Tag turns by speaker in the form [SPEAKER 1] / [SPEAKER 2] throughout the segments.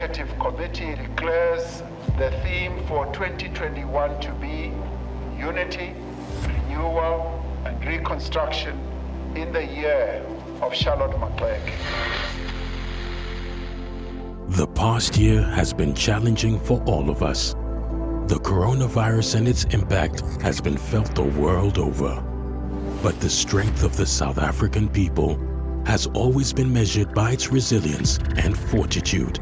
[SPEAKER 1] Committee declares the theme for 2021 to be Unity, Renewal, and Reconstruction in the year of Charlotte McClurg.
[SPEAKER 2] The past year has been challenging for all of us. The coronavirus and its impact has been felt the world over. But the strength of the South African people has always been measured by its resilience and fortitude,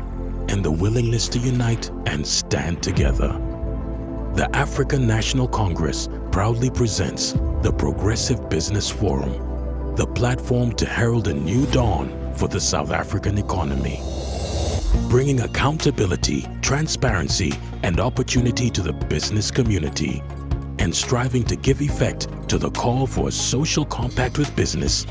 [SPEAKER 2] and the willingness to unite and stand together. The African National Congress proudly presents the Progressive Business Forum, the platform to herald a new dawn for the South African economy. Bringing accountability, transparency, and opportunity to the business community, and striving to give effect to the call for a social compact with business,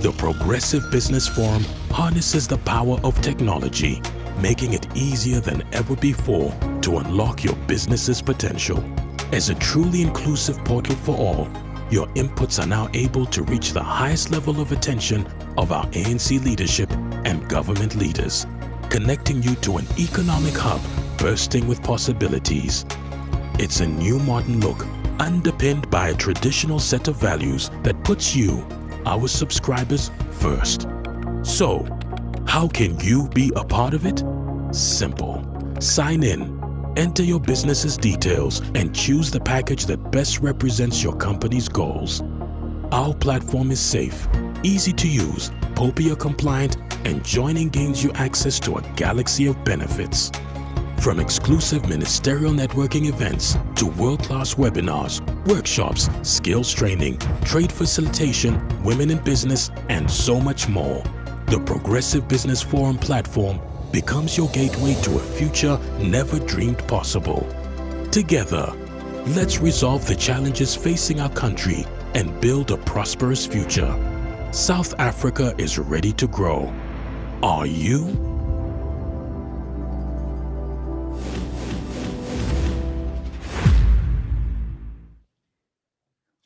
[SPEAKER 2] the Progressive Business Forum harnesses the power of technology, making it easier than ever before to unlock your business's potential. As a truly inclusive portal for all, your inputs are now able to reach the highest level of attention of our ANC leadership and government leaders, connecting you to an economic hub bursting with possibilities. It's a new modern look, underpinned by a traditional set of values that puts you, our subscribers, first. So, how can you be a part of it? Simple. Sign in, enter your business's details, and choose the package that best represents your company's goals. Our platform is safe, easy to use, POPIA compliant, and joining gains you access to a galaxy of benefits. From exclusive ministerial networking events to world-class webinars, workshops, skills training, trade facilitation, women in business, and so much more, the Progressive Business Forum platform becomes your gateway to a future never dreamed possible. Together, let's resolve the challenges facing our country and build a prosperous future. South Africa is ready to grow. Are you?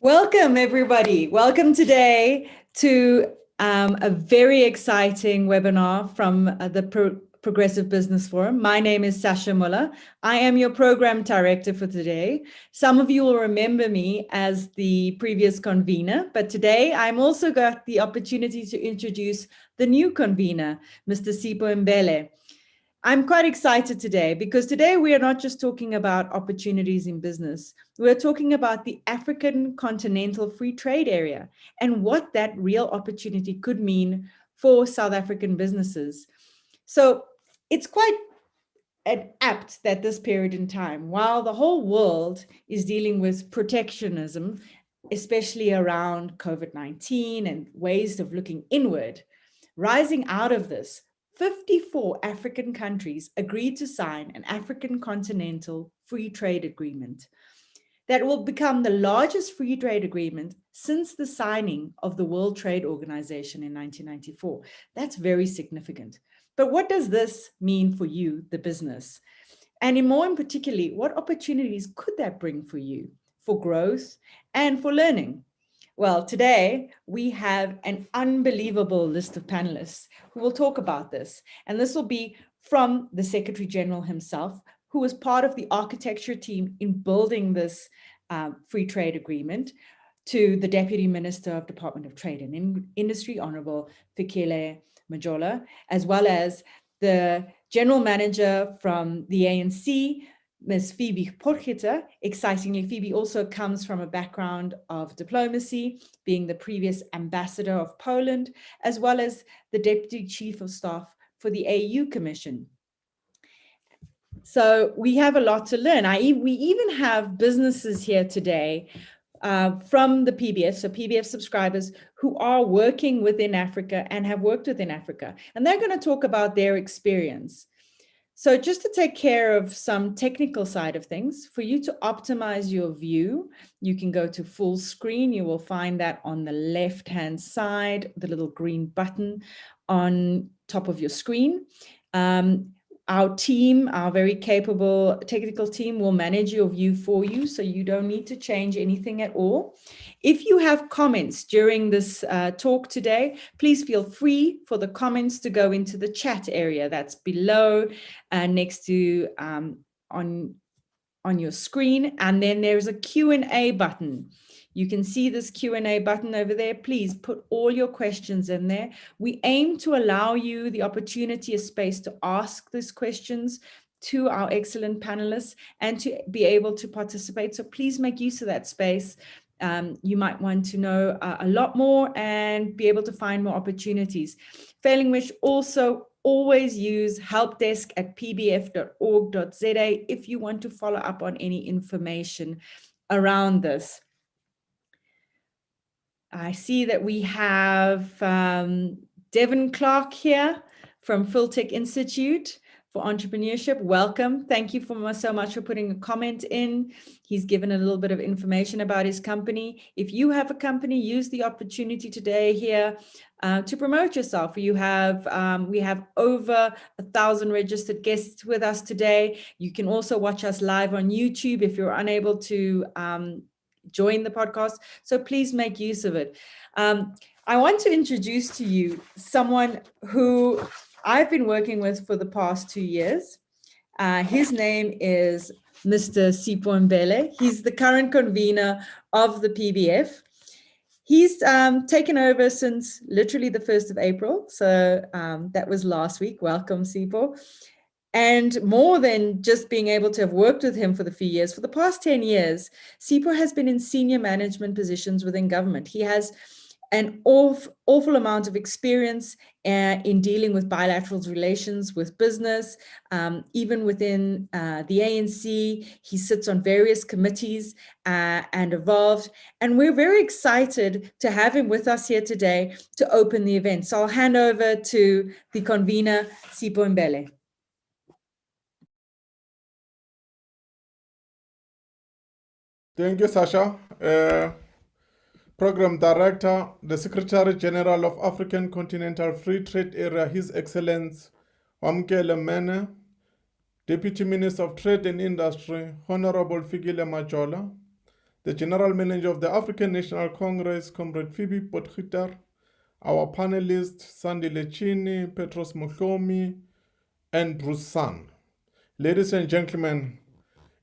[SPEAKER 3] Welcome, everybody. Welcome today to a very exciting webinar from the Progressive Business Forum. My name is Sasha Müller. I am your program director for today. Some of you will remember me as the previous convener, but today I'm also got the opportunity to introduce the new convener, Mr. Sipho Mbele. I'm quite excited today because today we are not just talking about opportunities in business. We're talking about the African Continental Free Trade Area and what that real opportunity could mean for South African businesses. So it's quite apt that this period in time, while the whole world is dealing with protectionism, especially around COVID-19 and ways of looking inward, rising out of this, 54 African countries agreed to sign an African Continental Free Trade Agreement that will become the largest free trade agreement since the signing of the World Trade Organization in 1994. That's very significant. But what does this mean for you, the business? And in particularly, what opportunities could that bring for you for growth and for learning? Well, today we have an unbelievable list of panelists who will talk about this. And this will be from the Secretary General himself, who was part of the architecture team in building this free trade agreement, to the Deputy Minister of Department of Trade and Industry, Honourable Fikile Majola, as well as the General Manager from the ANC, Ms. Phoebe Potgieter. Excitingly, Phoebe also comes from a background of diplomacy, being the previous ambassador of Poland, as well as the Deputy Chief of Staff for the AU Commission. So we have a lot to learn. We even have businesses here today from the PBF, so PBF subscribers who are working within Africa and have worked within Africa. And they're going to talk about their experience. So just to take care of some technical side of things, for you to optimize your view, you can go to full screen. You will find that on the left-hand side, the little green button on top of your screen. Our team, our very capable technical team, will manage your view for you, so you don't need to change anything at all. If you have comments during this talk today, please feel free for the comments to go into the chat area that's below next to on your screen. And then there's a Q&A button. You can see this Q&A button over there. Please put all your questions in there. We aim to allow you the opportunity, a space to ask these questions to our excellent panelists and to be able to participate. So please make use of that space. You might want to know a lot more and be able to find more opportunities. Failing which, also always use helpdesk@pbf.org.za if you want to follow up on any information around this. I see that we have Devin Clark here from Philtech Institute for Entrepreneurship. Welcome. Thank you so much for putting a comment in. He's given a little bit of information about his company. If you have a company, use the opportunity today here to promote yourself. We have over 1,000 registered guests with us today. You can also watch us live on YouTube if you're unable to join the podcast. So please make use of it. I want to introduce to you someone who I've been working with for the past 2 years. His name is Mr. Sipho Mbele. He's the current convener of the PBF. He's taken over since literally the 1st of April. So that was last week. Welcome, Sipho. And more than just being able to have worked with him for the few years, for the past 10 years, Sipho has been in senior management positions within government. He has an awful amount of experience in dealing with bilateral relations with business, even within the ANC. He sits on various committees and involved. And we're very excited to have him with us here today to open the event. So I'll hand over to the convener, Sipho Mbele.
[SPEAKER 4] Thank you, Sasha. Program Director, the Secretary General of African Continental Free Trade Area, His Excellency Wamkele Mene, Deputy Minister of Trade and Industry, Honourable Fikile Majola, the General Manager of the African National Congress, Comrade Phoebe Potgieter, our panelists, Sandile Tyini, Petrus Mohlomi, and Bruce San. Ladies and gentlemen,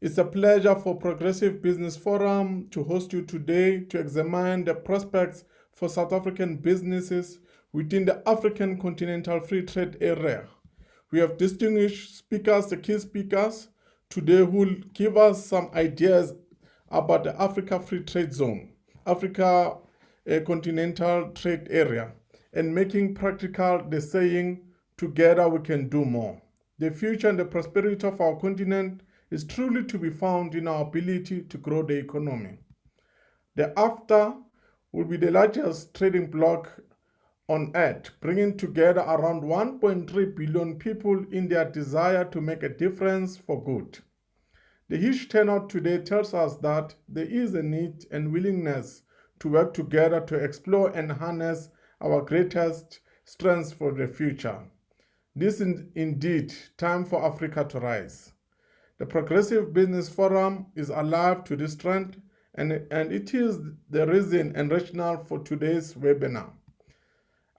[SPEAKER 4] it's a pleasure for Progressive Business Forum to host you today to examine the prospects for South African businesses within the African Continental Free Trade Area. We have distinguished speakers, the key speakers, today who will give us some ideas about the Africa Free Trade Zone, Africa Continental Trade Area, and making practical the saying, together we can do more. The future and the prosperity of our continent is truly to be found in our ability to grow the economy. The AfCFTA will be the largest trading bloc on earth, bringing together around 1.3 billion people in their desire to make a difference for good. The huge turnout today tells us that there is a need and willingness to work together to explore and harness our greatest strengths for the future. This is indeed time for Africa to rise. The Progressive Business Forum is alive to this trend, and it is the reason and rationale for today's webinar.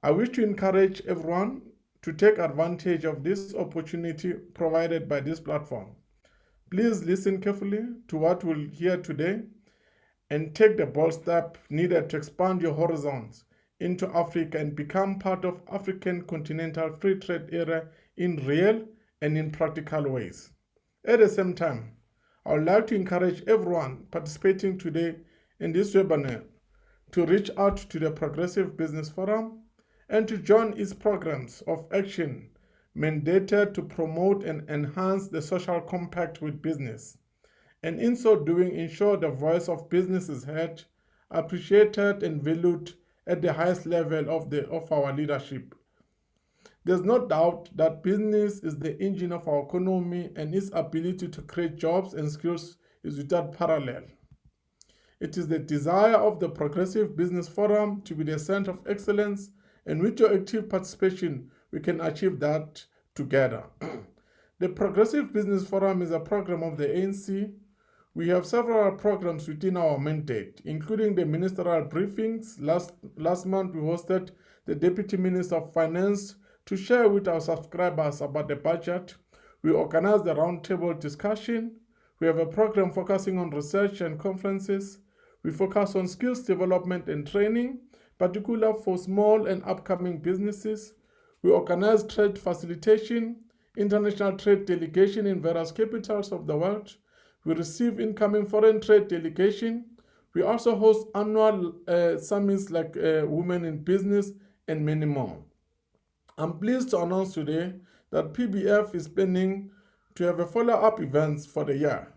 [SPEAKER 4] I wish to encourage everyone to take advantage of this opportunity provided by this platform. Please listen carefully to what we'll hear today and take the bold step needed to expand your horizons into Africa and become part of African Continental Free Trade Area in real and in practical ways. At the same time, I would like to encourage everyone participating today in this webinar to reach out to the Progressive Business Forum and to join its programs of action mandated to promote and enhance the social compact with business, and in so doing ensure the voice of business is heard, appreciated and valued at the highest level of our leadership. There's no doubt that business is the engine of our economy, and its ability to create jobs and skills is without parallel. It is the desire of the Progressive Business Forum to be the center of excellence, and with your active participation, we can achieve that together. The Progressive Business Forum is a program of the ANC We have several programs within our mandate, including the ministerial briefings. Last month, we hosted the Deputy Minister of Finance to share with our subscribers about the budget. We organized a roundtable discussion. We have a program focusing on research and conferences. We focus on skills development and training, particularly for small and upcoming businesses. We organize trade facilitation, international trade delegation in various capitals of the world. We receive incoming foreign trade delegation. We also host annual summits like Women in Business and many more. I'm pleased to announce today that PBF is planning to have a follow-up events for the year.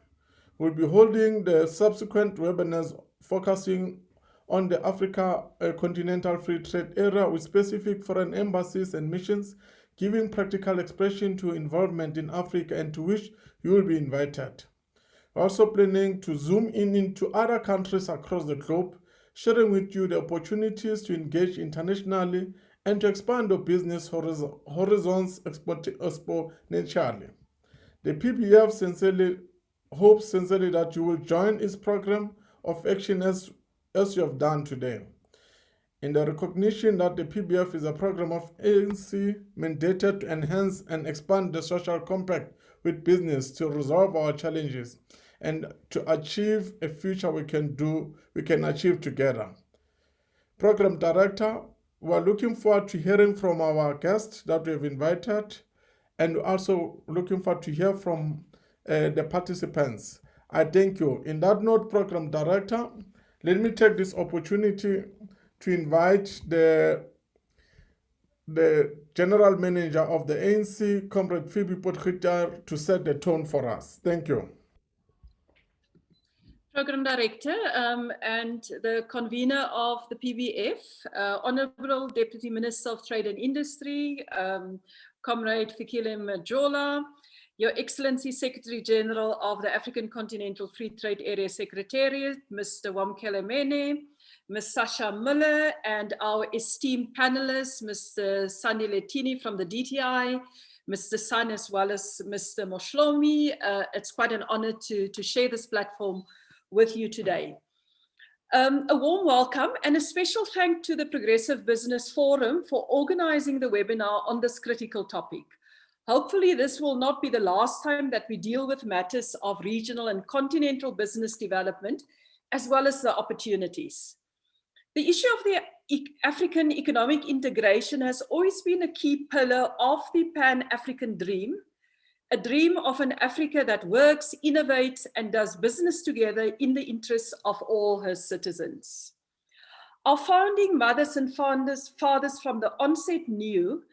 [SPEAKER 4] We'll be holding the subsequent webinars focusing on the Africa Continental Free Trade Area with specific foreign embassies and missions, giving practical expression to involvement in Africa and to which you will be invited. We're also planning to zoom in into other countries across the globe, sharing with you the opportunities to engage internationally and to expand our business horizons exponentially. The PBF hopes sincerely that you will join its program of action as you have done today. In the recognition that the PBF is a program of ANC mandated to enhance and expand the social compact with business to resolve our challenges and to achieve a future we can achieve together. Program Director, we're looking forward to hearing from our guests that we have invited, and also looking forward to hear from the participants. I thank you. In that note, Program Director, let me take this opportunity to invite the General Manager of the ANC, Comrade Phoebe Potgieter, to set the tone for us. Thank you.
[SPEAKER 5] Program Director and the convener of the PBF, Honourable Deputy Minister of Trade and Industry, Comrade Fikile Majola, Your Excellency Secretary General of the African Continental Free Trade Area Secretariat, Mr. Wamkele Mene, Ms. Sasha Müller, and our esteemed panelists, Mr. Sandile Tyini from the DTI, Mr. San, as well as Mr. Mohlomi. It's quite an honor to share this platform with you today. A warm welcome and a special thank to the Progressive Business Forum for organizing the webinar on this critical topic. Hopefully this will not be the last time that we deal with matters of regional and continental business development, as well as the opportunities. The issue of the African economic integration has always been a key pillar of the Pan-African dream, a dream of an Africa that works, innovates, and does business together in the interests of all her citizens. Our founding mothers and fathers from the onset knew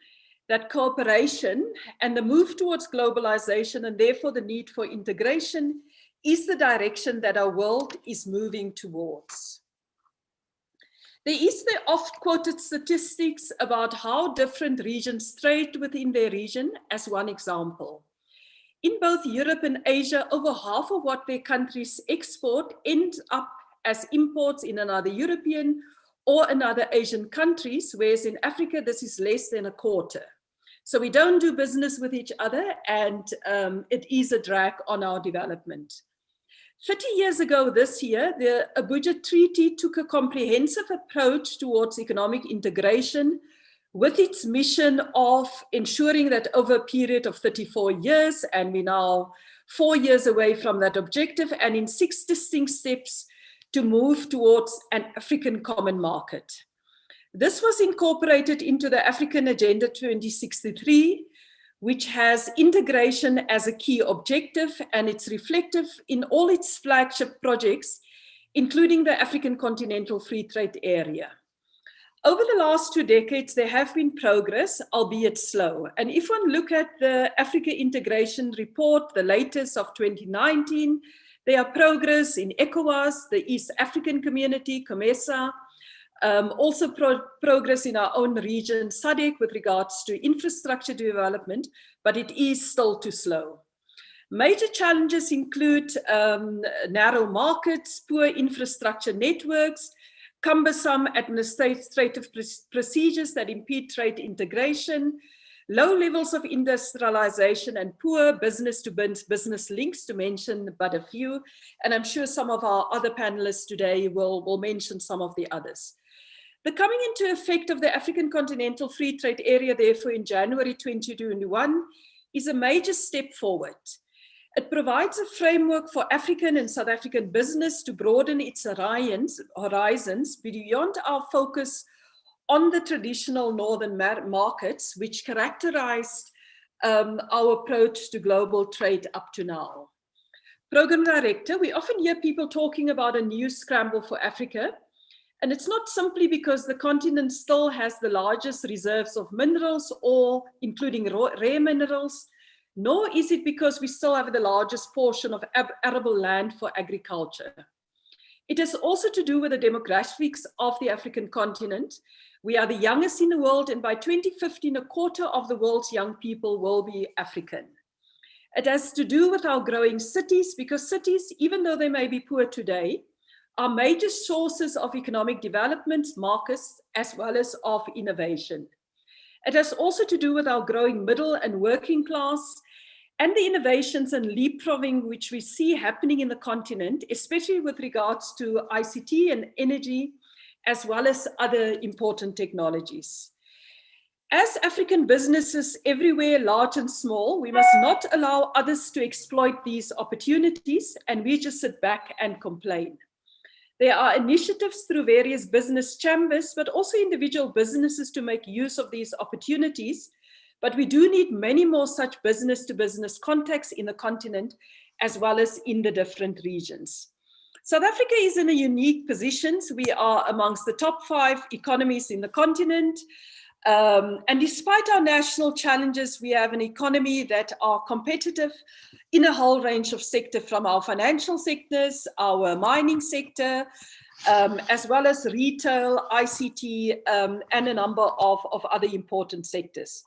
[SPEAKER 5] that cooperation and the move towards globalization, and therefore the need for integration, is the direction that our world is moving towards. There is the oft-quoted statistics about how different regions trade within their region as one example. In both Europe and Asia, over half of what their countries export ends up as imports in another European or another Asian countries, whereas in Africa, this is less than a quarter. So we don't do business with each other, and it is a drag on our development. 30 years ago this year, the Abuja Treaty took a comprehensive approach towards economic integration with its mission of ensuring that over a period of 34 years, and we're now 4 years away from that objective, and in 6 distinct steps to move towards an African common market. This was incorporated into the African Agenda 2063, which has integration as a key objective, and it's reflective in all its flagship projects, including the African Continental Free Trade Area. Over the last 2 decades, there have been progress, albeit slow. And if one look at the Africa Integration Report, the latest of 2019, there are progress in ECOWAS, the East African Community, COMESA, also progress in our own region, SADC, with regards to infrastructure development, but it is still too slow. Major challenges include narrow markets, poor infrastructure networks, cumbersome administrative procedures that impede trade integration, low levels of industrialization, and poor business-to-business links, to mention but a few. And I'm sure some of our other panelists today will mention some of the others. The coming into effect of the African Continental Free Trade Area, therefore, in January 2021, is a major step forward. It provides a framework for African and South African business to broaden its horizons beyond our focus on the traditional northern markets, which characterized our approach to global trade up to now. Program Director, we often hear people talking about a new scramble for Africa. And it's not simply because the continent still has the largest reserves of minerals, or including rare minerals, nor is it because we still have the largest portion of arable land for agriculture. It has also to do with the demographics of the African continent. We are the youngest in the world, and by 2050, a quarter of the world's young people will be African. It has to do with our growing cities, because cities, even though they may be poor today, are major sources of economic development, markets, as well as of innovation. It has also to do with our growing middle and working class, and the innovations and leapfrogging which we see happening in the continent, especially with regards to ICT and energy, as well as other important technologies. As African businesses everywhere, large and small, we must not allow others to exploit these opportunities, and we just sit back and complain. There are initiatives through various business chambers, but also individual businesses to make use of these opportunities. But we do need many more such business-to-business contacts in the continent, as well as in the different regions. South Africa is in a unique position. We are amongst the top 5 economies in the continent. And despite our national challenges, we have an economy that are competitive in a whole range of sectors, from our financial sectors, our mining sector, as well as retail, ICT, and a number of other important sectors.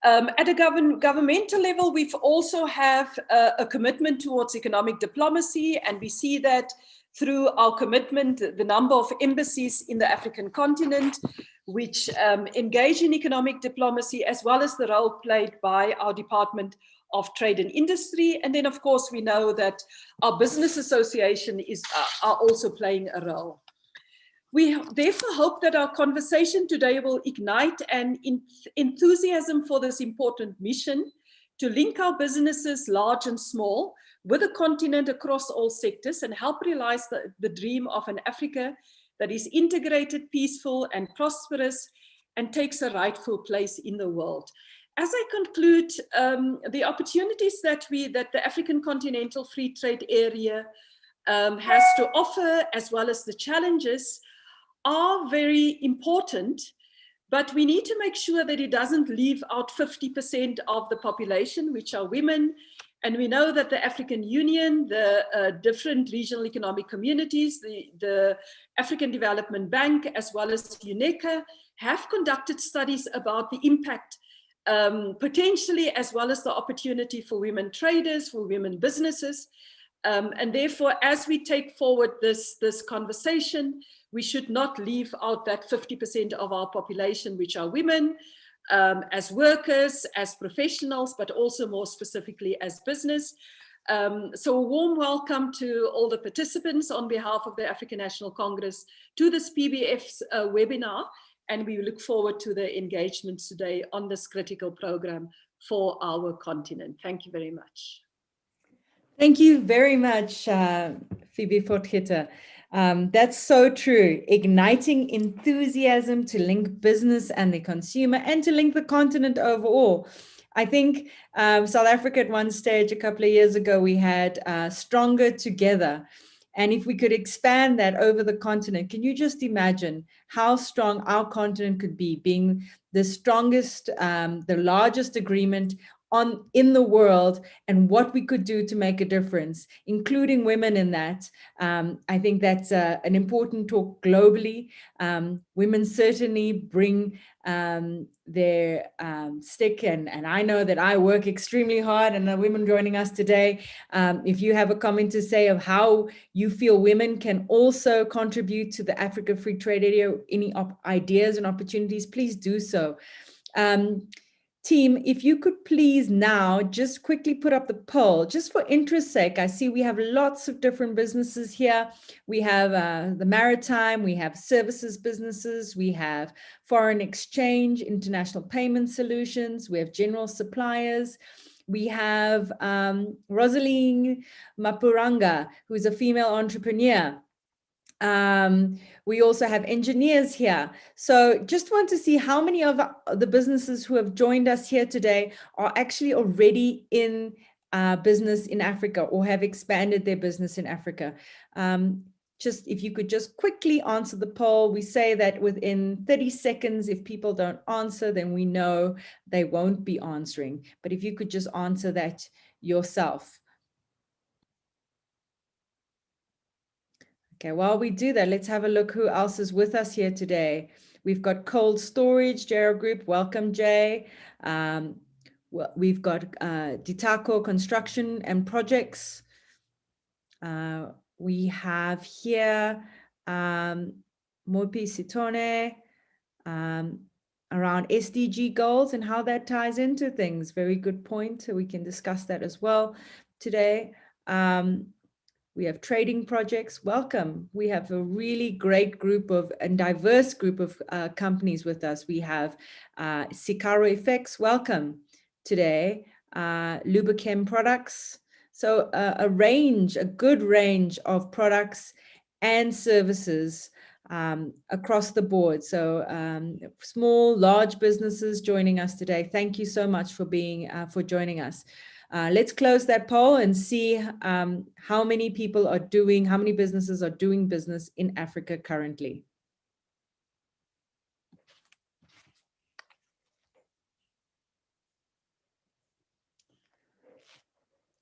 [SPEAKER 5] At a governmental level, we've also have a commitment towards economic diplomacy, and we see that through our commitment, the number of embassies in the African continent, which engage in economic diplomacy, as well as the role played by our Department of Trade and Industry. And then, of course, we know that our business association are also playing a role. We therefore hope that our conversation today will ignite an enthusiasm for this important mission to link our businesses, large and small, with the continent across all sectors, and help realize the dream of an Africa that is integrated, peaceful, and prosperous, and takes a rightful place in the world. As I conclude, the opportunities that the African Continental Free Trade Area has to offer, as well as the challenges, are very important, but we need to make sure that it doesn't leave out 50% of the population, which are women. And we know that the African Union, the different regional economic communities, the African Development Bank, as well as UNECA, have conducted studies about the impact potentially, as well as the opportunity for women traders, for women businesses. And therefore, as we take forward this conversation, we should not leave out that 50% of our population, which are women, as workers, as professionals, but also more specifically as business. So a warm welcome to all the participants on behalf of the African National Congress to this PBF's webinar, and we look forward to the engagements today on this critical program for our continent. Thank you very much.
[SPEAKER 3] Thank you very much, Phoebe Potgieter. That's so true. Igniting enthusiasm to link business and the consumer, and to link the continent overall. I think South Africa at one stage a couple of years ago, we had Stronger Together. And if we could expand that over the continent, can you just imagine how strong our continent could be, being the strongest, the largest agreement in the world, and what we could do to make a difference, including women in that. I think that's an important talk globally. Women certainly bring their stick, and I know that I work extremely hard, and the women joining us today, if you have a comment to say of how you feel women can also contribute to the Africa Free Trade Area, any ideas and opportunities, please do so. Team, if you could please now just quickly put up the poll, just for interest's sake. I see we have lots of different businesses here. We have the maritime, we have services businesses, we have foreign exchange, international payment solutions, we have general suppliers. We have Rosaline Mapuranga, who's a female entrepreneur. We also have engineers here. So just want to see how many of the businesses who have joined us here today are actually already in business in Africa or have expanded their business in Africa. Just if you could just quickly answer the poll. We say that within 30 seconds, if people don't answer, then we know they won't be answering. But if you could just answer that yourself. Okay, while we do that, let's have a look who else is with us here today. We've got Cold Storage, JR Group. Welcome, Jay. We've got Ditako Construction and Projects. We have here Mopi Sitone around SDG goals and how that ties into things. Very good point. So we can discuss that as well today. We have trading projects. Welcome. We have a really great group of and diverse group of companies with us. We have Sikaro Effects. Welcome today. Lubichem Products. So a good range of products and services across the board. So small, large businesses joining us today. Thank you so much for joining us. Let's close that poll and see how many businesses are doing business in Africa currently.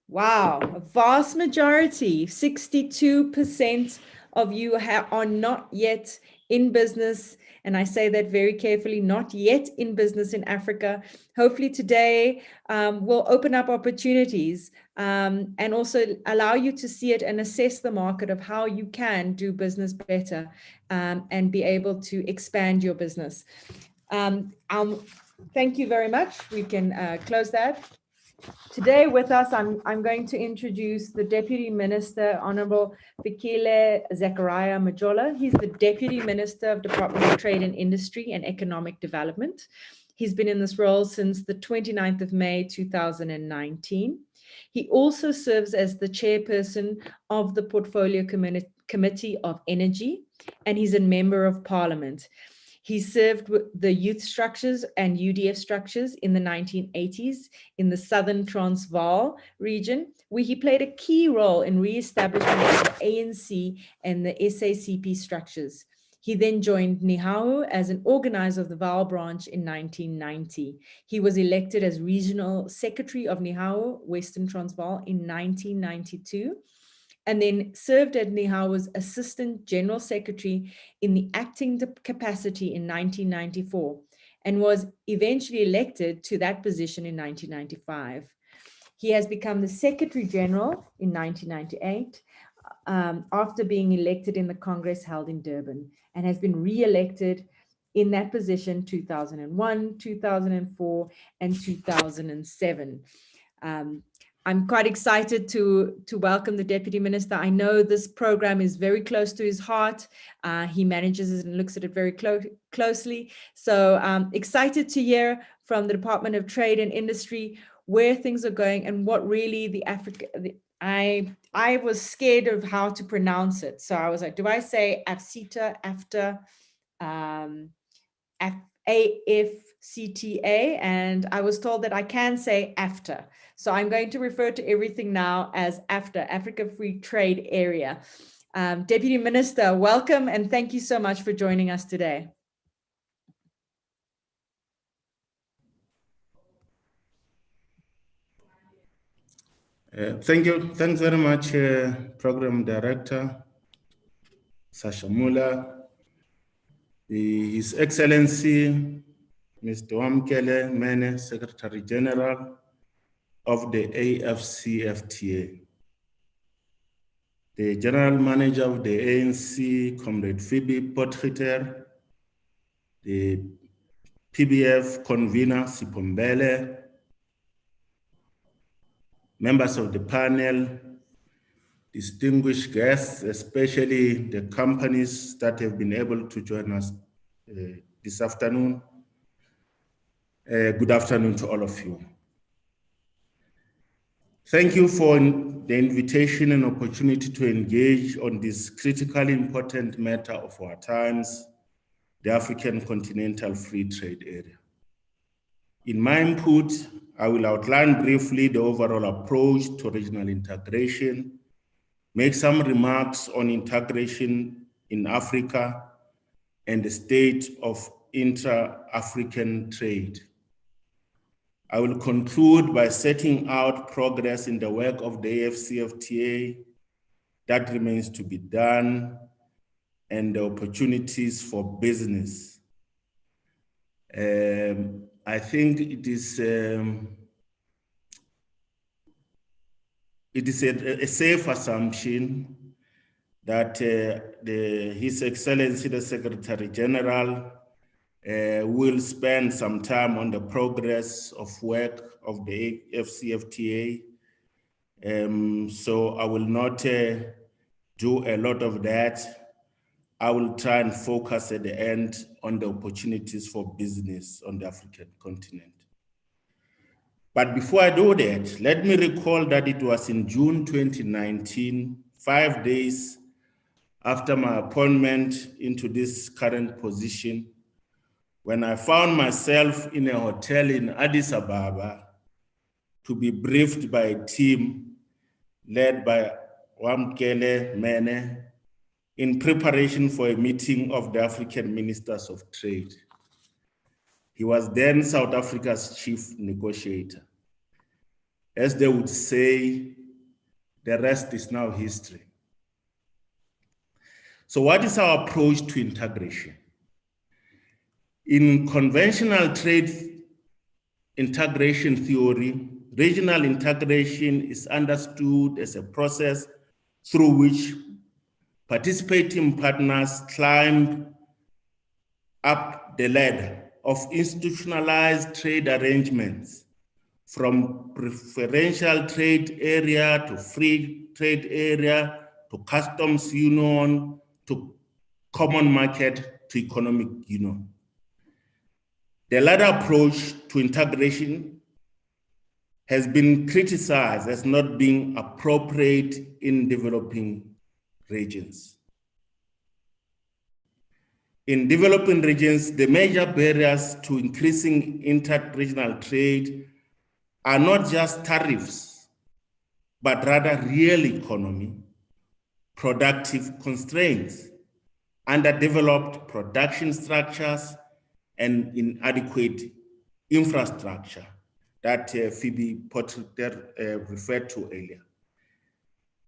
[SPEAKER 3] Wow, a vast majority, 62% of you are not yet in business. And I say that very carefully, not yet in business in Africa. Hopefully today will open up opportunities and also allow you to see it and assess the market of how you can do business better and be able to expand your business. Thank you very much. We can close that. Today with us, I'm going to introduce the Deputy Minister, Honourable Fikile Zechariah Majola. He's the Deputy Minister of Department of Trade and Industry and Economic Development. He's been in this role since the 29th of May, 2019. He also serves as the chairperson of the Portfolio Committee of Energy, and he's a member of Parliament. He served with the youth structures and UDF structures in the 1980s in the Southern Transvaal region, where he played a key role in re-establishment of the ANC and the SACP structures. He then joined NIHAU as an organizer of the Vaal branch in 1990. He was elected as Regional Secretary of NIHAU, Western Transvaal in 1992. And then served at NIHAU's Assistant General Secretary in the acting capacity in 1994 and was eventually elected to that position in 1995. He has become the Secretary General in 1998 after being elected in the Congress held in Durban and has been re-elected in that position 2001, 2004, and 2007. I'm quite excited to welcome the Deputy Minister. I know this program is very close to his heart. He manages it and looks at it very closely. So excited to hear from the Department of Trade and Industry where things are going and what really I was scared of how to pronounce it. So I was like, do I say AfCFTA, AfCFTA? And I was told that I can say AfCFTA. So I'm going to refer to everything now as AfCFTA, Africa Free Trade Area. Deputy Minister, welcome and thank you so much for joining us today.
[SPEAKER 6] Thank you. Thanks very much, Program Director Sasha Müller, His Excellency Mr. Wamkele, Mene, Secretary General of the AfCFTA, the General Manager of the ANC, Comrade Phoebe Potgieter, the PBF convener Sipho Mbele, members of the panel, distinguished guests, especially the companies that have been able to join us this afternoon. Good afternoon to all of you. Thank you for the invitation and opportunity to engage on this critically important matter of our times, the African Continental Free Trade Area. In my input, I will outline briefly the overall approach to regional integration, make some remarks on integration in Africa and the state of intra-African trade. I will conclude by setting out progress in the work of the AfCFTA that remains to be done and the opportunities for business. I think it is a safe assumption that His Excellency the Secretary General will spend some time on the progress of work of the AfCFTA. So I will not do a lot of that. I will try and focus at the end on the opportunities for business on the African continent. But before I do that, let me recall that it was in June 2019, 5 days after my appointment into this current position, when I found myself in a hotel in Addis Ababa to be briefed by a team led by Wamkele, Mene, in preparation for a meeting of the African Ministers of Trade. He was then South Africa's chief negotiator. As they would say, the rest is now history. So what is our approach to integration? In conventional trade integration theory, regional integration is understood as a process through which participating partners climb up the ladder of institutionalized trade arrangements from preferential trade area to free trade area to customs union to common market to economic union. The latter approach to integration has been criticized as not being appropriate in developing regions. In developing regions, the major barriers to increasing inter-regional trade are not just tariffs, but rather real economy, productive constraints, underdeveloped production structures, and inadequate infrastructure that Phoebe Potter referred to earlier.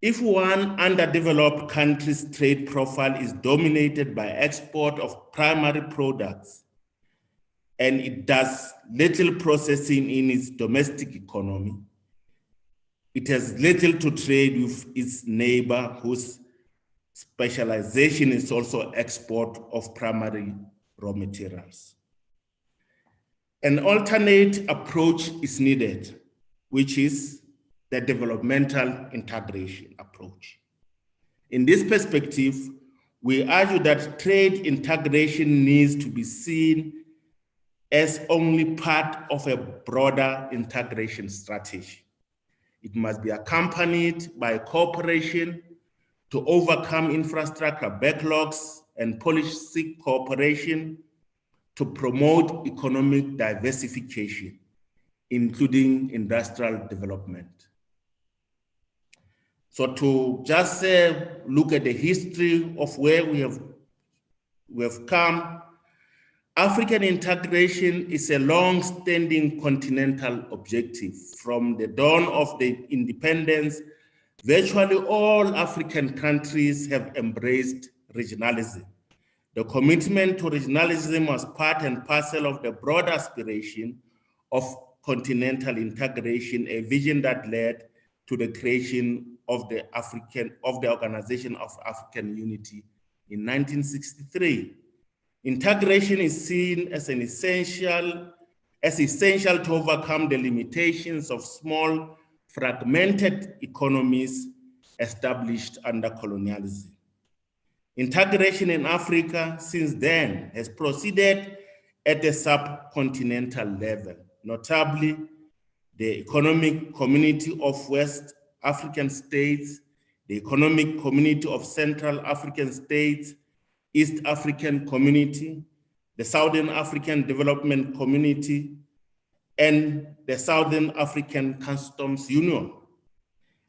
[SPEAKER 6] If one underdeveloped country's trade profile is dominated by export of primary products and it does little processing in its domestic economy, it has little to trade with its neighbor whose specialization is also export of primary raw materials. An alternate approach is needed, which is the developmental integration approach. In this perspective, we argue that trade integration needs to be seen as only part of a broader integration strategy. It must be accompanied by cooperation to overcome infrastructure backlogs and policy cooperation to promote economic diversification, including industrial development. So to just look at the history of where we have come, African integration is a long-standing continental objective. From the dawn of the independence, virtually all African countries have embraced regionalism. The commitment to regionalism was part and parcel of the broad aspiration of continental integration, a vision that led to the creation of the Organization of African Unity in 1963. Integration is seen as an essential to overcome the limitations of small, fragmented economies established under colonialism. Integration in Africa since then has proceeded at a subcontinental level, notably the Economic Community of West African States, the Economic Community of Central African States, East African Community, the Southern African Development Community, and the Southern African Customs Union.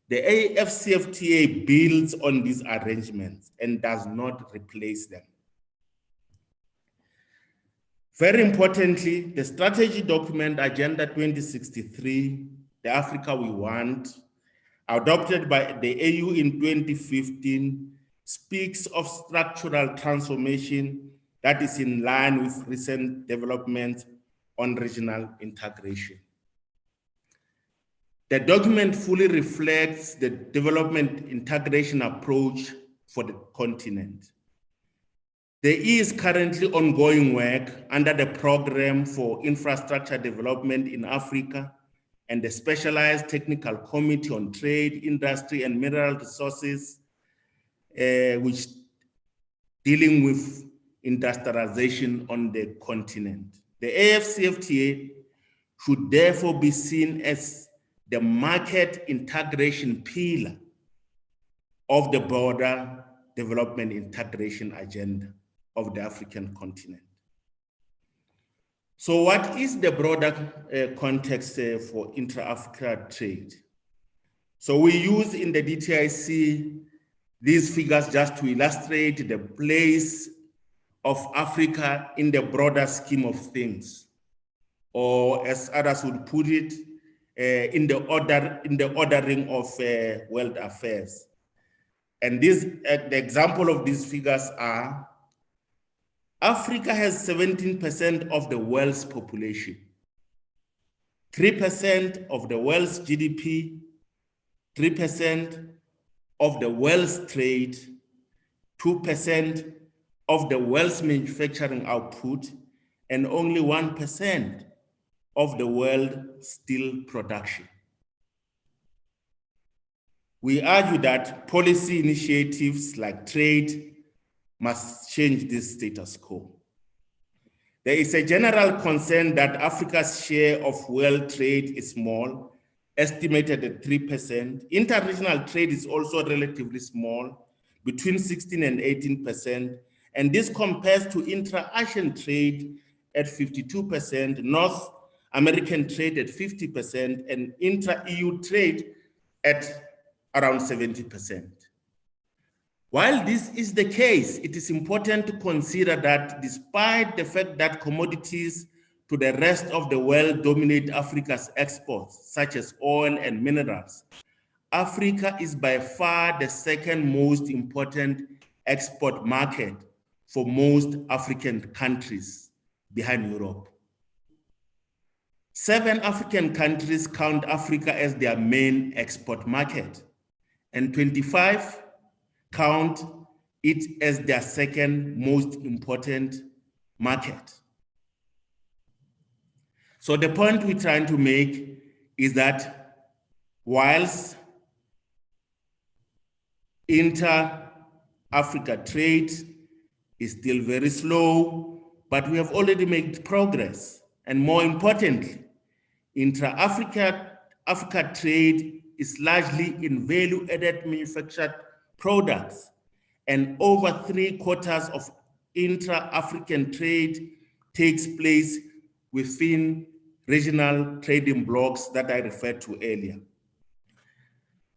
[SPEAKER 6] The AfCFTA builds on these arrangements and does not replace them. Very importantly, the strategy document Agenda 2063, the Africa we want, adopted by the AU in 2015, speaks of structural transformation that is in line with recent developments on regional integration. The document fully reflects the development integration approach for the continent. There is currently ongoing work under the Program for Infrastructure Development in Africa and the Specialized Technical Committee on Trade, Industry, and Mineral Resources, which dealing with industrialization on the continent. The AfCFTA should therefore be seen as the market integration pillar of the broader development integration agenda of the African continent. So what is the broader context for intra-Africa trade? So we use in the DTIC these figures just to illustrate the place of Africa in the broader scheme of things, or as others would put it, in the ordering of world affairs. And this, the example of these figures are, Africa has 17% of the world's population, 3% of the world's GDP, 3% of the world's trade, 2% of the world's manufacturing output, and only 1% of the world's steel production. We argue that policy initiatives like trade must change this status quo. There is a general concern that Africa's share of world trade is small, estimated at 3%. Interregional trade is also relatively small, between 16 and 18%, and this compares to intra-Asian trade at 52%, North American trade at 50%, and intra-EU trade at around 70%. While this is the case, it is important to consider that despite the fact that commodities to the rest of the world dominate Africa's exports, such as oil and minerals, Africa is by far the second most important export market for most African countries, behind Europe. 7 African countries count Africa as their main export market, and 25 count it as their second most important market. So the point we're trying to make is that whilst inter-Africa trade is still very slow, but we have already made progress. And more importantly, intra-Africa trade is largely in value-added manufactured products, and over 3/4 of intra-African trade takes place within regional trading blocks that I referred to earlier.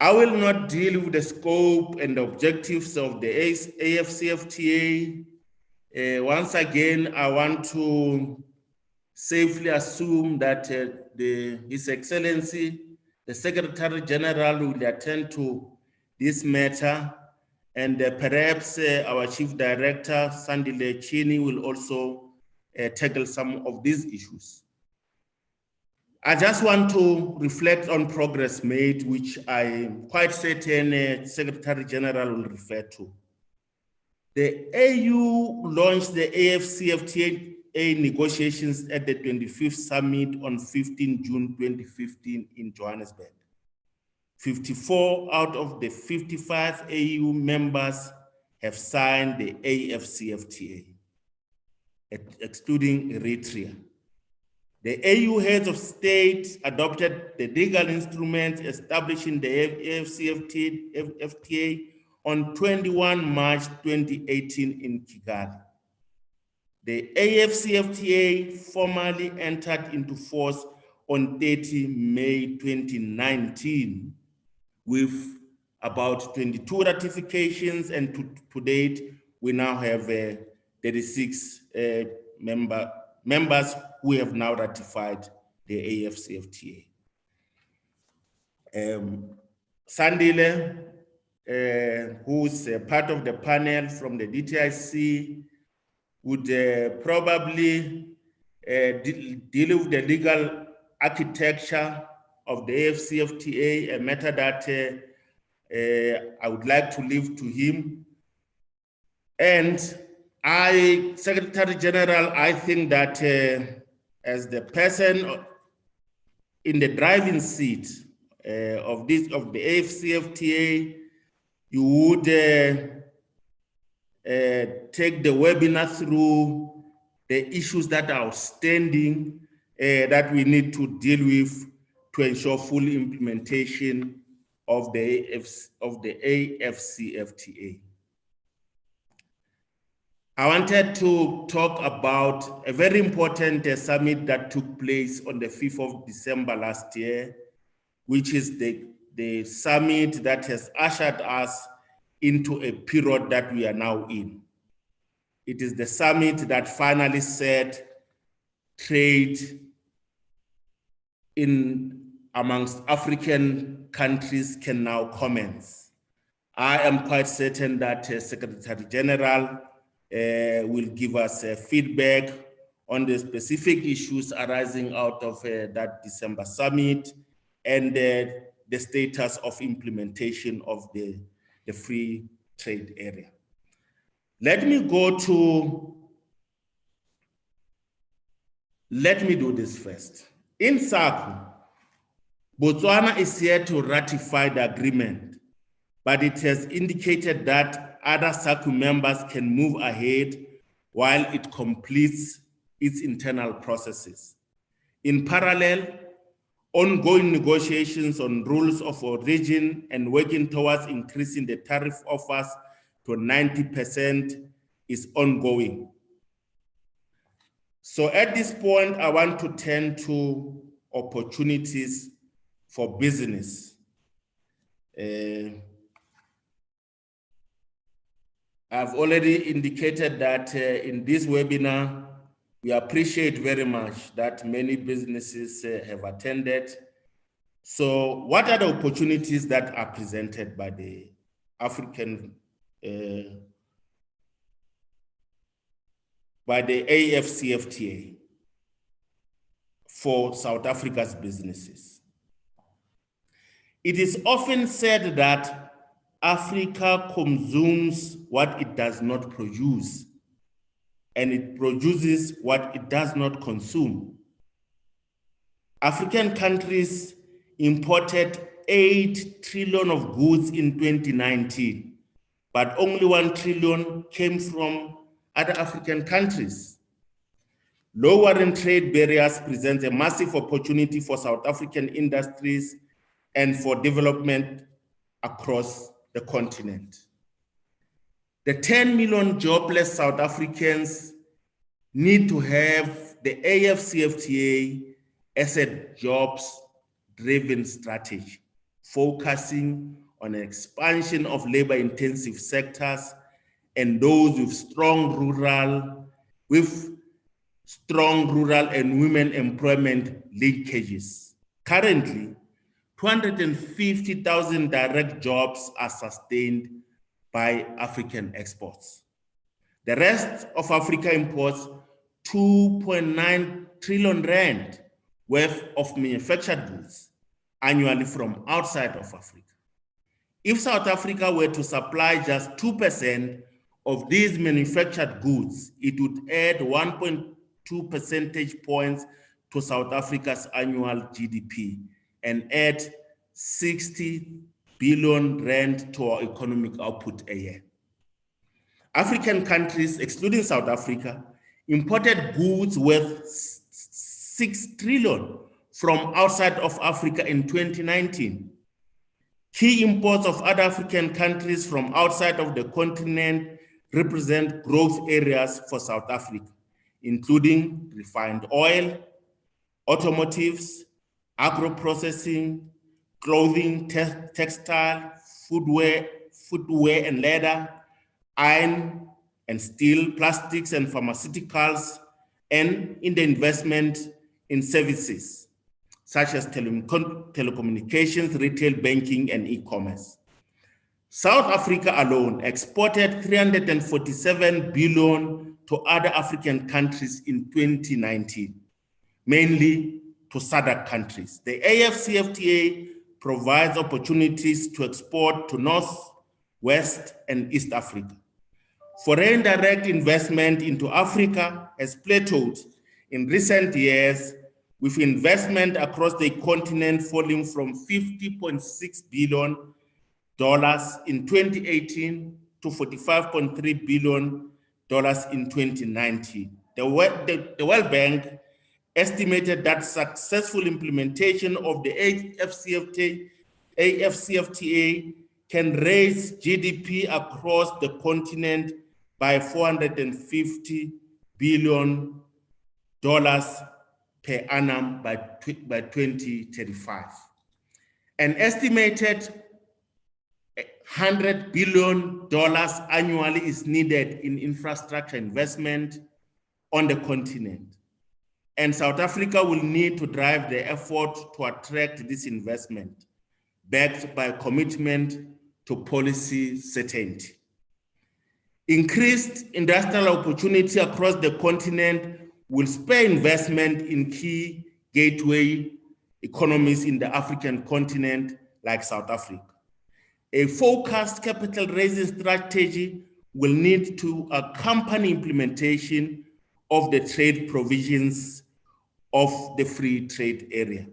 [SPEAKER 6] I will not deal with the scope and the objectives of the AfCFTA. Once again, I want to safely assume that His Excellency, the Secretary General, will attend to this matter, and perhaps our Chief Director, Sandile Tyini, will also tackle some of these issues. I just want to reflect on progress made, which I'm quite certain Secretary General will refer to. The AU launched the AfCFTA negotiations at the 25th summit on 15 June 2015 in Johannesburg. 54 out of the 55 AU members have signed the AfCFTA, excluding Eritrea. The AU heads of state adopted the legal instruments establishing the AfCFTA on 21 March 2018 in Kigali. The AfCFTA formally entered into force on 30 May 2019 with about 22 ratifications, and to date, we now have 36 members who have now ratified the AfCFTA. Sandile, who's part of the panel from the DTIC, would probably deal with the legal architecture of the AfCFTA, a matter that I would like to leave to him. And Secretary General, I think that as the person in the driving seat of the AfCFTA, you would take the webinar through the issues that are outstanding that we need to deal with to ensure full implementation of the AfCFTA. I wanted to talk about a very important summit that took place on the 5th of December last year, which is the summit that has ushered us into a period that we are now in. It is the summit that finally said trade amongst African countries can now commence. I am quite certain that Secretary General will give us feedback on the specific issues arising out of that December summit and the status of implementation of the free trade area. Let me do this first. In SACU, Botswana is here to ratify the agreement, but it has indicated that other SACU members can move ahead while it completes its internal processes. In parallel, ongoing negotiations on rules of origin and working towards increasing the tariff offers to 90% is ongoing. So at this point, I want to turn to opportunities for business. I've already indicated that in this webinar, we appreciate very much that many businesses have attended. So what are the opportunities that are presented by the AfCFTA for South Africa's businesses? It is often said that Africa consumes what it does not produce, and it produces what it does not consume. African countries imported 8 trillion of goods in 2019, but only 1 trillion came from other African countries. Lowering trade barriers presents a massive opportunity for South African industries and for development across the continent. The 10 million jobless South Africans need to have the AfCFTA as a jobs-driven strategy, focusing on an expansion of labor-intensive sectors and those with strong rural and women employment linkages. Currently, 250,000 direct jobs are sustained by African exports. The rest of Africa imports 2.9 trillion rand worth of manufactured goods annually from outside of Africa. If South Africa were to supply just 2% of these manufactured goods, it would add 1.2 percentage points to South Africa's annual GDP and add 60 billion rand to our economic output a year. African countries, excluding South Africa, imported goods worth 6 trillion from outside of Africa in 2019. Key imports of other African countries from outside of the continent represent growth areas for South Africa, including refined oil, automotives, agro-processing, clothing, textile, footwear and leather, iron and steel, plastics and pharmaceuticals, and in the investment in services, such as telecommunications, retail banking, and e-commerce. South Africa alone exported 347 billion to other African countries in 2019, mainly to SADC countries. The AfCFTA provides opportunities to export to North, West, and East Africa. Foreign direct investment into Africa has plateaued in recent years, with investment across the continent falling from $50.6 billion in 2018 to $45.3 billion in 2019. The World Bank estimated that successful implementation of the AfCFTA can raise GDP across the continent by $450 billion per annum by 2035. An estimated $100 billion annually is needed in infrastructure investment on the continent. And South Africa will need to drive the effort to attract this investment, backed by a commitment to policy certainty. Increased industrial opportunity across the continent will spur investment in key gateway economies in the African continent, like South Africa. A focused capital raising strategy will need to accompany implementation of the trade provisions of the free trade area.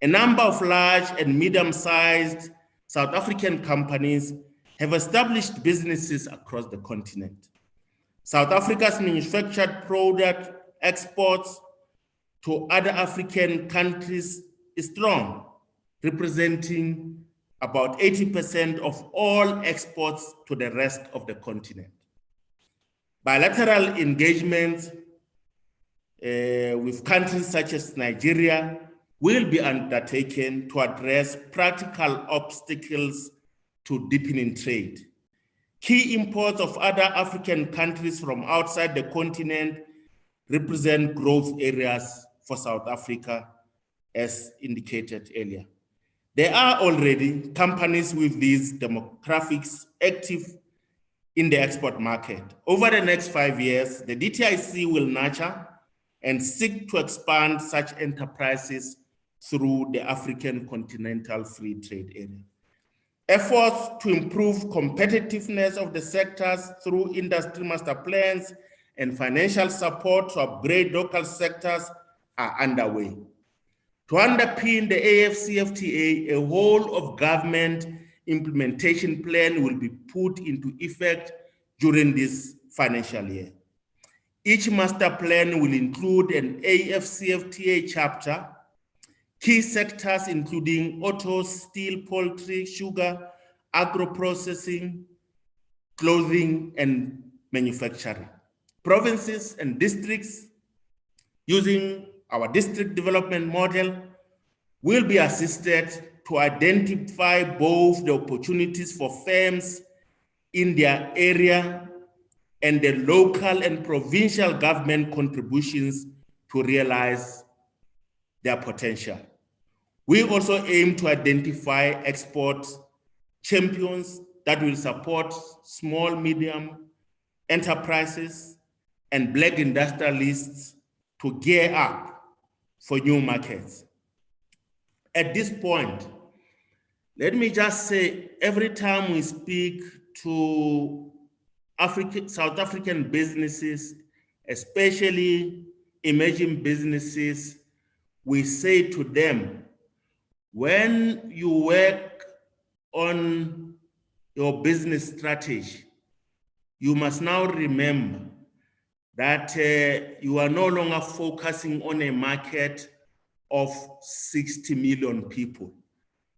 [SPEAKER 6] A number of large and medium-sized South African companies have established businesses across the continent. South Africa's manufactured product exports to other African countries is strong, representing about 80% of all exports to the rest of the continent. Bilateral engagements with countries such as Nigeria will be undertaken to address practical obstacles to deepening trade. Key imports of other African countries from outside the continent represent growth areas for South Africa, as indicated earlier. There are already companies with these demographics active in the export market. Over the next 5 years, the DTIC will nurture and seek to expand such enterprises through the African Continental Free Trade Area. Efforts to improve competitiveness of the sectors through industry master plans and financial support to upgrade local sectors are underway. To underpin the AfCFTA, a whole of government implementation plan will be put into effect during this financial year. Each master plan will include an AfCFTA chapter, key sectors including auto, steel, poultry, sugar, agro-processing, clothing, and manufacturing. Provinces and districts, using our district development model, will be assisted to identify both the opportunities for firms in their area and the local and provincial government contributions to realize their potential. We also aim to identify export champions that will support small, medium enterprises and Black industrialists to gear up for new markets. At this point, let me just say, every time we speak to South African businesses, especially emerging businesses, we say to them, when you work on your business strategy, you must now remember that you are no longer focusing on a market of 60 million people,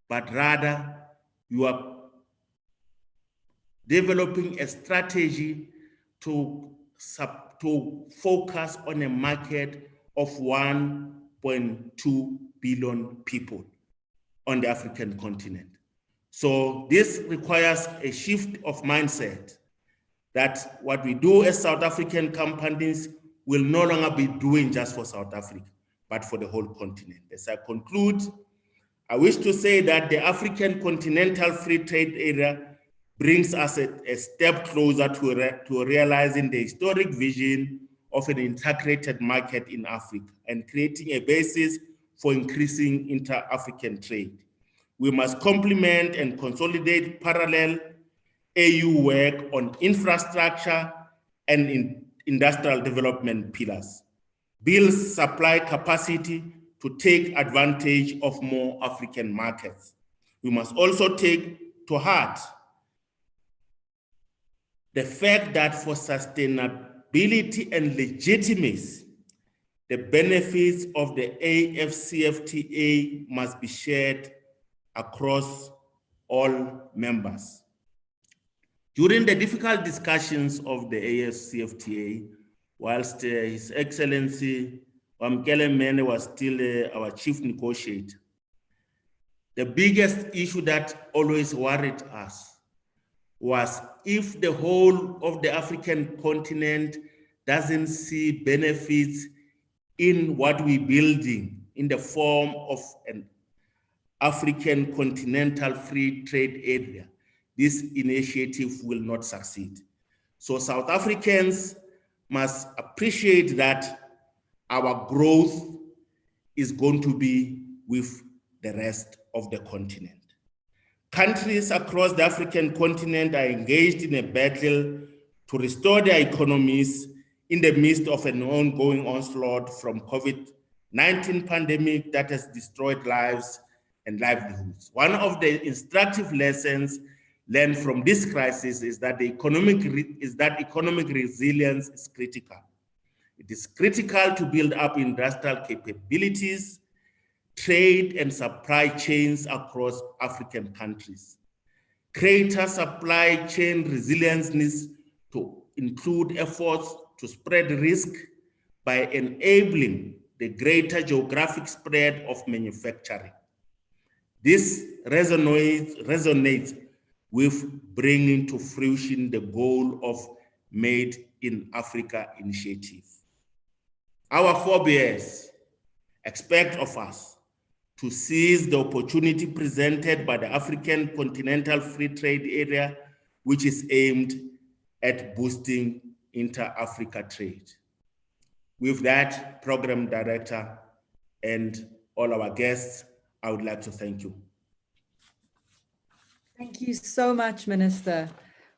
[SPEAKER 6] but rather you are developing a strategy to focus on a market of 1.2 billion people on the African continent. So this requires a shift of mindset that what we do as South African companies will no longer be doing just for South Africa, but for the whole continent. As I conclude, I wish to say that the African Continental Free Trade Area brings us a step closer to realizing the historic vision of an integrated market in Africa and creating a basis for increasing inter-African trade. We must complement and consolidate parallel AU work on infrastructure and industrial development pillars, build supply capacity to take advantage of more African markets. We must also take to heart the fact that for sustainability and legitimacy, the benefits of the AfCFTA must be shared across all members. During the difficult discussions of the AfCFTA, whilst His Excellency Juan Kelemene was still our chief negotiator, the biggest issue that always worried us was if the whole of the African continent doesn't see benefits in what we're building in the form of an African Continental Free Trade Area, this initiative will not succeed. So South Africans must appreciate that our growth is going to be with the rest of the continent. Countries across the African continent are engaged in a battle to restore their economies in the midst of an ongoing onslaught from COVID-19 pandemic that has destroyed lives and livelihoods. One of the instructive lessons learned from this crisis is that economic resilience is critical. It is critical to build up industrial capabilities, trade and supply chains across African countries. Greater supply chain resilience needs to include efforts to spread risk by enabling the greater geographic spread of manufacturing. This resonates with bringing to fruition the goal of Made in Africa initiative. Our forebears expect of us to seize the opportunity presented by the African Continental Free Trade Area, which is aimed at boosting inter-Africa trade. With that, Program Director and all our guests, I would like to thank you.
[SPEAKER 3] Thank you so much, Minister.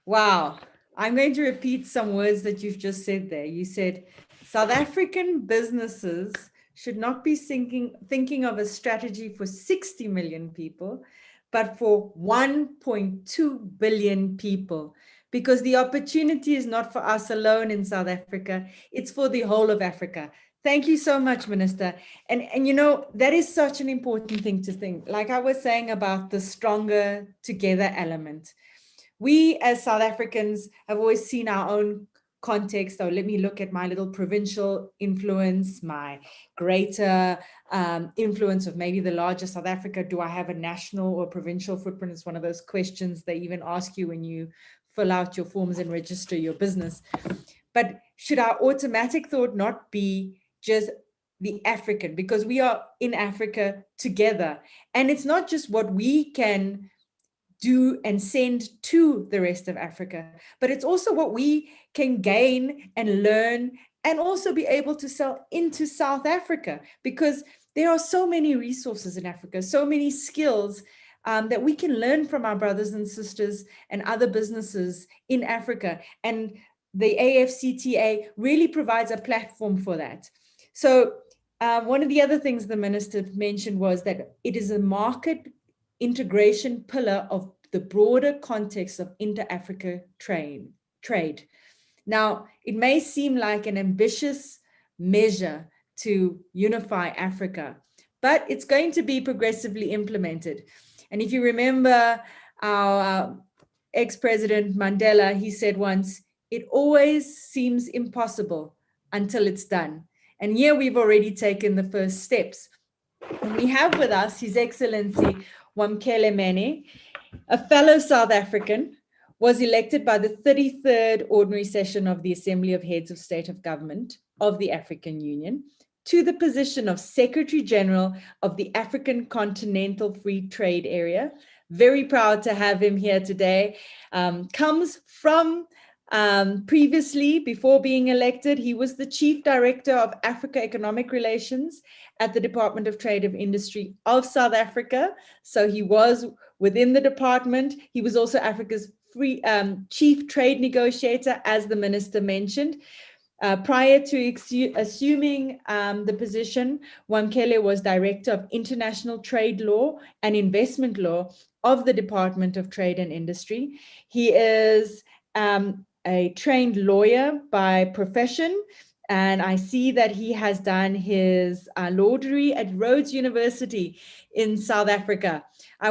[SPEAKER 3] Wow. I'm going to repeat some words that you've just said there. You said South African businesses should not be thinking of a strategy for 60 million people, but for 1.2 billion people, because the opportunity is not for us alone in South Africa, it's for the whole of Africa. Thank you so much, Minister. And you know, that is such an important thing to think. Like I was saying about the stronger together element. We as South Africans have always seen our own context. So let me look at my little provincial influence, my greater influence of maybe the larger South Africa. Do I have a national or provincial footprint? It's one of those questions they even ask you when you fill out your forms and register your business. But should our automatic thought not be just the African? Because we are in Africa together. And it's not just what we can do and send to the rest of Africa, but it's also what we can gain and learn and also be able to sell into South Africa, because there are so many resources in Africa, so many skills that we can learn from our brothers and sisters and other businesses in Africa. And the AfCFTA really provides a platform for that. So one of the other things the minister mentioned was that it is a market integration pillar of the broader context of inter-Africa trade. Now, it may seem like an ambitious measure to unify Africa, but it's going to be progressively implemented. And if you remember our ex-president Mandela, he said once, it always seems impossible until it's done. And here we've already taken the first steps. And we have with us His Excellency Juan Kelemene, a fellow South African, was elected by the 33rd Ordinary Session of the Assembly of Heads of State of Government of the African Union to the position of Secretary General of the African Continental Free Trade Area. Very proud to have him here today. Comes from previously, before being elected, he was the Chief Director of Africa Economic Relations at the Department of Trade and Industry of South Africa. So he was within the department. He was also Africa's Chief Trade Negotiator, as the minister mentioned. Prior to assuming the position, Wamkele was Director of International Trade Law and Investment Law of the Department of Trade and Industry. He is a trained lawyer by profession, and I see that he has done his law degree at Rhodes University in South Africa.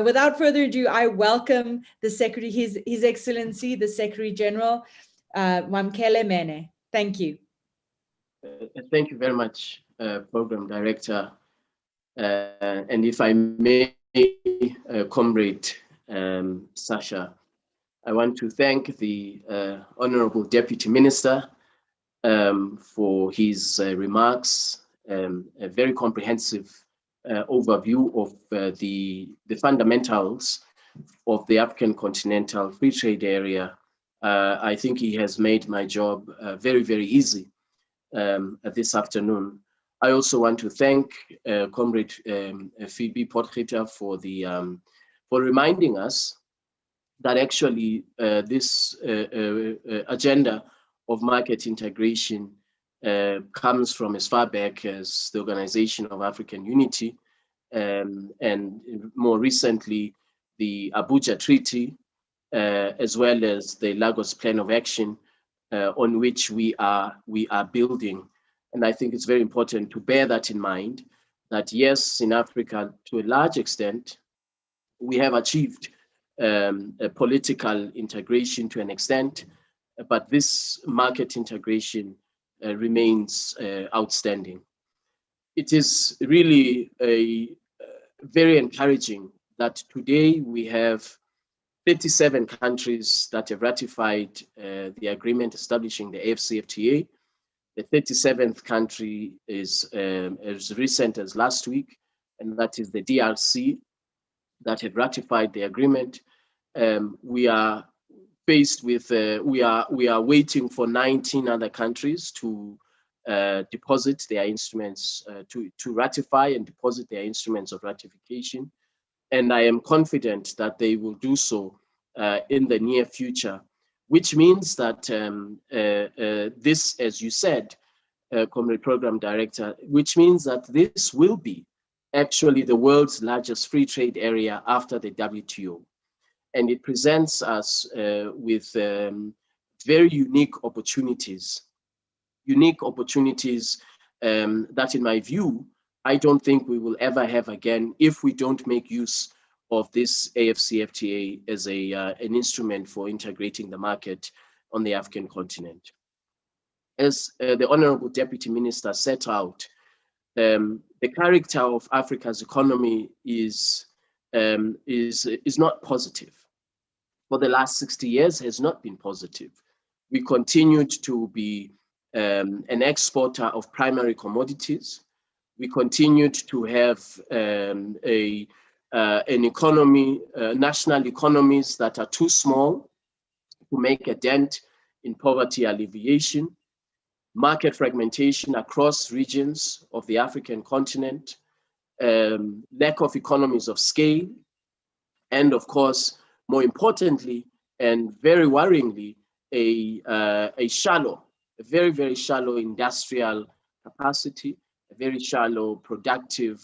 [SPEAKER 3] Without further ado, I welcome the Secretary, His Excellency, the Secretary General, Wamkele Mene. Thank you.
[SPEAKER 7] Thank you very much, Program Director. And if I may, Comrade Sasha, I want to thank the Honourable Deputy Minister for his remarks, a very comprehensive overview of the fundamentals of the African Continental Free Trade Area. I think he has made my job very, very easy this afternoon. I also want to thank Comrade Phoebe Potgieter for reminding us that actually this agenda of market integration comes from as far back as the Organization of African Unity, and more recently the Abuja Treaty, as well as the Lagos Plan of Action, on which we are building. And I think it's very important to bear that in mind, that yes, in Africa, to a large extent, we have achieved a political integration to an extent, but this market integration remains outstanding. It is really very encouraging that today we have 37 countries that have ratified the agreement establishing the AfCFTA. The 37th country is as recent as last week, and that is the DRC, that have ratified the agreement. We are faced with, we are waiting for 19 other countries to deposit their instruments, to ratify and deposit their instruments of ratification. And I am confident that they will do so in the near future, which means that this, as you said, Comrade Program Director, which means that this will be actually the world's largest free trade area after the WTO. And it presents us with very unique opportunities that, in my view, I don't think we will ever have again if we don't make use of this AfCFTA as an instrument for integrating the market on the African continent. As the Honourable Deputy Minister set out, the character of Africa's economy is not positive. For the last 60 years has not been positive. We continued to be an exporter of primary commodities. We continued to have an economy, national economies that are too small to make a dent in poverty alleviation, market fragmentation across regions of the African continent, lack of economies of scale, And of course, more importantly, and very worryingly, a very, very shallow industrial capacity, a very shallow productive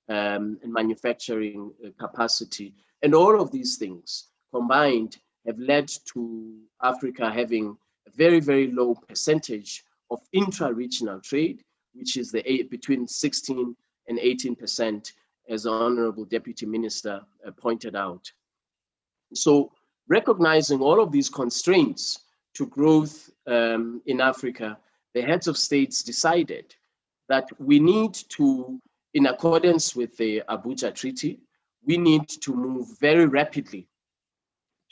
[SPEAKER 7] and manufacturing capacity. And all of these things combined have led to Africa having a very, very low percentage of intra-regional trade, which is between 16 and 18%, as the Honourable Deputy Minister pointed out. So recognizing all of these constraints to growth in Africa, the heads of states decided that we need to, in accordance with the Abuja Treaty, we need to move very rapidly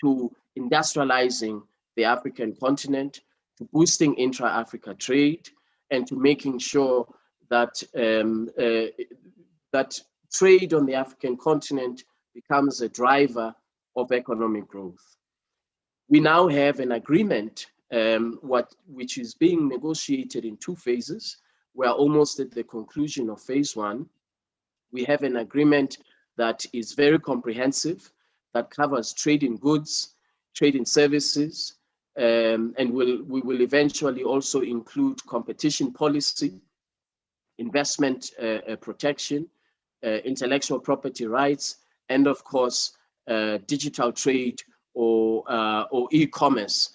[SPEAKER 7] to industrializing the African continent, to boosting intra-Africa trade, and to making sure that, that trade on the African continent becomes a driver of economic growth. We now have an agreement which is being negotiated in 2 phases. We are almost at the conclusion of phase 1. We have an agreement that is very comprehensive, that covers trade in goods, trade in services, and we will eventually also include competition policy, investment protection, intellectual property rights, and of course, digital trade or e-commerce,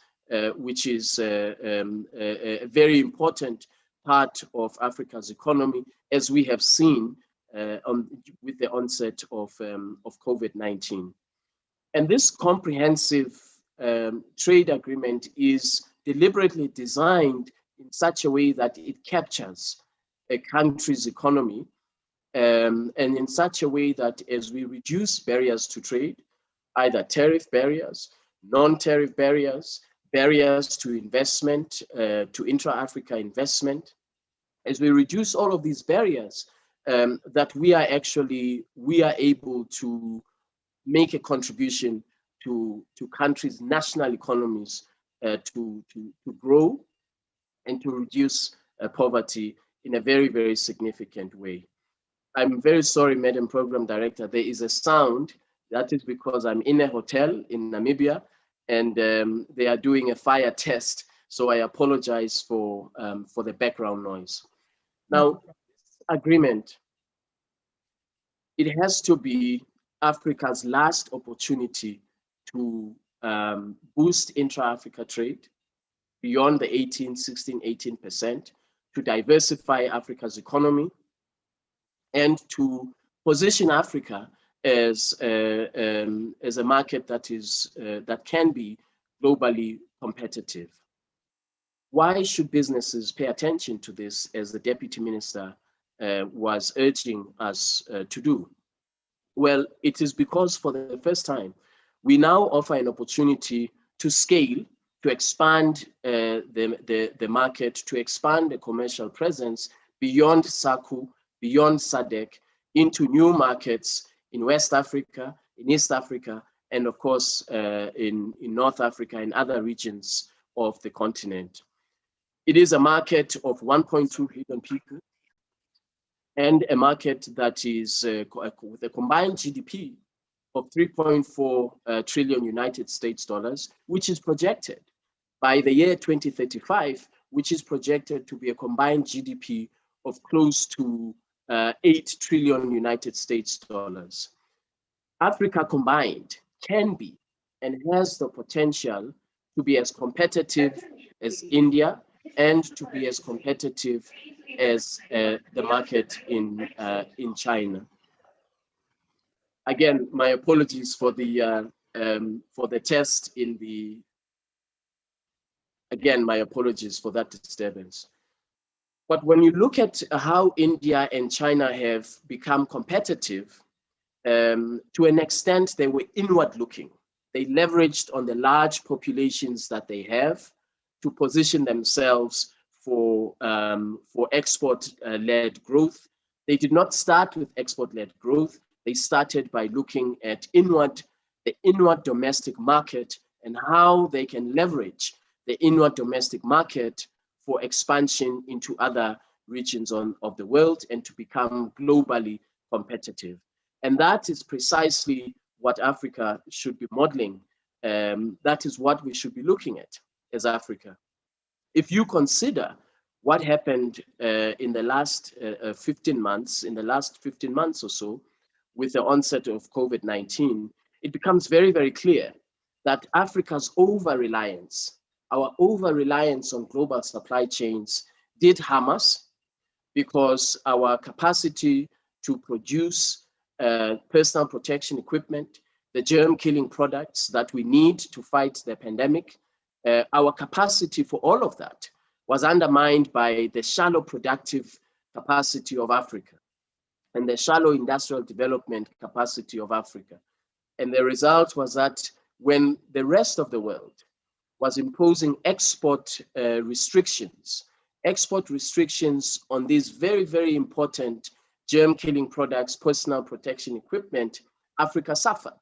[SPEAKER 7] which is a very important part of Africa's economy, as we have seen with the onset of COVID-19. And this comprehensive trade agreement is deliberately designed in such a way that it captures a country's economy, and in such a way that as we reduce barriers to trade, either tariff barriers, non-tariff barriers, barriers to investment, to intra-Africa investment, as we reduce all of these barriers, that we are able to make a contribution to countries' national economies to grow and to reduce poverty in a very, very significant way. I'm very sorry, Madam Program Director, there is a sound. That is because I'm in a hotel in Namibia and they are doing a fire test. So I apologize for the background noise. Now, this agreement, it has to be Africa's last opportunity to boost intra-Africa trade beyond the 18%, to diversify Africa's economy, and to position Africa as a market that can be globally competitive. Why should businesses pay attention to this, as the Deputy Minister was urging us to do? Well, it is because for the first time, we now offer an opportunity to scale, to expand the market, to expand the commercial presence beyond SACU, beyond SADC, into new markets in West Africa, in East Africa, and of course, in North Africa and other regions of the continent. It is a market of 1.2 billion people and a market that is with a combined GDP of 3.4 trillion United States dollars, which is projected by the year 2035, which is projected to be a combined GDP of close to 8 trillion United States dollars. Africa combined can be and has the potential to be as competitive as India and to be as competitive as the market in China. Again, my apologies for the test in the. Again, my apologies for that disturbance. But when you look at how India and China have become competitive, to an extent, they were inward looking. They leveraged on the large populations that they have to position themselves for export-led growth. They did not start with export-led growth. They started by looking at the inward domestic market and how they can leverage the inward domestic market for expansion into other regions of the world and to become globally competitive. And that is precisely what Africa should be modeling, that is what we should be looking at as Africa. If you consider what happened in the last 15 months, or so, with the onset of COVID-19, it becomes very, very clear that Africa's over-reliance, our over-reliance on global supply chains did harm us, because our capacity to produce personal protection equipment, the germ-killing products that we need to fight the pandemic, our capacity for all of that was undermined by the shallow productive capacity of Africa and the shallow industrial development capacity of Africa. And the result was that when the rest of the world was imposing export restrictions on these very, very important germ-killing products, personal protection equipment, Africa suffered.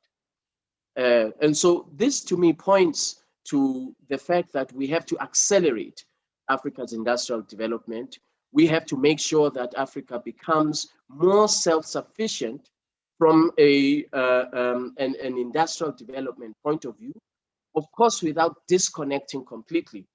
[SPEAKER 7] And so this to me points to the fact that we have to accelerate Africa's industrial development. We have to make sure that Africa becomes more self-sufficient from an industrial development point of view, of course, without disconnecting completely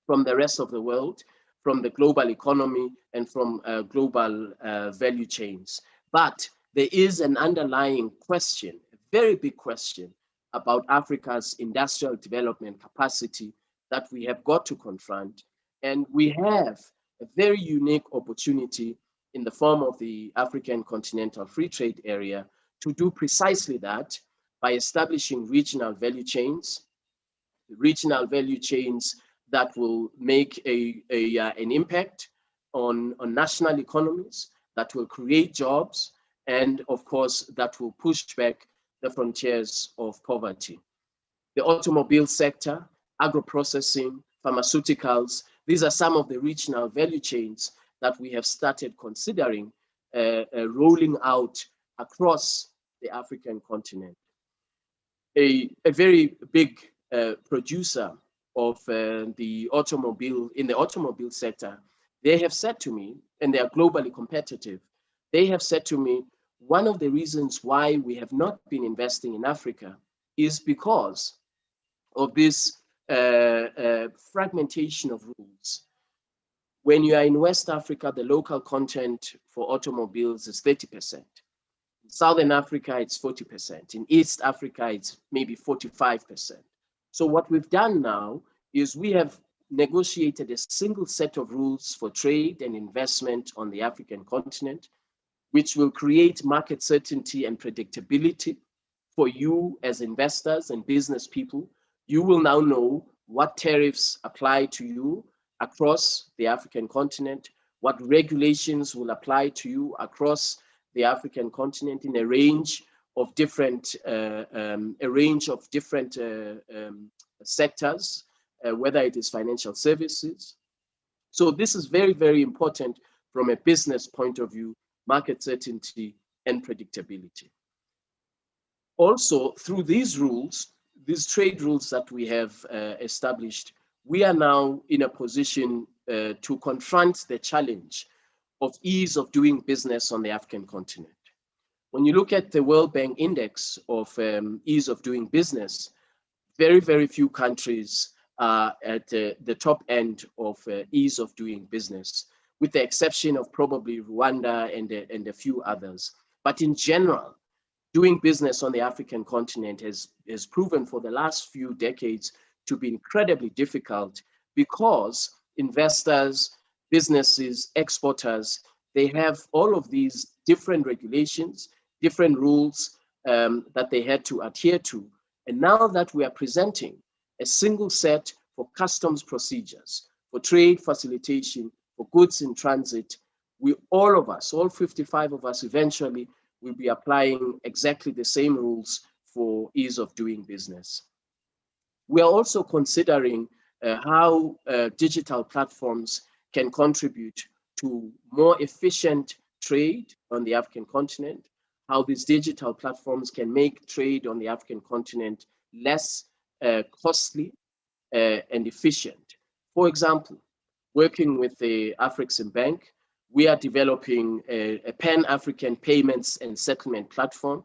[SPEAKER 7] from the rest of the world, from the global economy, and from global value chains. But there is an underlying question, a very big question, about Africa's industrial development capacity that we have got to confront. And we have a very unique opportunity in the form of the African Continental Free Trade Area to do precisely that by establishing regional value chains that will make an impact on national economies, that will create jobs, and of course, that will push back the frontiers of poverty. The automobile sector, agro-processing, pharmaceuticals, these are some of the regional value chains that we have started considering rolling out across the African continent. A very big producer of the automobile sector, they have said to me, and they are globally competitive, they have said to me, one of the reasons why we have not been investing in Africa is because of this fragmentation of rules. When you are in West Africa, the local content for automobiles is 30%. In Southern Africa, it's 40%. In East Africa, it's maybe 45%. So what we've done now is we have negotiated a single set of rules for trade and investment on the African continent, which will create market certainty and predictability for you as investors and business people. You will now know what tariffs apply to you across the African continent, what regulations will apply to you across the African continent in a range of different sectors, whether it is financial services. So this is very, very important from a business point of view, market certainty and predictability. Also, through these rules, these trade rules that we have established, we are now in a position to confront the challenge of ease of doing business on the African continent. When you look at the World Bank Index of ease of doing business, very, very few countries are at the top end of ease of doing business, with the exception of probably Rwanda and a few others. But in general, doing business on the African continent has proven for the last few decades to be incredibly difficult because investors, businesses, exporters, they have all of these different regulations, different rules that they had to adhere to. And now that we are presenting a single set for customs procedures, for trade facilitation, for goods in transit, all of us, all 55 of us eventually will be applying exactly the same rules for ease of doing business. We are also considering how digital platforms can contribute to more efficient trade on the African continent, how these digital platforms can make trade on the African continent less costly and efficient. For example, working with the AfCFTA, we are developing a Pan-African payments and settlement platform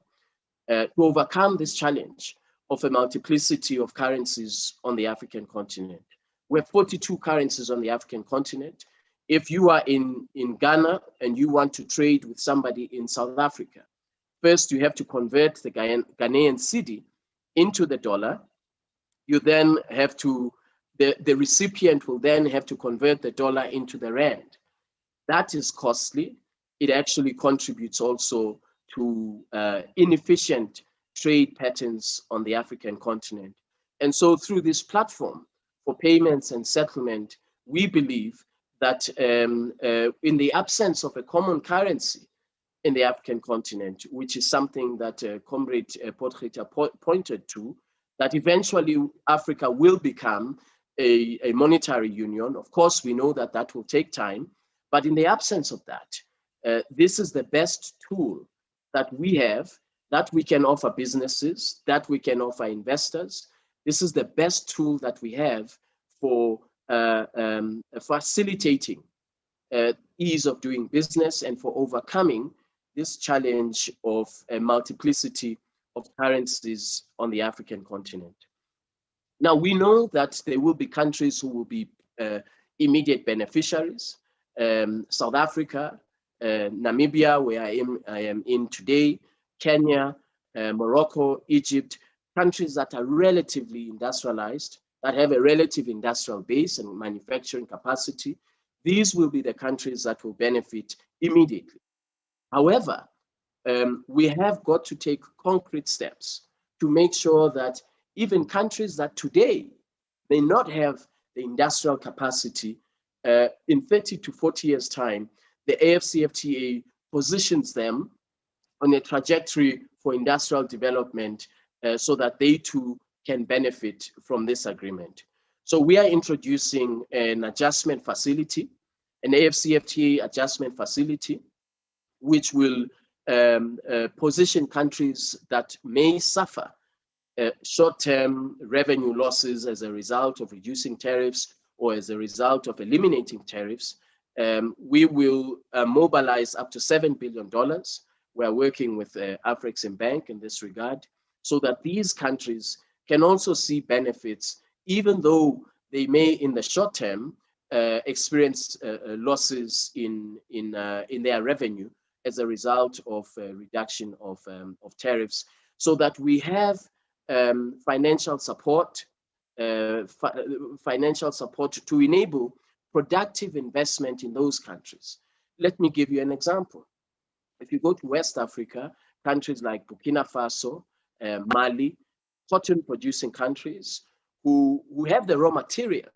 [SPEAKER 7] to overcome this challenge of a multiplicity of currencies on the African continent. We have 42 currencies on the African continent. If you are in Ghana and you want to trade with somebody in South Africa, first you have to convert the Ghanaian cedi into the dollar. You then have to, the recipient will then have to convert the dollar into the rand. That is costly. It actually contributes also to inefficient trade patterns on the African continent. And so through this platform for payments and settlement, we believe that in the absence of a common currency in the African continent, which is something that Comrade Potgieter pointed to, that eventually Africa will become a monetary union. Of course, we know that that will take time, but in the absence of that, this is the best tool that we have, that we can offer businesses, that we can offer investors. This is the best tool that we have for facilitating ease of doing business and for overcoming this challenge of a multiplicity of currencies on the African continent. Now, we know that there will be countries who will be immediate beneficiaries. South Africa, Namibia, where I am in today, Kenya, Morocco, Egypt, countries that are relatively industrialized, that have a relative industrial base and manufacturing capacity. These will be the countries that will benefit immediately. However, we have got to take concrete steps to make sure that even countries that today may not have the industrial capacity, in 30 to 40 years' time, the AfCFTA positions them on a trajectory for industrial development so that they too can benefit from this agreement. So we are introducing an adjustment facility, an AfCFTA adjustment facility, which will position countries that may suffer short-term revenue losses as a result of reducing tariffs or as a result of eliminating tariffs. We will mobilize up to $7 billion. We are working with Afreximbank in this regard, so that these countries can also see benefits, even though they may in the short term experience losses in their revenue as a result of reduction of tariffs, so that we have financial support to enable productive investment in those countries. Let me give you an example. If you go to West Africa, countries like Burkina Faso, Mali, cotton producing countries who have the raw material,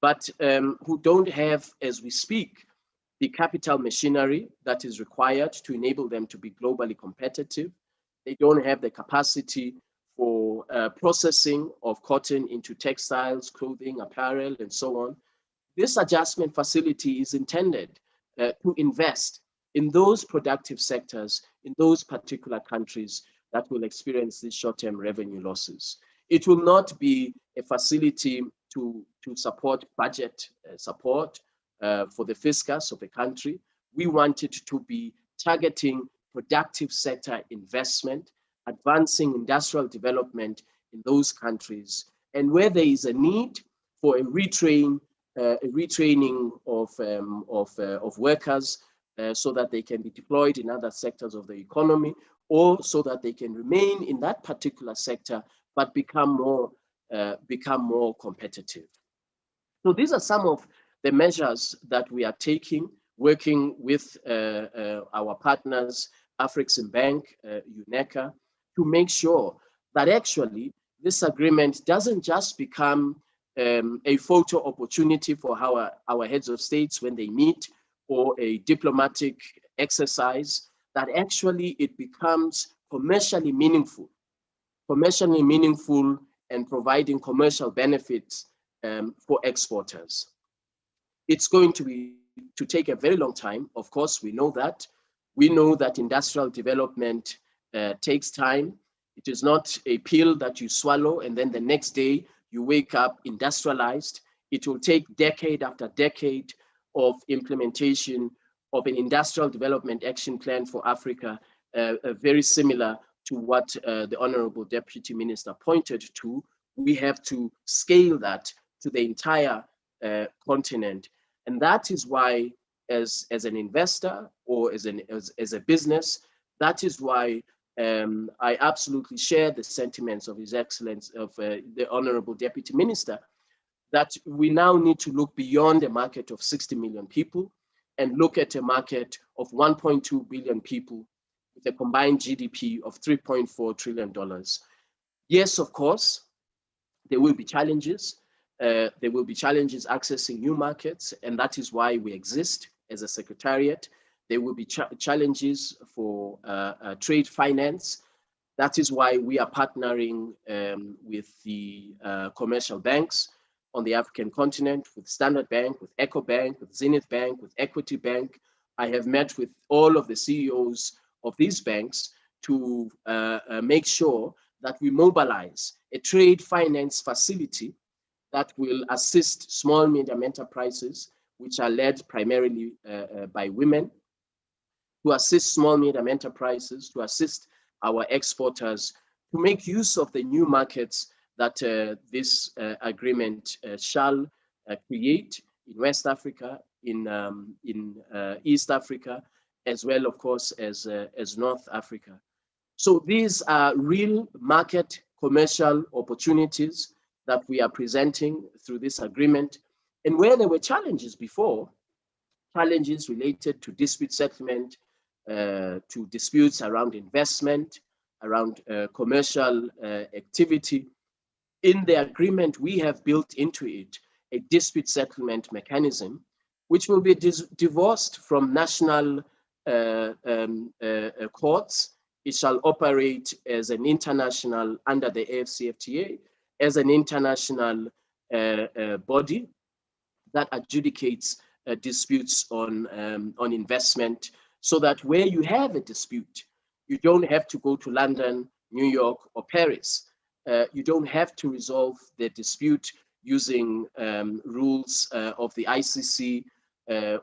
[SPEAKER 7] but who don't have, as we speak, the capital machinery that is required to enable them to be globally competitive. They don't have the capacity for processing of cotton into textiles, clothing, apparel, and so on. This adjustment facility is intended to invest in those productive sectors in those particular countries that will experience these short-term revenue losses. It will not be a facility to support budget support for the fiscus of a country. We want it to be targeting productive sector investment, advancing industrial development in those countries, and where there is a need for a retraining of workers so that they can be deployed in other sectors of the economy, or so that they can remain in that particular sector but become more competitive. So these are some of the measures that we are taking, working with our partners, Afreximbank, UNECA, to make sure that actually this agreement doesn't just become a photo opportunity for our heads of states when they meet, or a diplomatic exercise, that actually it becomes commercially meaningful and providing commercial benefits for exporters. It's going to take a very long time. Of course, we know that. We know that industrial development takes time. It is not a pill that you swallow and then the next day you wake up industrialized. It will take decade after decade of implementation of an industrial development action plan for Africa, very similar to what the Honourable Deputy Minister pointed to, we have to scale that to the entire continent. And that is why, as an investor or as a business, that is why I absolutely share the sentiments of His Excellency, of the Honourable Deputy Minister, that we now need to look beyond a market of 60 million people and look at a market of 1.2 billion people with a combined GDP of $3.4 trillion. Yes, of course, there will be challenges. There will be challenges accessing new markets, and that is why we exist as a secretariat. There will be challenges for trade finance. That is why we are partnering with the commercial banks on the African continent, with Standard Bank, with EcoBank, with Zenith Bank, with Equity Bank. I have met with all of the CEOs of these banks to make sure that we mobilize a trade finance facility that will assist small, medium enterprises, which are led primarily by women, to assist small, medium enterprises, to assist our exporters, to make use of the new markets that this agreement shall create in West Africa, in East Africa, as well, of course, as North Africa. So these are real market commercial opportunities that we are presenting through this agreement. And where there were challenges before, challenges related to dispute settlement, to disputes around investment, around commercial activity, in the agreement, we have built into it a dispute settlement mechanism, which will be divorced from national courts. It shall operate as an international, under the AfCFTA, as an international body that adjudicates disputes on investment, so that where you have a dispute, you don't have to go to London, New York, or Paris. You don't have to resolve the dispute using rules of the ICC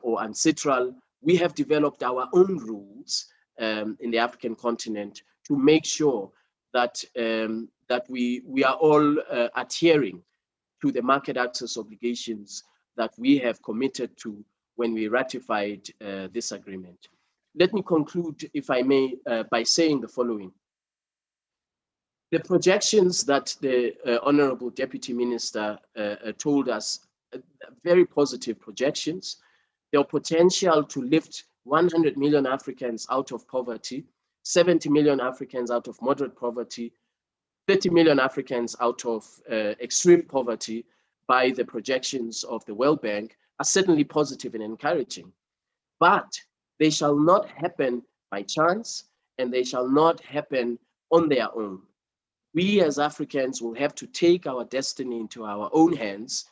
[SPEAKER 7] or UNCITRAL. We have developed our own rules in the African continent to make sure that, that we are all adhering to the market access obligations that we have committed to when we ratified this agreement. Let me conclude, if I may, by saying the following. The projections that the Honourable Deputy Minister told us, very positive projections. Their potential to lift 100 million Africans out of poverty, 70 million Africans out of moderate poverty, 30 million Africans out of extreme poverty by the projections of the World Bank are certainly positive and encouraging. But they shall not happen by chance, and they shall not happen on their own. We as Africans will have to take our destiny into our own hands,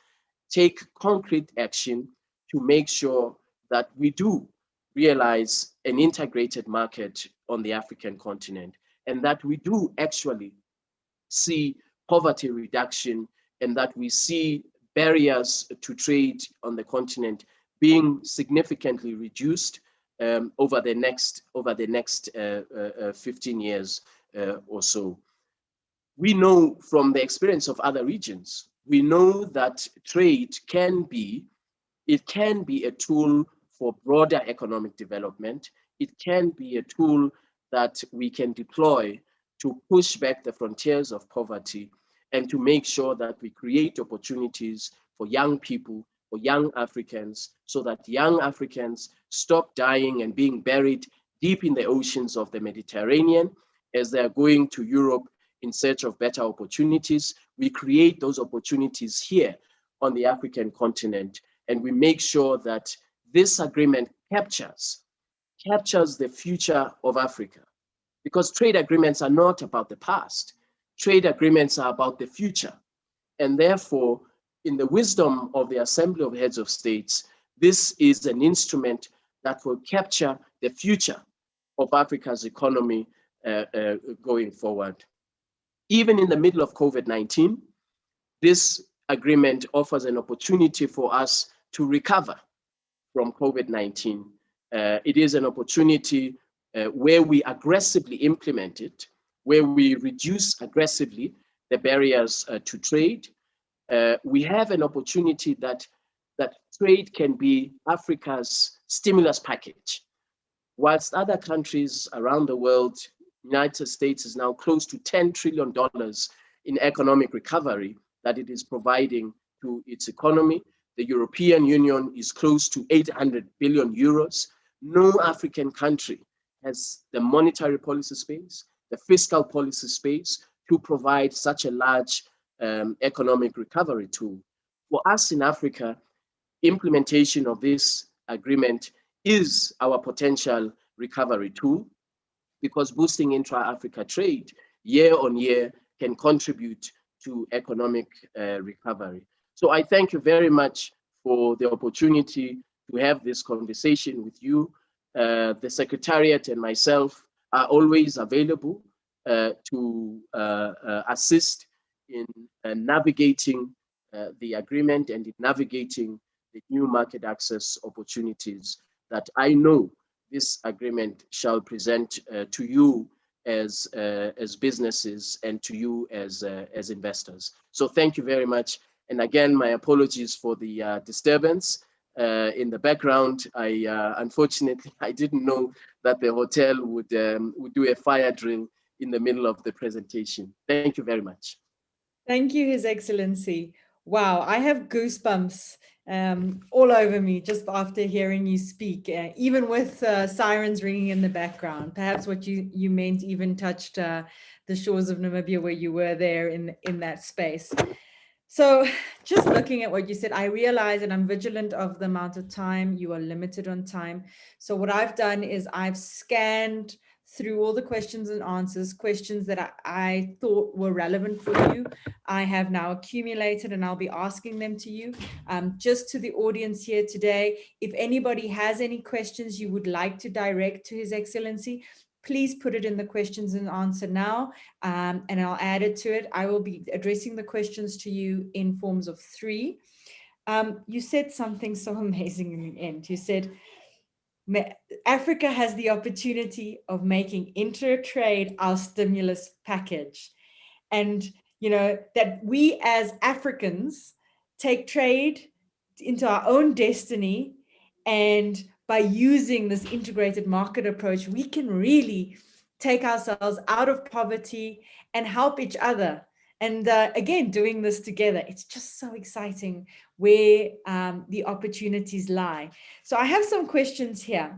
[SPEAKER 7] take concrete action to make sure that we do realize an integrated market on the African continent, and that we do actually see poverty reduction, and that we see barriers to trade on the continent being significantly reduced over the next 15 years or so. We know from the experience of other regions, we know that trade can be a tool for broader economic development. It can be a tool that we can deploy to push back the frontiers of poverty and to make sure that we create opportunities for young people, for young Africans, so that young Africans stop dying and being buried deep in the oceans of the Mediterranean as they're going to Europe in search of better opportunities. We create those opportunities here on the African continent, and we make sure that this agreement captures the future of Africa. Because trade agreements are not about the past. Trade agreements are about the future. And therefore, in the wisdom of the Assembly of Heads of States, this is an instrument that will capture the future of Africa's economy going forward. Even in the middle of COVID-19, this agreement offers an opportunity for us to recover from COVID-19. It is an opportunity where we aggressively implement it where we reduce aggressively the barriers to trade, we have an opportunity that trade can be Africa's stimulus package. Whilst other countries around the world, United States is now close to $10 trillion in economic recovery that it is providing to its economy. The European Union is close to 800 billion euros. No African country has the monetary policy space, the fiscal policy space to provide such a large economic recovery tool. For us in Africa, implementation of this agreement is our potential recovery tool, because boosting intra-Africa trade year on year can contribute to economic recovery. So I thank you very much for the opportunity to have this conversation with you. The Secretariat and myself are always available to assist in navigating the agreement and in navigating the new market access opportunities that I know this agreement shall present to you as businesses and to you as investors. So thank you very much. And again, my apologies for the disturbance in the background. Unfortunately, I didn't know that the hotel would do a fire drill in the middle of the presentation. Thank you very much.
[SPEAKER 3] Thank you, His Excellency. Wow, I have goosebumps all over me just after hearing you speak, even with sirens ringing in the background. Perhaps what you meant even touched the shores of Namibia where you were there in that space. So just looking at what you said, I realize, and I'm vigilant of the amount of time, you are limited on time. So what I've done is I've scanned through all the questions and answers, questions that I thought were relevant for you. I have now accumulated and I'll be asking them to you. Just to the audience here today, if anybody has any questions you would like to direct to His Excellency, please put it in the questions and answer now, and I'll add it to it. I will be addressing the questions to you in forms of 3. You said something so amazing in the end. You said, Africa has the opportunity of making inter-trade our stimulus package. And, you know, that we as Africans take trade into our own destiny, and by using this integrated market approach, we can really take ourselves out of poverty and help each other. And again, doing this together, it's just so exciting where the opportunities lie. So I have some questions here.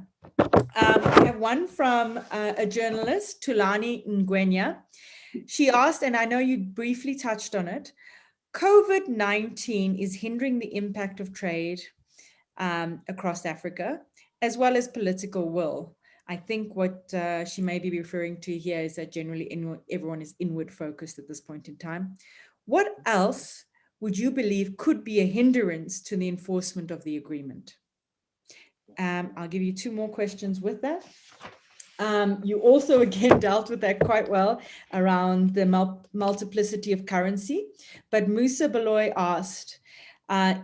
[SPEAKER 3] I have one from a journalist, Tulani Ngwenya. She asked, and I know you briefly touched on it, COVID-19 is hindering the impact of trade across Africa, as well as political will. I think what she may be referring to here is that generally everyone is inward focused at this point in time. What else would you believe could be a hindrance to the enforcement of the agreement? I'll give you 2 more questions with that. You also again dealt with that quite well around the multiplicity of currency, but Musa Baloy asked,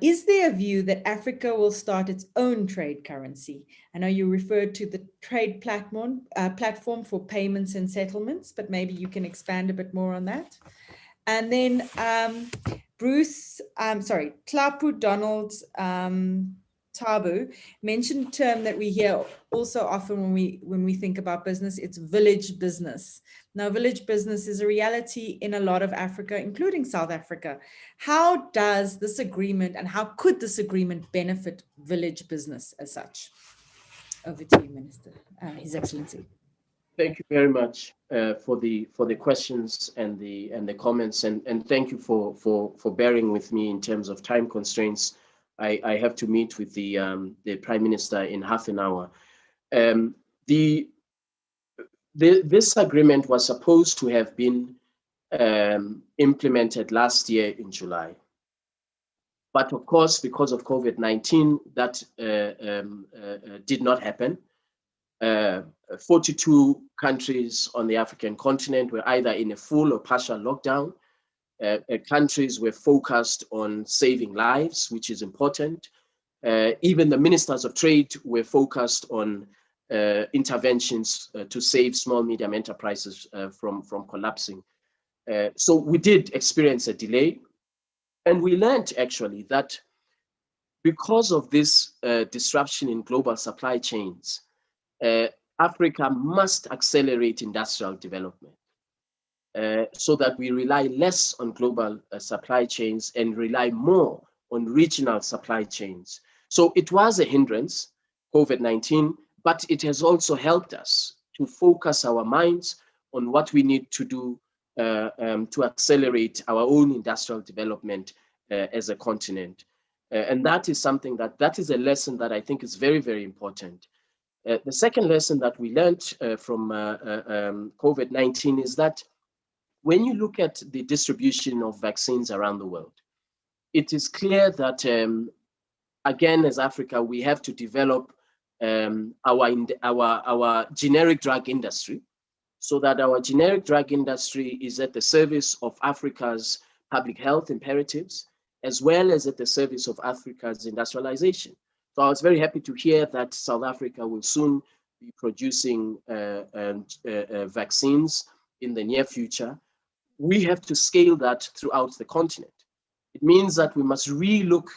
[SPEAKER 3] is there a view that Africa will start its own trade currency? I know you referred to the trade platform for payments and settlements, but maybe you can expand a bit more on that. And then Tlapu Donald Tabu mentioned a term that we hear also often when we think about business. It's village business. Now, village business is a reality in a lot of Africa, including South Africa. How does this agreement and how could this agreement benefit village business as such? Over to you, Minister, His Excellency.
[SPEAKER 7] Thank you very much for the questions and the comments, and thank you for bearing with me in terms of time constraints. I have to meet with the Prime Minister in half an hour. This agreement was supposed to have been implemented last year in July. But of course, because of COVID-19, that did not happen. 42 countries on the African continent were either in a full or partial lockdown. Countries were focused on saving lives, which is important. Even the ministers of trade were focused on interventions to save small medium enterprises from collapsing. So we did experience a delay, and we learned actually that because of this disruption in global supply chains, Africa must accelerate industrial development so that we rely less on global supply chains and rely more on regional supply chains. So it was a hindrance, COVID-19, but it has also helped us to focus our minds on what we need to do to accelerate our own industrial development as a continent. And that is something that is a lesson that I think is very, very important. The second lesson that we learned from COVID-19 is that when you look at the distribution of vaccines around the world, it is clear that, again, as Africa, we have to develop our generic drug industry so that our generic drug industry is at the service of Africa's public health imperatives, as well as at the service of Africa's industrialization. So I was very happy to hear that South Africa will soon be producing vaccines in the near future. We have to scale that throughout the continent. It means that we must relook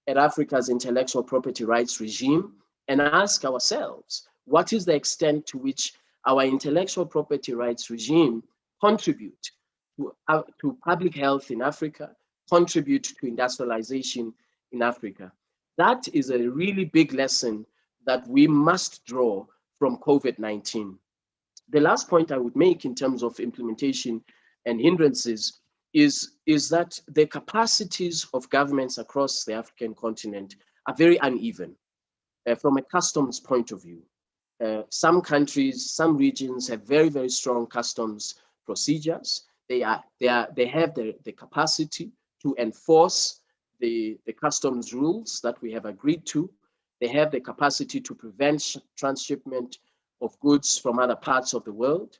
[SPEAKER 7] at Africa's intellectual property rights regime and ask ourselves, what is the extent to which our intellectual property rights regime contribute to public health in Africa, contribute to industrialization in Africa? That is a really big lesson that we must draw from COVID-19. The last point I would make in terms of implementation and hindrances is that the capacities of governments across the African continent are very uneven from a customs point of view. Some countries, some regions have very, very strong customs procedures. They have the capacity to enforce the customs rules that we have agreed to. They have the capacity to prevent transshipment of goods from other parts of the world,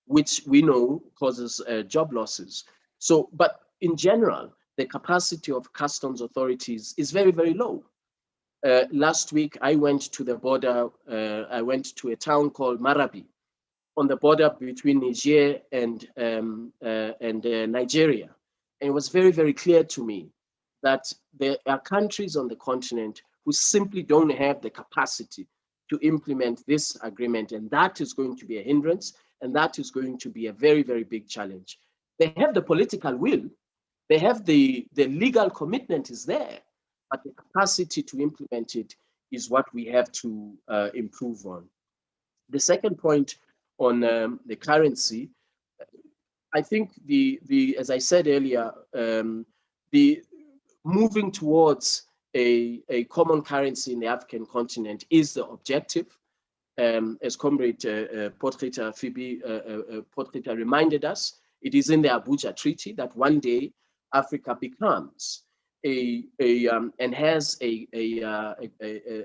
[SPEAKER 7] which we know causes job losses. So, but in general, the capacity of customs authorities is very, very low. Last week, I went to the border, I went to a town called Marabi on the border between Niger and Nigeria. And it was very, very clear to me that there are countries on the continent who simply don't have the capacity to implement this agreement. And that is going to be a hindrance. And that is going to be a very, very big challenge. They have the political will. They have the legal commitment is there. But the capacity to implement it is what we have to improve on. The second point on the currency, I think as I said earlier, the moving towards a common currency in the African continent is the objective. As Comrade Potgieter reminded us, it is in the Abuja Treaty that one day Africa becomes and has a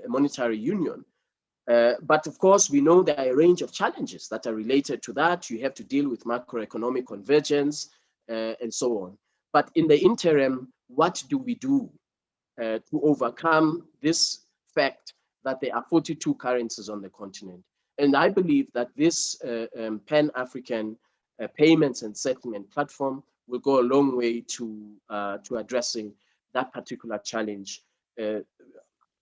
[SPEAKER 7] monetary union. But of course, we know there are a range of challenges that are related to that. You have to deal with macroeconomic convergence and so on. But in the interim, what do we do to overcome this fact that there are 42 currencies on the continent? And I believe that this Pan-African payments and settlement platform will go a long way to addressing that particular challenge.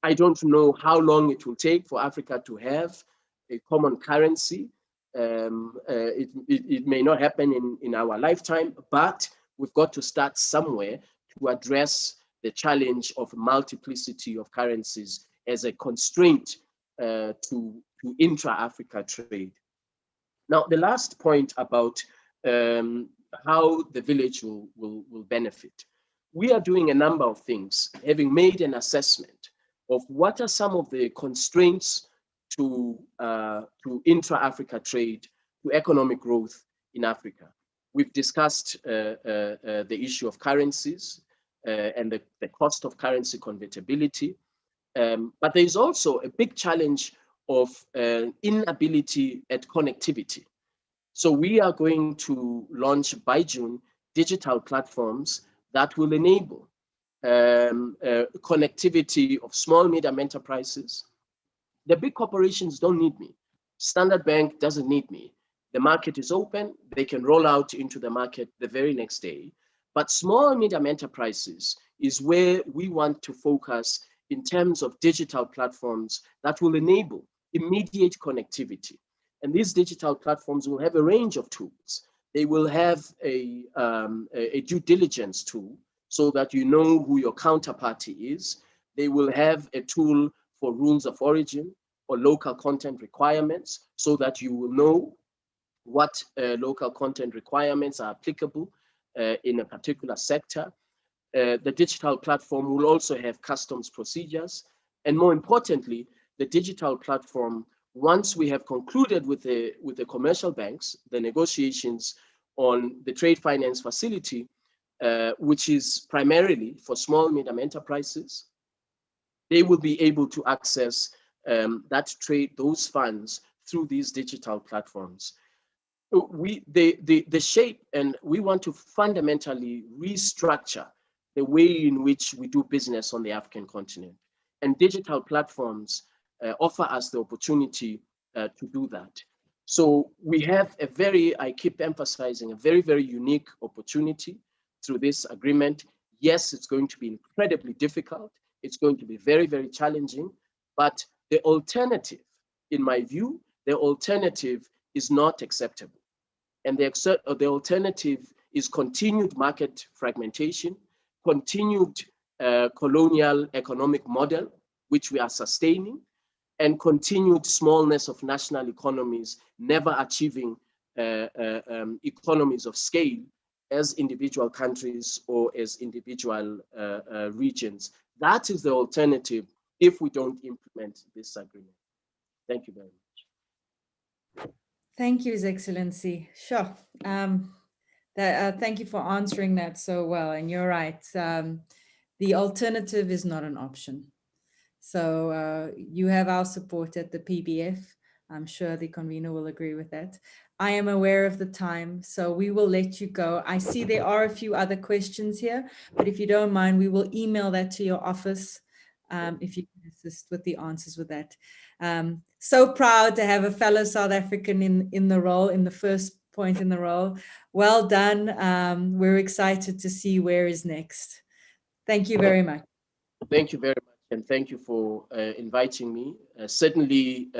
[SPEAKER 7] I don't know how long it will take for Africa to have a common currency. It may not happen in our lifetime, but we've got to start somewhere to address the challenge of multiplicity of currencies as a constraint to intra-Africa trade. Now, the last point about how the village will benefit. We are doing a number of things, having made an assessment of what are some of the constraints to intra-Africa trade, to economic growth in Africa. We've discussed the issue of currencies and the cost of currency convertibility. But there is also a big challenge of inability at connectivity. So we are going to launch by June digital platforms that will enable connectivity of small medium enterprises The big corporations don't need me. Standard Bank doesn't need me. The market is open. They can roll out into the market the very next day. But small and medium enterprises is where we want to focus in terms of digital platforms that will enable immediate connectivity. And these digital platforms will have a range of tools. They will have a due diligence tool so that you know who your counterparty is. They will have a tool for rules of origin or local content requirements so that you will know what local content requirements are applicable in a particular sector. The digital platform will also have customs procedures. And more importantly, the digital platform, once we have concluded with the commercial banks, the negotiations on the trade finance facility, which is primarily for small and medium enterprises, they will be able to access those funds through these digital platforms. The shape, and we want to fundamentally restructure the way in which we do business on the African continent. And digital platforms offer us the opportunity to do that. So we have I keep emphasizing, a very, very unique opportunity through this agreement. Yes, it's going to be incredibly difficult. It's going to be very, very challenging. But the alternative, in my view, the alternative is not acceptable. And the alternative is continued market fragmentation, continued colonial economic model, which we are sustaining, and continued smallness of national economies, never achieving economies of scale as individual countries or as individual regions. That is the alternative if we don't implement this agreement. Thank you very much.
[SPEAKER 3] Thank you, His Excellency. Sure. Thank you for answering that so well. And you're right. The alternative is not an option. So you have our support at the PBF. I'm sure the convener will agree with that. I am aware of the time, so we will let you go. I see there are a few other questions here, but if you don't mind, we will email that to your office if you can assist with the answers with that. So proud to have a fellow South African in the role, in the first point in the role. Well done. We're excited to see where is next. Thank you very much.
[SPEAKER 7] Thank you very much, and thank you for inviting me. Certainly,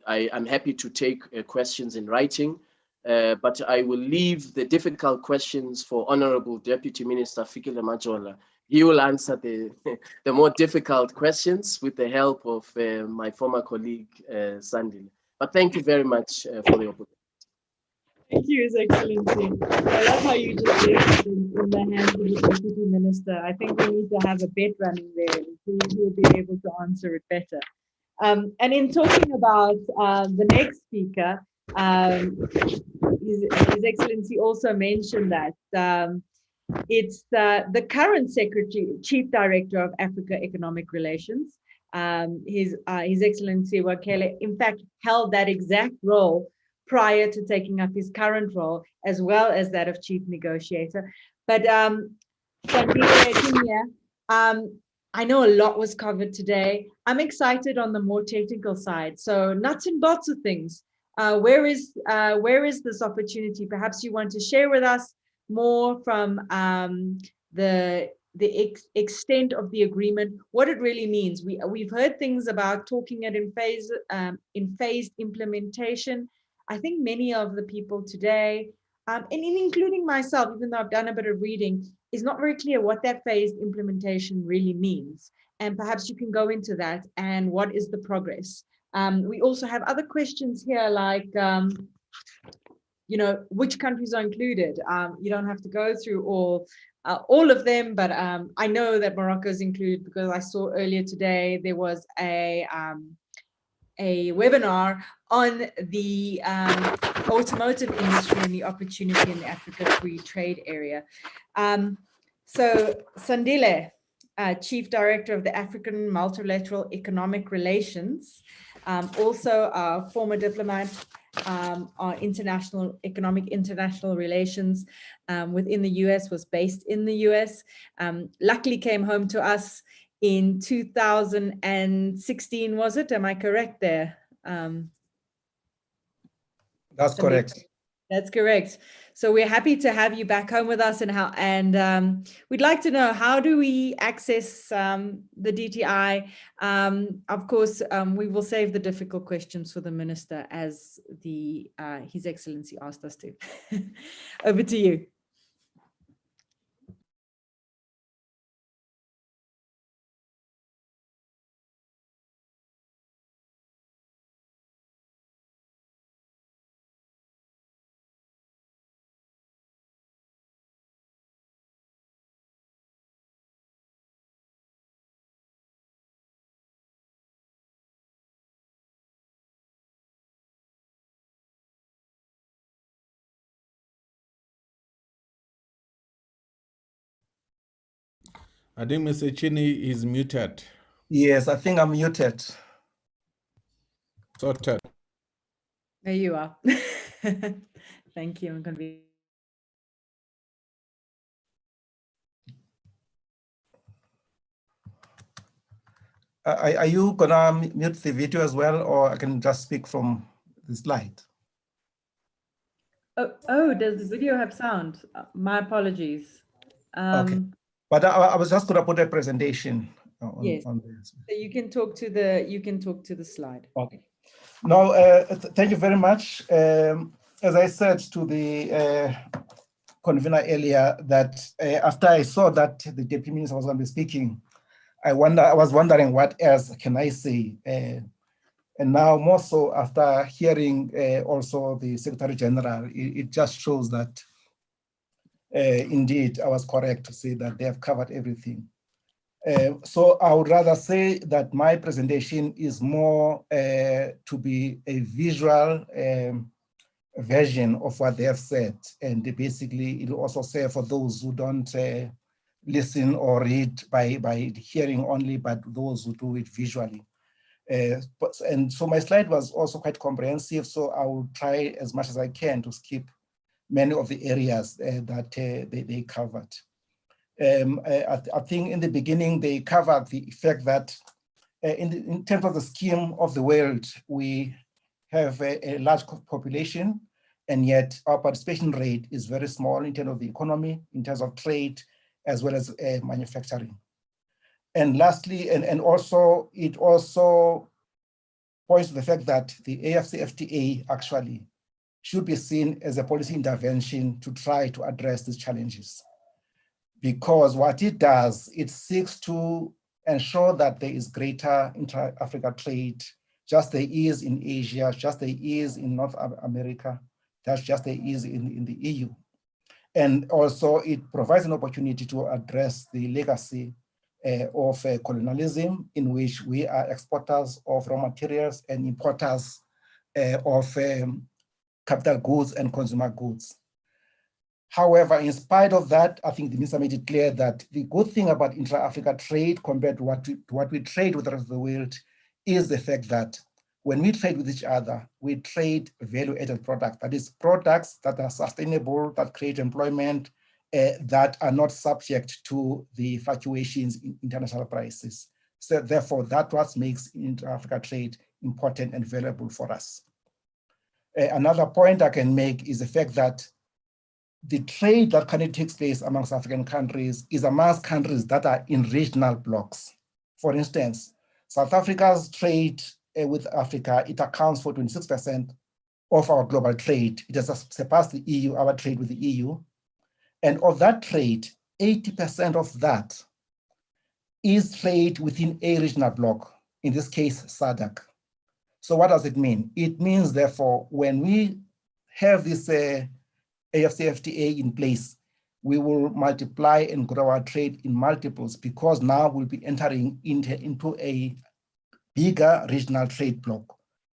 [SPEAKER 7] I'm happy to take questions in writing, but I will leave the difficult questions for Honourable Deputy Minister Fikile Majola. He will answer the more difficult questions with the help of my former colleague, Sandile. But thank you very much for the opportunity.
[SPEAKER 3] Thank you, His Excellency. I love how you just left it in the hands of the Deputy Minister. I think we need to have a bet running there, and he will be able to answer it better. And in talking about the next speaker, His Excellency also mentioned that it's the current Chief Director of Africa Economic Relations. His Excellency Wamkele, in fact, held that exact role prior to taking up his current role, as well as that of Chief Negotiator. But Sandile, I know a lot was covered today. I'm excited on the more technical side. So nuts and bolts of things. Where is this opportunity? Perhaps you want to share with us more from the extent of the agreement, what it really means. We've heard things about talking it in phased implementation. I think many of the people today, and including myself, even though I've done a bit of reading, is not very clear what that phased implementation really means. And perhaps you can go into that and what is the progress. We also have other questions here like, which countries are included? You don't have to go through all of them, but I know that Morocco is included because I saw earlier today there was a webinar on the automotive industry and the opportunity in the Africa Free Trade Area. So Sandile, Chief Director of the African Multilateral Economic Relations, also a former diplomat on international relations within the US, was based in the US, luckily came home to us in 2016, was it? Am I correct there?
[SPEAKER 8] That's correct.
[SPEAKER 3] That's correct. So we're happy to have you back home with us, and we'd like to know, how do we access the DTI? Of course, we will save the difficult questions for the Minister, as His Excellency asked us to. Over to you.
[SPEAKER 4] I think Mr. Tyini is muted.
[SPEAKER 8] Yes, I think I'm muted.
[SPEAKER 4] Sorted.
[SPEAKER 3] There you are. Thank you.
[SPEAKER 8] Are you gonna mute the video as well, or I can just speak from the slide?
[SPEAKER 3] Oh, does the video have sound? My apologies.
[SPEAKER 8] Okay, but I was just gonna put a presentation
[SPEAKER 3] Yes.
[SPEAKER 8] on this.
[SPEAKER 3] So you can talk to the slide.
[SPEAKER 8] Okay. Now, thank you very much. As I said to the convener earlier, that after I saw that the Deputy Minister was going to be speaking, I was wondering what else can I say. And now more so after hearing also the Secretary General, it just shows that indeed I was correct to say that they have covered everything. So I would rather say that my presentation is more to be a visual version of what they have said. And basically it will also say for those who don't listen or read by hearing only, but those who do it visually. And so my slide was also quite comprehensive, so I will try as much as I can to skip many of the areas that they covered. I think in the beginning, they covered the fact that in terms of the scheme of the world, we have a large population, and yet our participation rate is very small in terms of the economy, in terms of trade, as well as manufacturing. And lastly, and also, it also points to the fact that the AfCFTA actually should be seen as a policy intervention to try to address these challenges. Because what it does, it seeks to ensure that there is greater intra-Africa trade, just there is in Asia, just there is in North America, that's just there is in the EU. And also it provides an opportunity to address the legacy of colonialism, in which we are exporters of raw materials and importers of capital goods and consumer goods. However, in spite of that, I think the minister made it clear that the good thing about intra-Africa trade compared to what we trade with the rest of the world is the fact that when we trade with each other, we trade value-added products. That is, products that are sustainable, that create employment, that are not subject to the fluctuations in international prices. So therefore, that's what makes intra-Africa trade important and valuable for us. Another point I can make is the fact that the trade that currently takes place amongst African countries is amongst countries that are in regional blocks. For instance, South Africa's trade with Africa, it accounts for 26% of our global trade. It has surpassed the EU, our trade with the EU. And of that trade, 80% of that is trade within a regional bloc, in this case, SADC. So what does it mean? It means, therefore, when we have this AfCFTA in place, we will multiply and grow our trade in multiples, because now we'll be entering into a bigger regional trade bloc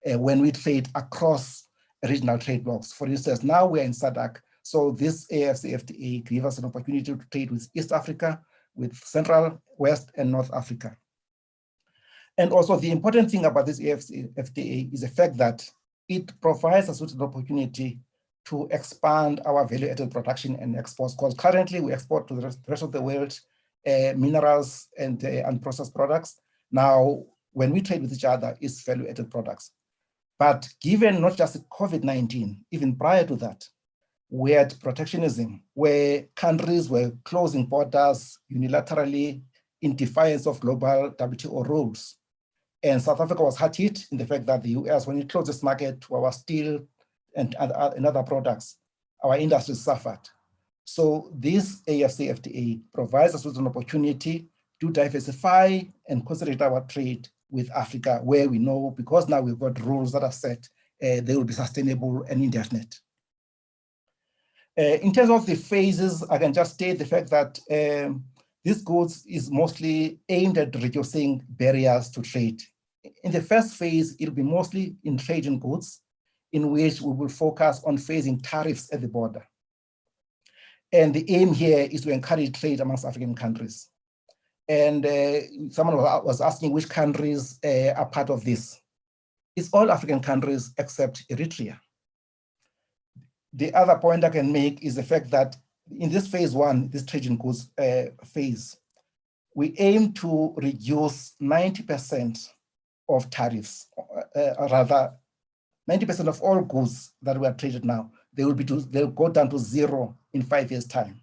[SPEAKER 8] when we trade across regional trade blocks. For instance, now we're in SADC, so this AfCFTA gives us an opportunity to trade with East Africa, with Central, West, and North Africa. And also the important thing about this AfCFTA is the fact that it provides us with an opportunity to expand our value-added production and exports, because currently we export to the rest of the world minerals and unprocessed products. Now, when we trade with each other, it's value-added products. But given not just COVID-19, even prior to that, we had protectionism, where countries were closing borders unilaterally in defiance of global WTO rules. And South Africa was hard hit in the fact that the US, when it closed its market to our steel and other products, our industry suffered. So this AfCFTA provides us with an opportunity to diversify and consolidate our trade with Africa, where we know, because now we've got rules that are set, they will be sustainable and indefinite. In terms of the phases, I can just state the fact that this goods is mostly aimed at reducing barriers to trade. In the first phase, it'll be mostly in trading goods, in which we will focus on phasing tariffs at the border. And the aim here is to encourage trade amongst African countries. And someone was asking which countries are part of this. It's all African countries except Eritrea. The other point I can make is the fact that in this phase one, this trading goods phase, we aim to reduce 90% of tariffs, rather 90% of all goods that we are traded now, they'll go down to 0 in 5 years' time.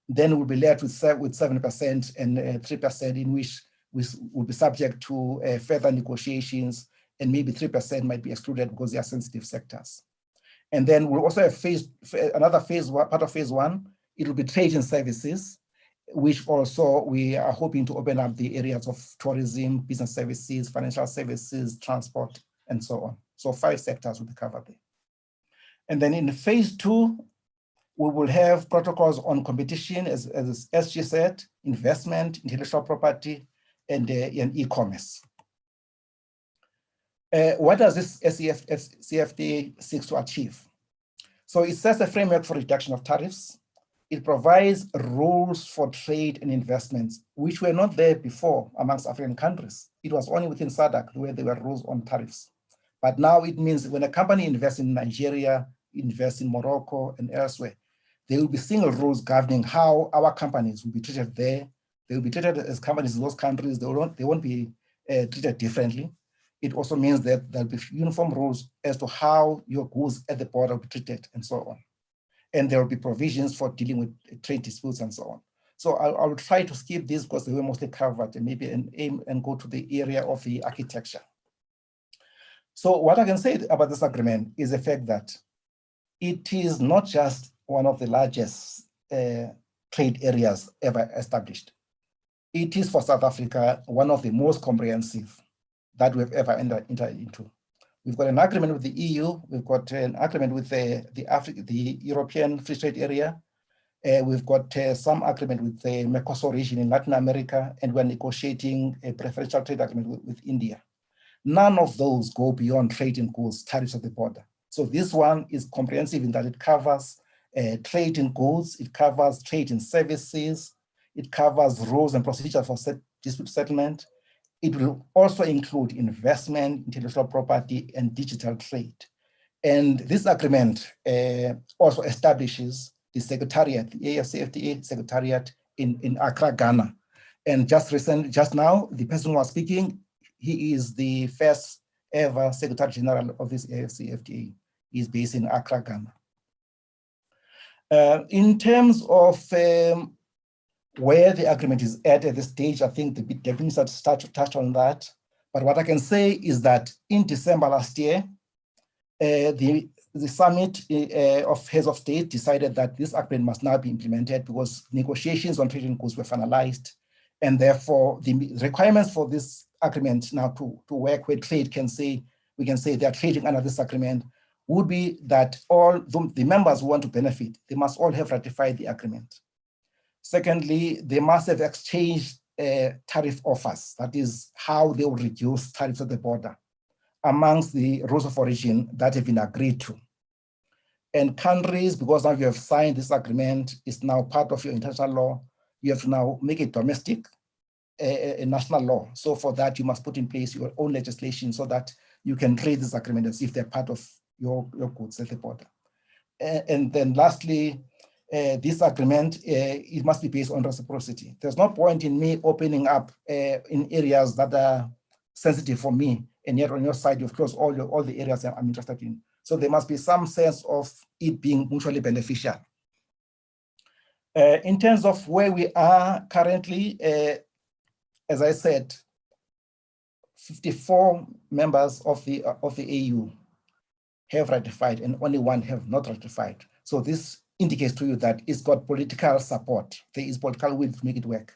[SPEAKER 8] Then we'll be left with 7% and 3% in which we will be subject to further negotiations, and maybe 3% might be excluded because they are sensitive sectors. And then we'll also have another phase, part of phase one, it will be trade and services, which also we are hoping to open up the areas of tourism, business services, financial services, transport, and so on. So 5 sectors will be covered there. And then in phase two, we will have protocols on competition, as SG said, investment, intellectual property, and e-commerce. What does this AfCFTA seek to achieve? So it sets a framework for reduction of tariffs. It provides rules for trade and investments, which were not there before amongst African countries. It was only within SADC where there were rules on tariffs. But now it means when a company invests in Nigeria, invests in Morocco and elsewhere, there will be single rules governing how our companies will be treated there. They will be treated as companies in those countries. They won't be treated differently. It also means that there'll be uniform rules as to how your goods at the border will be treated and so on. And there will be provisions for dealing with trade disputes and so on. So I will try to skip this because they were mostly covered, and maybe aim and go to the area of the architecture. So what I can say about this agreement is the fact that it is not just one of the largest trade areas ever established. It is for South Africa one of the most comprehensive that we've ever entered into. We've got an agreement with the EU. We've got an agreement with the European Free Trade Area. We've got some agreement with the Mercosur region in Latin America, and we're negotiating a preferential trade agreement with India. None of those go beyond trade in goods, tariffs at the border. So this one is comprehensive in that it covers trade in goods, it covers trade in services, it covers rules and procedures for dispute settlement. It will also include investment, intellectual property, and digital trade. And this agreement also establishes the secretariat, the AfCFTA secretariat in Accra, Ghana. And just now, the person who was speaking, he is the first ever Secretary General of this AfCFTA. He's based in Accra, Ghana. In terms of where the agreement is at this stage, I think the Devin start to touch on that. But what I can say is that in December last year, the summit of heads of state decided that this agreement must now be implemented because negotiations on trading goods were finalized. And therefore, the requirements for this agreement now to work where trade we can say they are trading under this agreement would be that all the members who want to benefit, they must all have ratified the agreement. Secondly, they must have exchanged tariff offers. That is how they will reduce tariffs at the border amongst the rules of origin that have been agreed to. And countries, because now you have signed this agreement, it's now part of your international law, you have to now make it domestic, a national law. So for that, you must put in place your own legislation so that you can trade this agreement as if they're part of your goods at the border. And then lastly, this agreement, it must be based on reciprocity. There's no point in me opening up in areas that are sensitive for me, and yet on your side, you've closed all the areas that I'm interested in. So there must be some sense of it being mutually beneficial. In terms of where we are currently, as I said, 54 members of the AU have ratified and only one have not ratified. So this indicates to you that it's got political support. There is political will to make it work.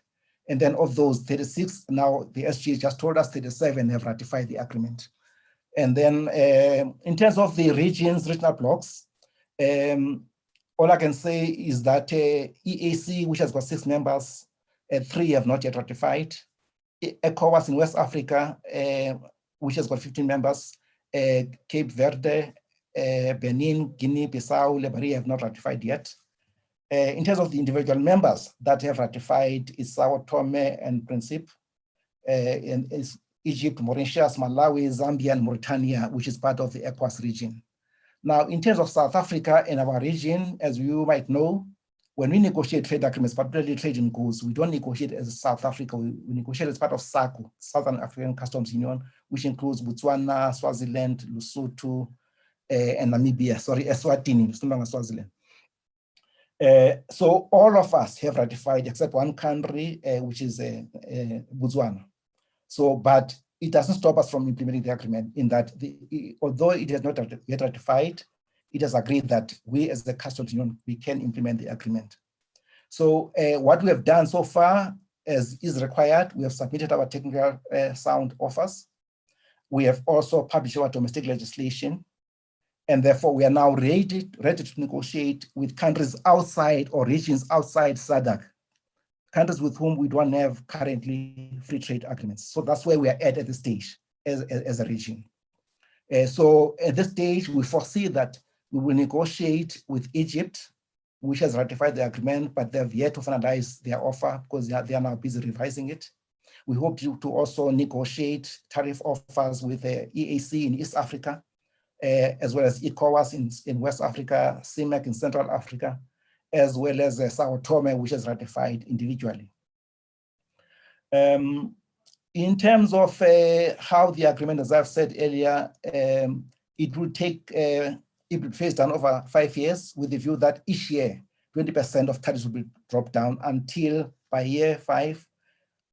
[SPEAKER 8] And then of those 36, now the SG just told us 37 have ratified the agreement. And then in terms of the regional blocks, all I can say is that EAC, which has got 6 members, 3 have not yet ratified. ECOWAS in West Africa, which has got 15 members, Cape Verde, Benin, Guinea-Bissau, Liberia have not ratified yet. In terms of the individual members that have ratified, is Sao Tome and Principe, and is Egypt, Mauritius, Malawi, Zambia, and Mauritania, which is part of the ECOWAS region. Now, in terms of South Africa and our region, as you might know, when we negotiate trade agreements, particularly trade in goods, we don't negotiate as South Africa, we negotiate as part of SACU, Southern African Customs Union, which includes Botswana, Swaziland, Lesotho, and Namibia, Eswatini, it's no longer Swaziland. So all of us have ratified except one country, which is Botswana. So, but it doesn't stop us from implementing the agreement in that although it has not yet ratified, it has agreed that we as the customs union, we can implement the agreement. So what we have done so far, as is required, we have submitted our technical sound offers. We have also published our domestic legislation, and therefore we are now ready to negotiate with countries outside or regions outside SADC, countries with whom we don't have currently free trade agreements. So that's where we are at this stage as a region. So at this stage, we foresee that we will negotiate with Egypt, which has ratified the agreement, but they've yet to finalize their offer because they are now busy revising it. We hope to also negotiate tariff offers with the EAC in East Africa, as well as ECOWAS in West Africa, CIMEC in Central Africa, as well as Sao Tome, which has ratified individually. In terms of how the agreement, as I've said earlier, it will take, it will phase down over 5 years with the view that each year, 20% of tariffs will be dropped down until by year 5,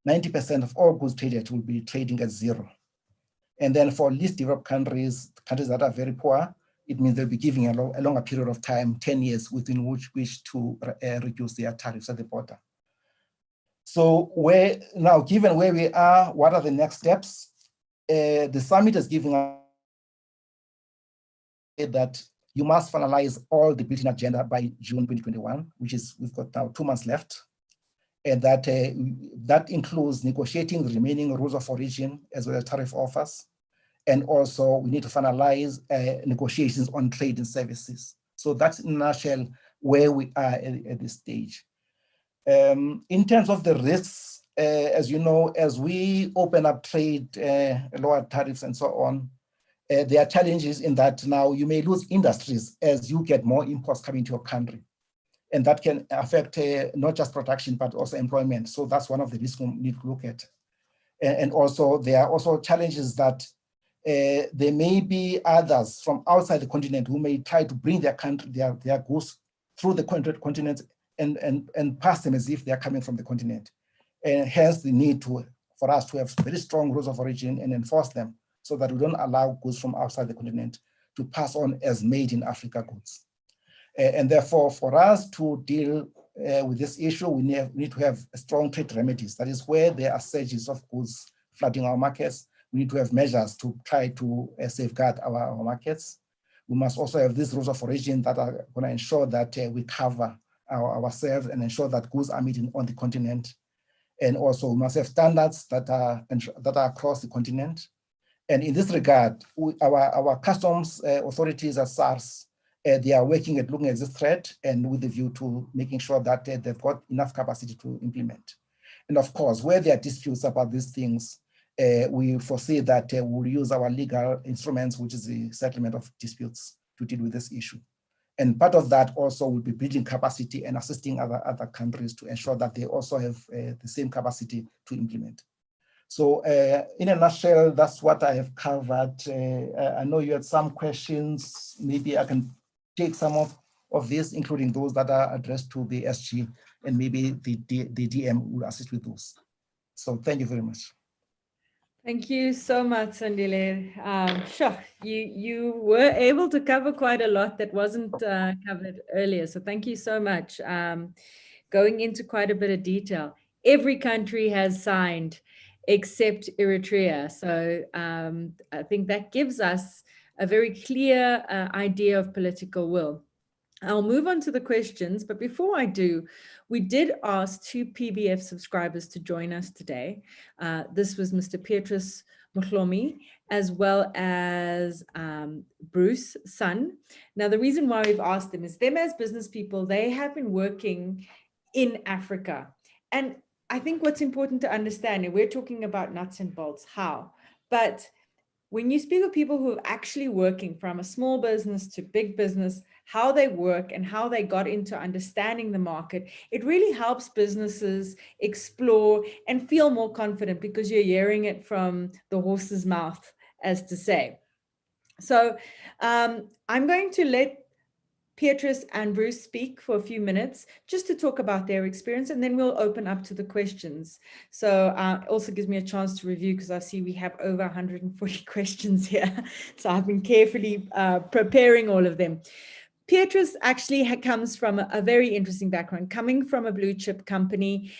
[SPEAKER 8] 90% of all goods traded will be trading at 0. And then for least developed countries that are very poor, it means they'll be giving a longer period of time, 10 years, within which to reduce their tariffs at the border. So now, given where we are, what are the next steps? The summit is giving us that you must finalize all the built-in agenda by June 2021, which is, we've got now 2 months left. And that includes negotiating the remaining rules of origin as well as tariff offers. And also we need to finalize negotiations on trade and services. So that's in a nutshell where we are at this stage. In terms of the risks, as you know, as we open up trade, lower tariffs and so on, there are challenges in that now you may lose industries as you get more imports coming to your country. And that can affect not just production, but also employment. So that's one of the risks we need to look at. And also there are also challenges that there may be others from outside the continent who may try to bring their country, their goods through the continent and pass them as if they are coming from the continent. And hence the need for us to have very strong rules of origin and enforce them so that we don't allow goods from outside the continent to pass on as made in Africa goods. And therefore, for us to deal with this issue, we need to have strong trade remedies. That is where there are surges of goods flooding our markets. We need to have measures to try to safeguard our markets. We must also have these rules of origin that are going to ensure that we cover ourselves and ensure that goods are made on the continent. And also we must have standards that are across the continent. And in this regard, our customs authorities at SARS, they are working at looking at this threat and with the view to making sure that they've got enough capacity to implement. And of course, where there are disputes about these things, we foresee that we'll use our legal instruments, which is the settlement of disputes, to deal with this issue. And part of that also will be building capacity and assisting other countries to ensure that they also have the same capacity to implement. So in a nutshell, that's what I have covered. I know you had some questions. Maybe I can take some of these, including those that are addressed to the SG, and maybe the DM will assist with those. So thank you very much.
[SPEAKER 3] Thank you so much, Sandile. Sure, you were able to cover quite a lot that wasn't covered earlier. So thank you so much. Going into quite a bit of detail. Every country has signed except Eritrea. So I think that gives us a very clear idea of political will. I'll move on to the questions, but before I do, we did ask 2 PBF subscribers to join us today. This was Mr. Petrus Mohlomi, as well as Bruce Sun. Now, the reason why we've asked them is them as business people, they have been working in Africa. And I think what's important to understand, and we're talking about nuts and bolts, how, but when you speak with people who are actually working from a small business to big business, how they work and how they got into understanding the market, it really helps businesses explore and feel more confident because you're hearing it from the horse's mouth, as to say. So I'm going to let Petrus and Bruce speak for a few minutes just to talk about their experience, and then we'll open up to the questions. So it also gives me a chance to review because I see we have over 140 questions here. So I've been carefully preparing all of them. Petrus actually comes from a very interesting background, coming from a blue chip company,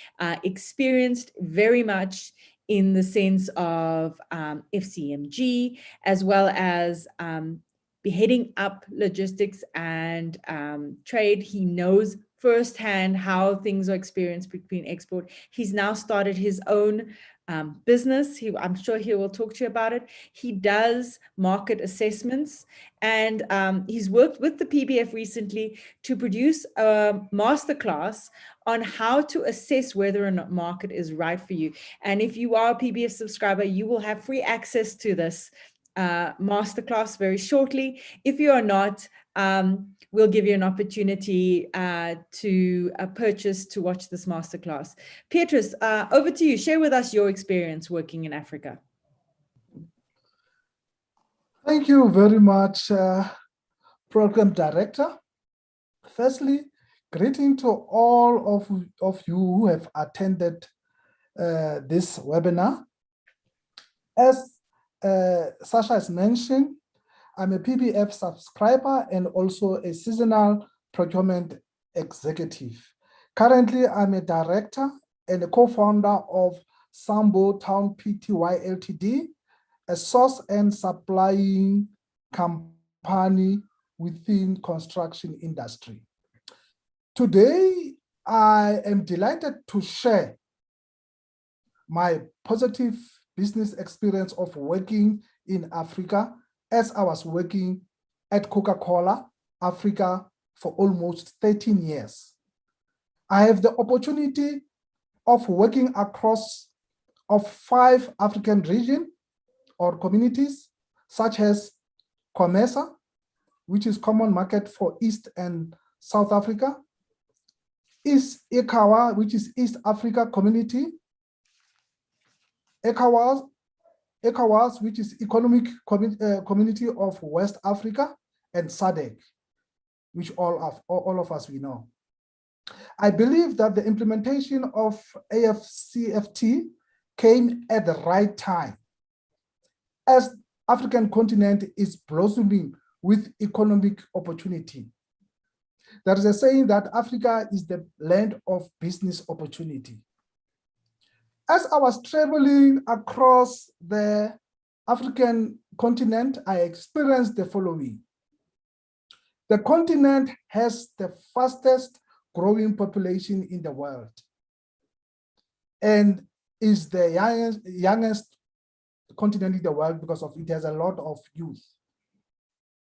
[SPEAKER 3] experienced very much in the sense of FCMG, as well as be heading up logistics and trade. He knows firsthand how things are experienced between export. He's now started his own business. I'm sure he will talk to you about it. He does market assessments, and he's worked with the PBF recently to produce a masterclass on how to assess whether or not market is right for you. And if you are a PBF subscriber, you will have free access to this masterclass very shortly. If you are not, we'll give you an opportunity to purchase to watch this masterclass. Petrus, over to you. Share with us your experience working in Africa.
[SPEAKER 9] Thank you very much, Program Director. Firstly, greeting to all of you who have attended this webinar. As Sasha has mentioned, I'm a PBF subscriber and also a seasonal procurement executive. Currently, I'm a director and a co-founder of Sambo Town Pty Ltd, a source and supplying company within construction industry. Today, I am delighted to share my positive business experience of working in Africa, as I was working at Coca-Cola Africa for almost 13 years. I have the opportunity of working across 5 African regions or communities, such as COMESA, which is Common Market for East and South Africa, East ECAWA, which is East Africa Community, ECOWAS, which is Economic Community of West Africa, and SADC, which all of us we know. I believe that the implementation of AfCFTA came at the right time, as African continent is blossoming with economic opportunity. There is a saying that Africa is the land of business opportunity. As I was traveling across the African continent, I experienced the following. The continent has the fastest growing population in the world and is the youngest continent in the world because of it has a lot of youth.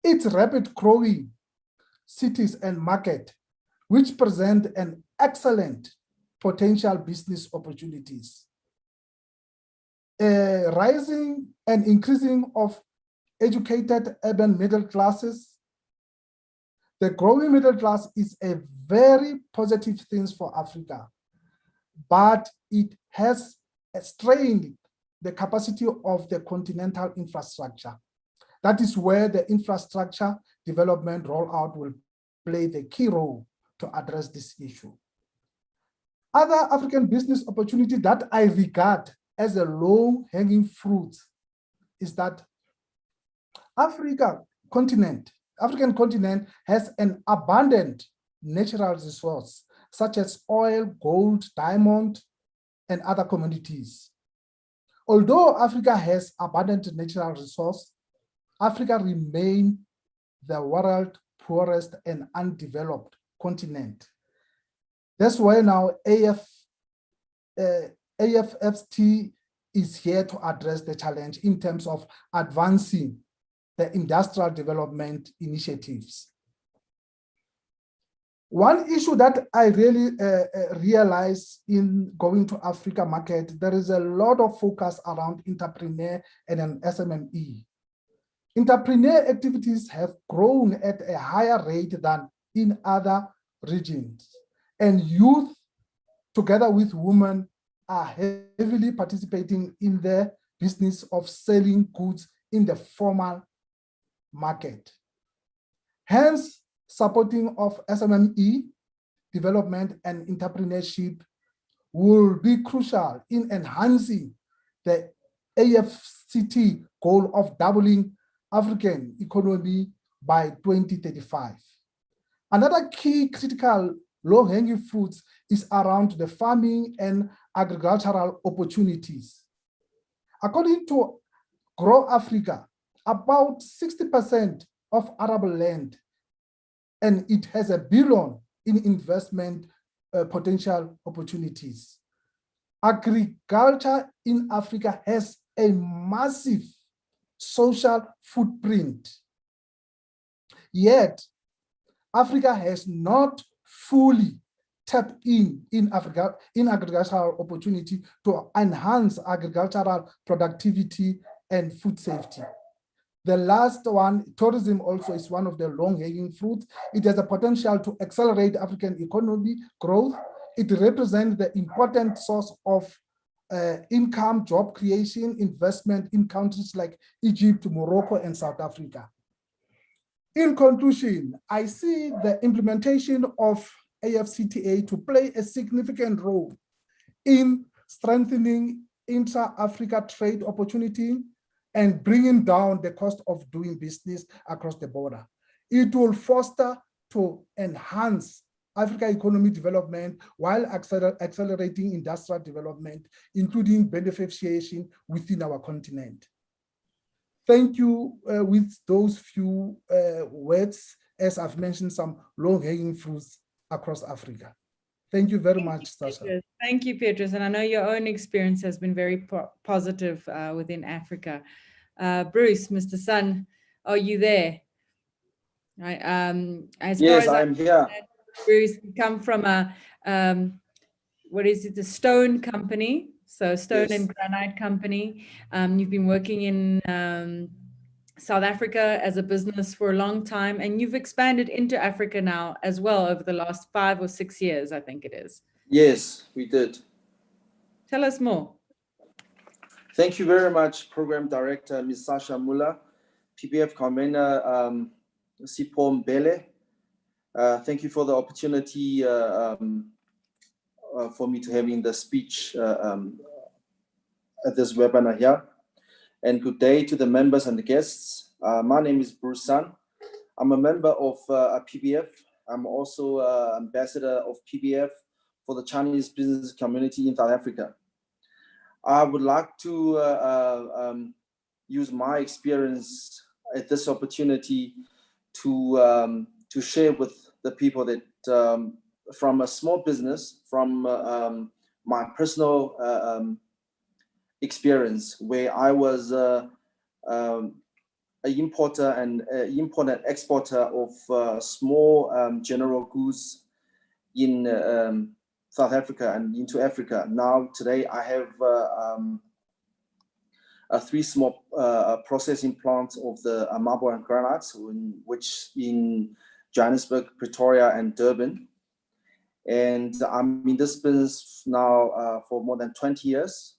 [SPEAKER 9] Its rapid growing cities and market, which present an excellent potential business opportunities. Rising and increasing of educated urban middle classes, The growing middle class is a very positive thing for Africa, but it has strained the capacity of the continental infrastructure. That is where the infrastructure development rollout will play the key role to address this issue. Other African business opportunity that I regard as a low-hanging fruit is that African continent has an abundant natural resource, such as oil, gold, diamond, and other commodities. Although Africa has abundant natural resource, Africa remains the world's poorest and undeveloped continent. That's why now AfCFTA is here to address the challenge in terms of advancing the industrial development initiatives. One issue that I really realize in going to Africa market, there is a lot of focus around entrepreneur and an SMME. Entrepreneur activities have grown at a higher rate than in other regions, and youth, together with women, are heavily participating in the business of selling goods in the formal market. Hence, supporting of SMME development and entrepreneurship will be crucial in enhancing the AfCFTA goal of doubling African economy by 2035. Another key critical low-hanging fruits is around the farming and agricultural opportunities. According to Grow Africa, about 60% of arable land, and it has $1 billion in investment potential opportunities. Agriculture in Africa has a massive social footprint. Yet, Africa has not fully tapped in agricultural opportunity to enhance agricultural productivity and food safety. The last one, tourism also is one of the long-hanging fruits. It has a potential to accelerate African economy growth. It represents the important source of income, job creation, investment in countries like Egypt, Morocco, and South Africa. In conclusion, I see the implementation of AfCFTA to play a significant role in strengthening intra-Africa trade opportunity and bringing down the cost of doing business across the border. It will foster to enhance Africa economic development while accelerating industrial development, including beneficiation within our continent. Thank you. With those few words, as I've mentioned, some low-hanging fruits across Africa. Thank you very much, Sasha.
[SPEAKER 3] Thank you, Petrus. And I know your own experience has been very positive within Africa. Bruce, Mr. Sun, are you there? Right.
[SPEAKER 10] Yes, I'm here.
[SPEAKER 3] Bruce, you come from a, what is it, the stone company. So stone
[SPEAKER 10] Yes.
[SPEAKER 3] and granite company. You've been working in South Africa as a business for a long time, and you've expanded into Africa now as well over the last 5 or 6 years, I think it is.
[SPEAKER 10] Yes, we did.
[SPEAKER 3] Tell us more.
[SPEAKER 10] Thank you very much, Program Director, Ms. Sasha Müller, PBF Convener, Sipho Mbele. Thank you for the opportunity for me to having the speech at this webinar here. And good day to the members and the guests. My name is Bruce Sun. I'm a member of PBF. I'm also ambassador of PBF for the Chinese business community in South Africa. I would like to use my experience at this opportunity to share with the people that from a small business, from my personal experience, where I was an importer and exporter of small general goods in South Africa and into Africa. Now, today, I have 3 small processing plants of the marble and granite, which in Johannesburg, Pretoria, and Durban. And I'm in this business now for more than 20 years.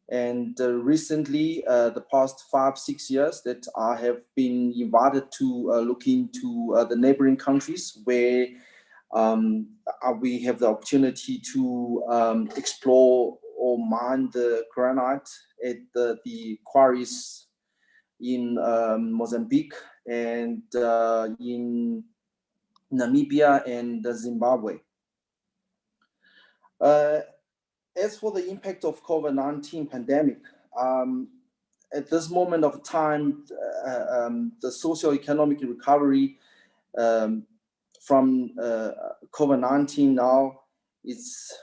[SPEAKER 10] And recently, the past 5-6 years, that I have been invited to look into the neighboring countries where we have the opportunity to explore or mine the granite at the quarries in Mozambique and in Namibia and Zimbabwe. As for the impact of COVID-19 pandemic, at this moment of time, the socio-economic recovery from COVID-19 now, it's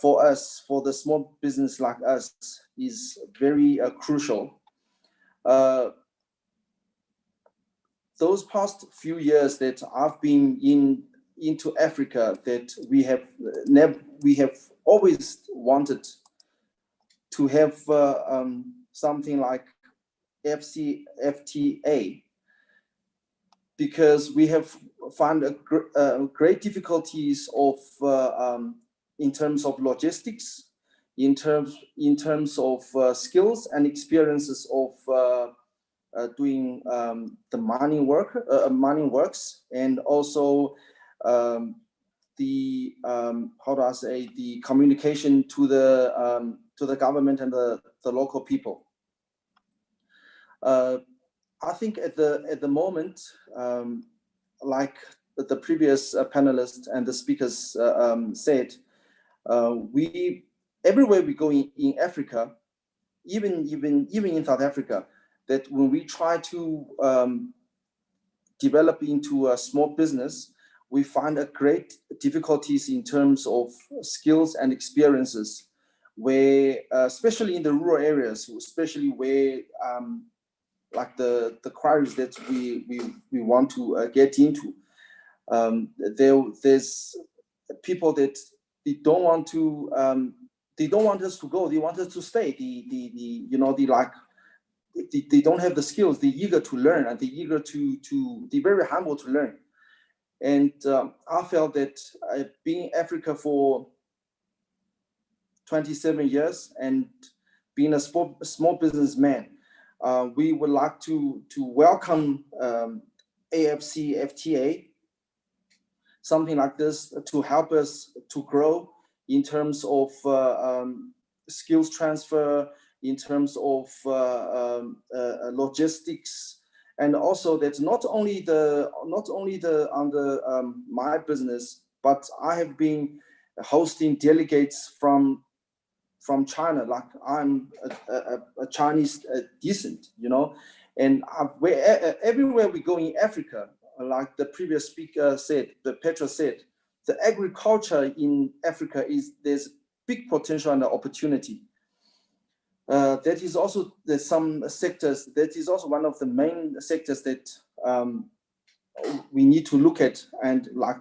[SPEAKER 10] for us, for the small business like us, is very crucial. Those past few years that I've been into Africa, that we have always wanted to have something like AfCFTA, because we have found great difficulties of in terms of logistics, in terms of skills and experiences of doing the mining works, and also the how do I say, the communication to the government and the local people. I think at the moment, like the previous panelists and the speakers said, everywhere we go in Africa, even in South Africa, that when we try to develop into a small business, we find a great difficulties in terms of skills and experiences, where especially in the rural areas, especially where like the quarries that we want to get into, there's people that they don't want us to go. They want us to stay. They don't have the skills. They're eager to learn, and they're very humble to learn. And I felt that being in Africa for 27 years and being a small businessman, we would like to welcome AfCFTA, something like this, to help us to grow in terms of skills transfer, in terms of logistics, and also that not only under my business, but I have been hosting delegates from China. Like I'm a Chinese descent, and everywhere we go in Africa, like the previous speaker said, Petrus said, the agriculture in Africa there's big potential and opportunity. That is also, there's some sectors, that is also one of the main sectors that we need to look at, and like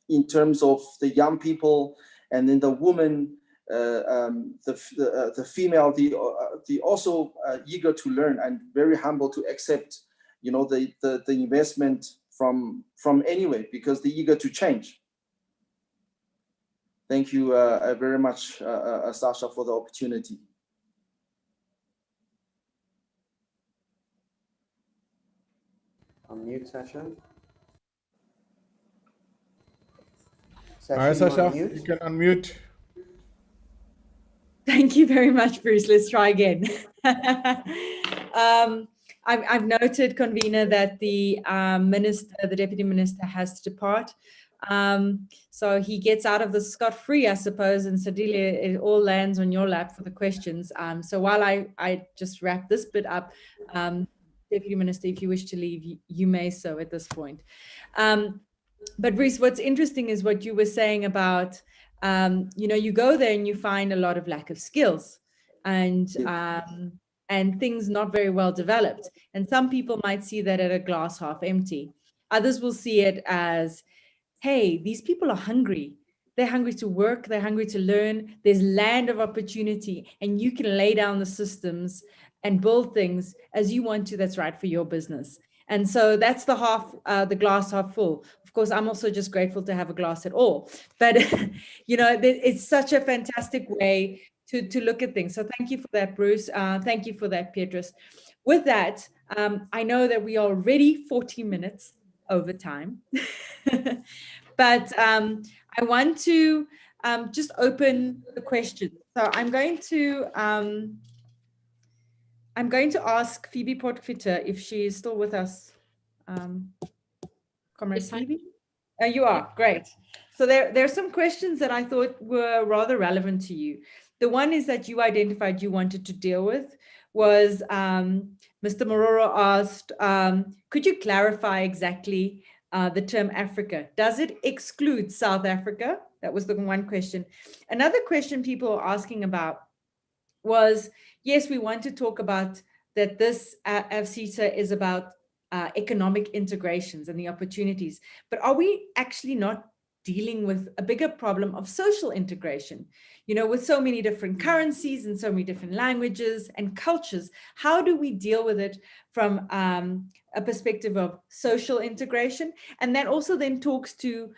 [SPEAKER 10] in terms of the young people, and then the women, the female, they also eager to learn and very humble to accept, the investment from anywhere, because they're eager to change. Thank you very much, Sasha, for the opportunity.
[SPEAKER 11] Unmute, Sasha.
[SPEAKER 4] Hi, Sasha,
[SPEAKER 11] unmute?
[SPEAKER 4] you can unmute.
[SPEAKER 3] Thank you very much, Bruce. Let's try again. I've noted, convener, that the deputy minister has to depart. So he gets out of the scot-free, I suppose, and Sandile, it all lands on your lap for the questions. So while I just wrap this bit up, Deputy Minister, if you wish to leave, you may so at this point. But Bruce, what's interesting is what you were saying about, you go there and you find a lot of lack of skills and things not very well developed. And some people might see that at a glass half empty. Others will see it as, hey, these people are hungry. They're hungry to work. They're hungry to learn. There's land of opportunity, and you can lay down the systems and build things as you want to that's right for your business. And so that's the glass half full. Of course, I'm also just grateful to have a glass at all. But, you know, it's such a fantastic way to look at things. So thank you for that, Bruce. Thank you for that, Petrus. With that, I know that we are already 40 minutes over time. But I want to just open the question. So I'm going to ask Phoebe Potgieter if she is still with us. Comrade
[SPEAKER 11] Yes,
[SPEAKER 3] Phoebe? Oh, you are, great. So there are some questions that I thought were rather relevant to you. The one is that you identified you wanted to deal with was Mr. Mororo asked, could you clarify exactly the term Africa? Does it exclude South Africa? That was the one question. Another question people are asking about was, yes, we want to talk about that this AfCFTA is about economic integrations and the opportunities, but are we actually not dealing with a bigger problem of social integration? You know, with so many different currencies and so many different languages and cultures, how do we deal with it from a perspective of social integration? And that also then talks to,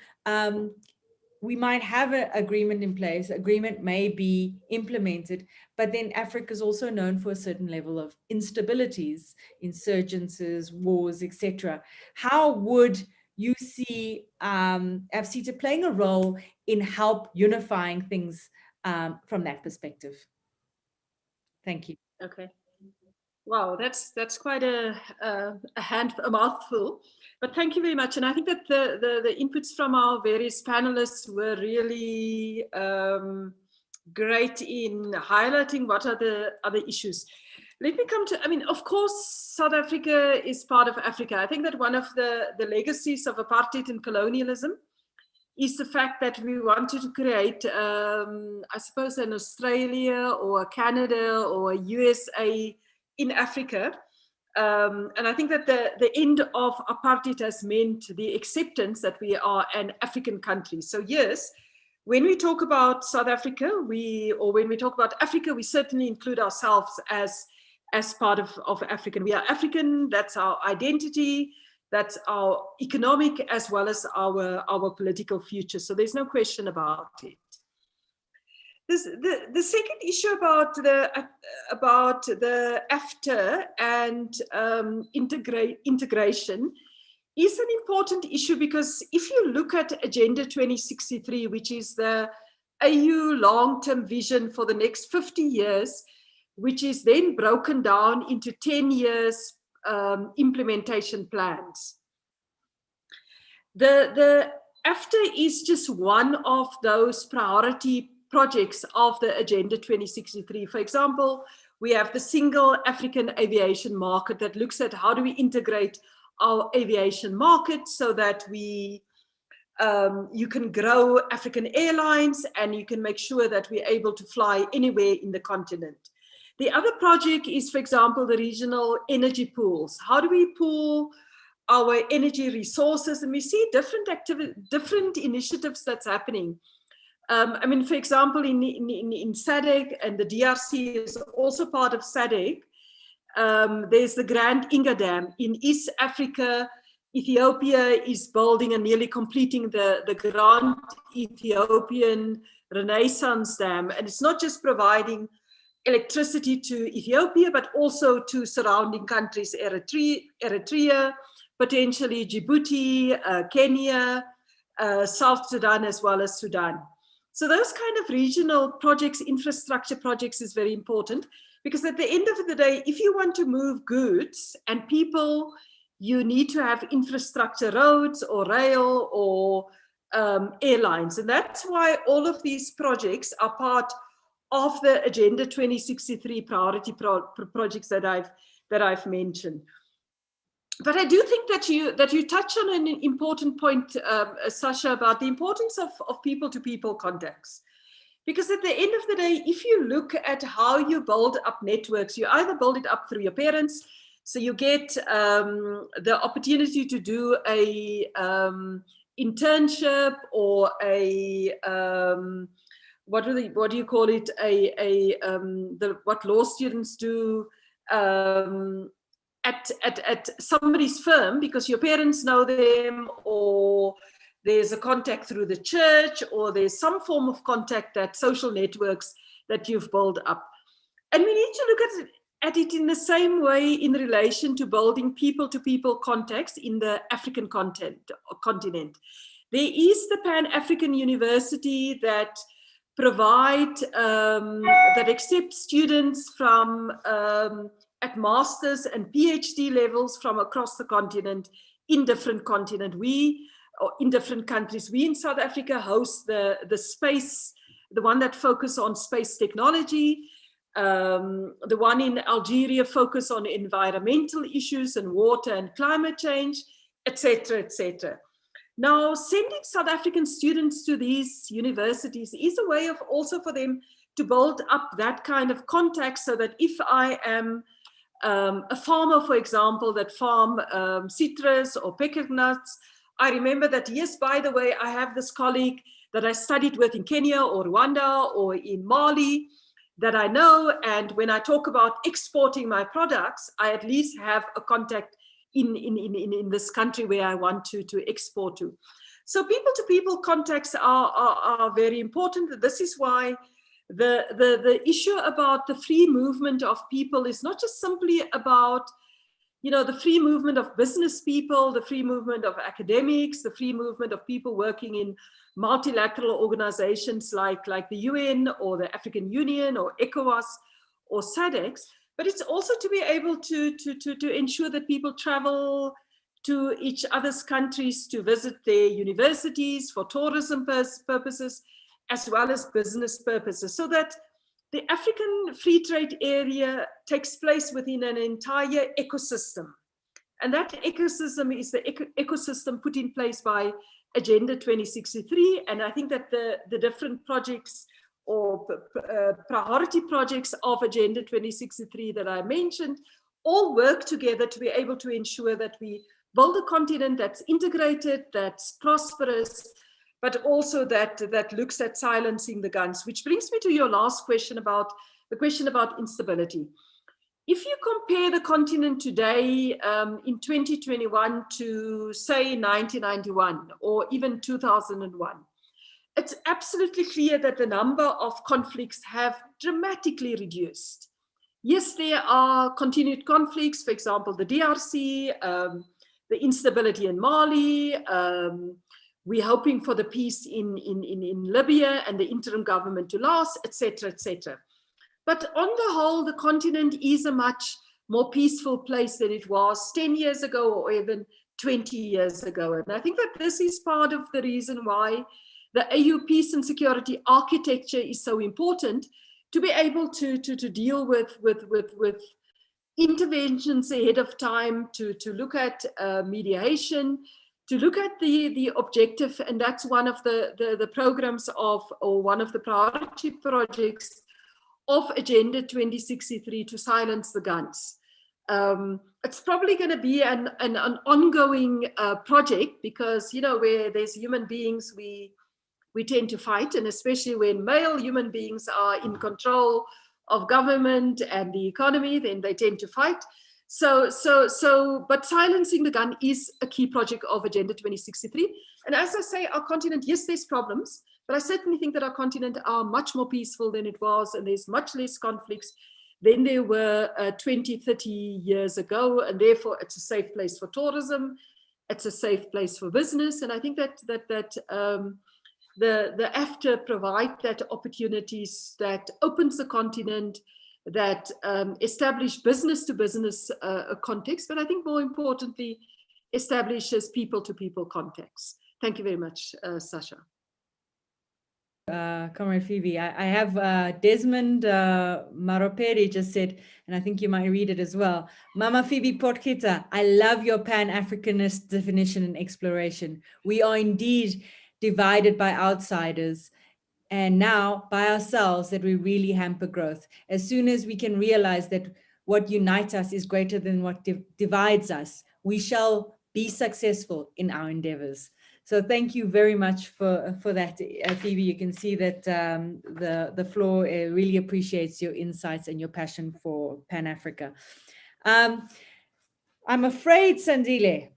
[SPEAKER 3] we might have an agreement in place, agreement may be implemented, but then Africa is also known for a certain level of instabilities, insurgencies, wars, etc. How would you see AfCFTA playing a role in help unifying things from that perspective? Thank you.
[SPEAKER 5] Okay. Wow, that's quite a mouthful, but thank you very much. And I think that the inputs from our various panelists were really great in highlighting what are the other issues. Let me come to, I mean, of course, South Africa is part of Africa. I think that one of the legacies of apartheid and colonialism is the fact that we wanted to create, I suppose, an Australia or a Canada or a USA in Africa. And I think that the end of apartheid has meant the acceptance that we are an African country. So yes, when we talk about South Africa, or when we talk about Africa, we certainly include ourselves as part of African. We are African, that's our identity, that's our economic as well as our political future. So there's no question about it. The second issue about the AfCFTA and integration is an important issue, because if you look at Agenda 2063, which is the AU long-term vision for the next 50 years, which is then broken down into 10 years implementation plans. The AfCFTA is just one of those priority projects of the Agenda 2063. For example, we have the single African aviation market that looks at how do we integrate our aviation market so that you can grow African airlines and you can make sure that we're able to fly anywhere in the continent. The other project is, for example, the regional energy pools. How do we pool our energy resources? And we see different initiatives that's happening. I mean, for example, in SADC, and the DRC is also part of SADC, there's the Grand Inga Dam. In East Africa, Ethiopia is building and nearly completing the Grand Ethiopian Renaissance Dam. And it's not just providing electricity to Ethiopia, but also to surrounding countries, Eritrea, potentially Djibouti, Kenya, South Sudan, as well as Sudan. So those kind of regional projects, infrastructure projects, is very important, because at the end of the day, if you want to move goods and people, you need to have infrastructure, roads or rail or airlines. And that's why all of these projects are part of the Agenda 2063 priority projects that I've mentioned. But I do think that you touch on an important point, Sasha, about the importance of people-to-people contacts. Because at the end of the day, if you look at how you build up networks, you either build it up through your parents, so you get the opportunity to do a internship or a what do you call it? What law students do, at somebody's firm because your parents know them, or there's a contact through the church, or there's some form of contact, that social networks that you've built up. And we need to look at it in the same way in relation to building people-to-people contacts in the African continent. There is the Pan-African University that that accepts students from at master's and PhD levels from across the continent, in different countries. We in South Africa host the space, the one that focuses on space technology, the one in Algeria focus on environmental issues and water and climate change, etc., etc. Now, sending South African students to these universities is a way of also for them to build up that kind of contact, so that if I am a farmer, for example, that farm citrus or pecannuts, I remember that, yes, by the way, I have this colleague that I studied with in Kenya or Rwanda or in Mali that I know, and when I talk about exporting my products, I at least have a contact in this country where I want to export to. So people-to-people contacts are very important. This is why the issue about the free movement of people is not just simply about, you know, the free movement of business people, the free movement of academics, the free movement of people working in multilateral organizations like the UN or the African Union or ECOWAS or SADC, but it's also to be able to ensure that people travel to each other's countries to visit their universities for tourism purposes, as well as business purposes, so that the African free trade area takes place within an entire ecosystem. And that ecosystem is the ecosystem put in place by Agenda 2063. And I think that the different projects or priority projects of Agenda 2063 that I mentioned all work together to be able to ensure that we build a continent that's integrated, that's prosperous, but also that looks at silencing the guns, which brings me to your last question about instability. If you compare the continent today in 2021 to, say, 1991 or even 2001, it's absolutely clear that the number of conflicts have dramatically reduced. Yes, there are continued conflicts, for example, the DRC, the instability in Mali, we're hoping for the peace in Libya and the interim government to last, etc., etc. But on the whole, the continent is a much more peaceful place than it was 10 years ago or even 20 years ago. And I think that this is part of the reason why the AU peace and security architecture is so important, to be able to deal with interventions ahead of time, to look at mediation, to look at the objective, and that's one of the programs of, or one of the priority projects of Agenda 2063, to silence the guns. It's probably going to be an ongoing project, because, you know, where there's human beings, we tend to fight, and especially when male human beings are in control of government and the economy, then they tend to fight. But silencing the gun is a key project of Agenda 2063. And as I say, our continent, yes, there's problems, but I certainly think that our continent are much more peaceful than it was, and there's much less conflicts than there were 20, 30 years ago, and therefore it's a safe place for tourism, it's a safe place for business, and I think that the AfCFTA provide that opportunities, that opens the continent, that establish business-to-business context, but I think more importantly, establishes people-to-people context. Thank you very much, Sasha.
[SPEAKER 3] Comrade Phoebe, I have Desmond Maroperi just said, and I think you might read it as well. Mama Phoebe Portkita, I love your Pan-Africanist definition and exploration. We are indeed divided by outsiders, and now by ourselves, that we really hamper growth. As soon as we can realize that what unites us is greater than what divides us, we shall be successful in our endeavors. So thank you very much for that, Phoebe. You can see that the floor really appreciates your insights and your passion for Pan-Africa. I'm afraid, Sandile,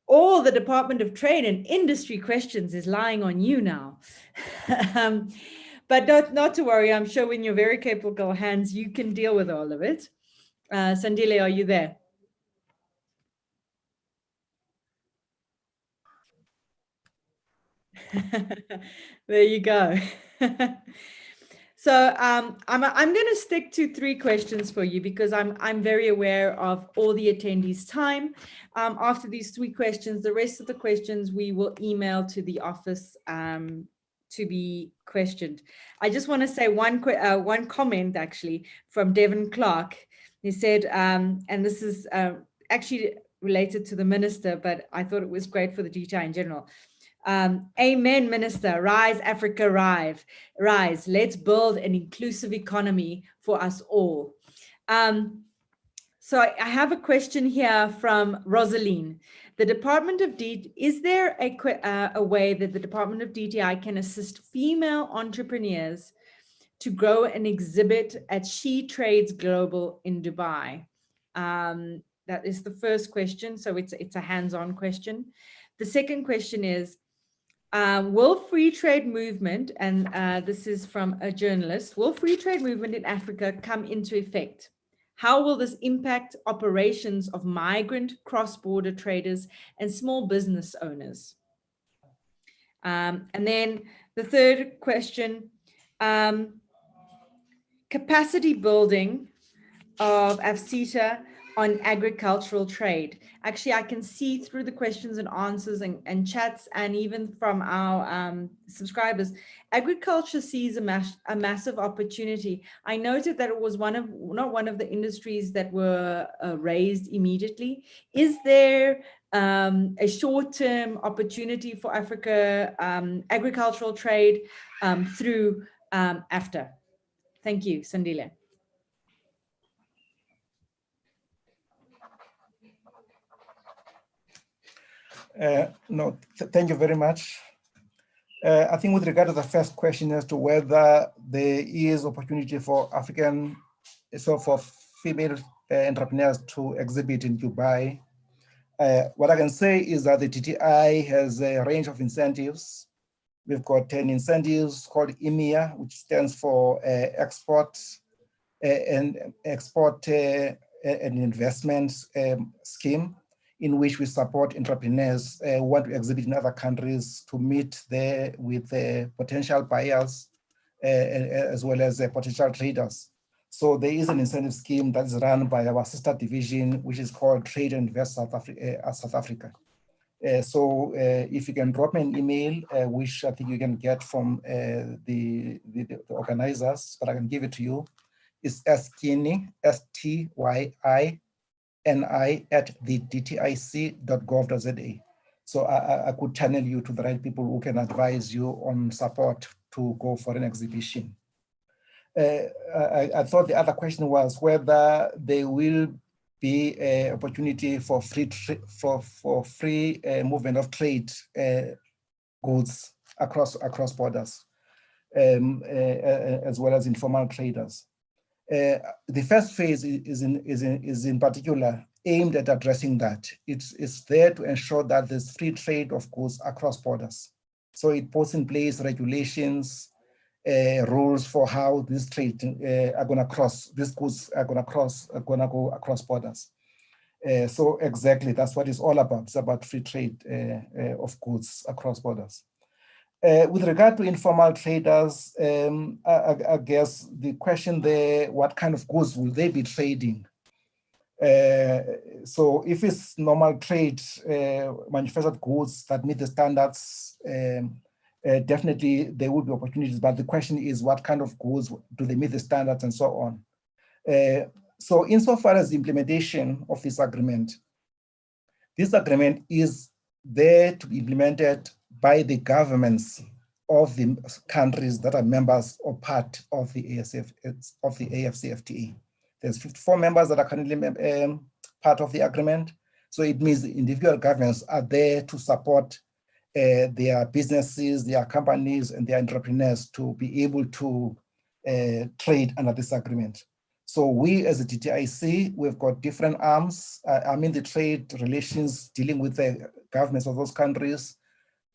[SPEAKER 3] all the Department of Trade and Industry questions is lying on you now. But not to worry, I'm sure in your very capable hands, you can deal with all of it. Sandile, are you there? There you go. So I'm going to stick to 3 questions for you because I'm very aware of all the attendees' time. After these 3 questions, the rest of the questions we will email to the office to be questioned. I just want to say one comment actually from Devin Clark. He said, and this is actually related to the minister, but I thought it was great for the DTI in general. Amen, Minister. Rise, Africa, rise. Let's build an inclusive economy for us all. So I have a question here from Rosaline. The Department of is there a way that the Department of DTI can assist female entrepreneurs to grow an exhibit at She Trades Global in Dubai? That is the first question. So it's a hands-on question. The second question is, will free trade movement, and this is from a journalist, will free trade movement in Africa come into effect? How will this impact operations of migrant cross-border traders and small business owners? And then the third question, capacity building of Afcfta on agricultural trade. Actually, I can see through the questions and answers and chats, and even from our subscribers, agriculture sees a massive opportunity. I noted that it was not one of the industries that were raised immediately. Is there a short-term opportunity for Africa agricultural trade through AfCFTA? Thank you, Sandile.
[SPEAKER 8] Thank you very much. I think with regard to the first question as to whether there is opportunity for for female entrepreneurs to exhibit in Dubai, what I can say is that the DTI has a range of incentives. We've got 10 incentives called EMEA, which stands for Export and Investment Scheme, in which we support entrepreneurs who want to exhibit in other countries to meet with potential buyers as well as potential traders. So there is an incentive scheme that is run by our sister division, which is called Trade and Invest South Africa. So if you can drop me an email, which I think you can get from the organizers, but I can give it to you. It's Tyini, STYINI@thedtic.gov.za. So I could channel you to the right people who can advise you on support to go for an exhibition. I thought the other question was whether there will be an opportunity for free movement of trade goods across borders, as well as informal traders. The first phase is in particular aimed at addressing that. It's there to ensure that there's free trade of goods across borders. So it puts in place regulations, rules for how this trade these goods are gonna go across borders. So exactly, that's what it's all about. It's about free trade of goods across borders. With regard to informal traders, I guess the question there, what kind of goods will they be trading? So if it's normal trade, manufactured goods that meet the standards, definitely there would be opportunities, but the question is what kind of goods do they meet the standards and so on. So insofar as the implementation of this agreement is there to be implemented by the governments of the countries that are members or part of the AfCFTA. There's 54 members that are currently part of the agreement. So it means the individual governments are there to support their businesses, their companies, and their entrepreneurs to be able to trade under this agreement. So we as a DTIC, we've got different arms. The trade relations dealing with the governments of those countries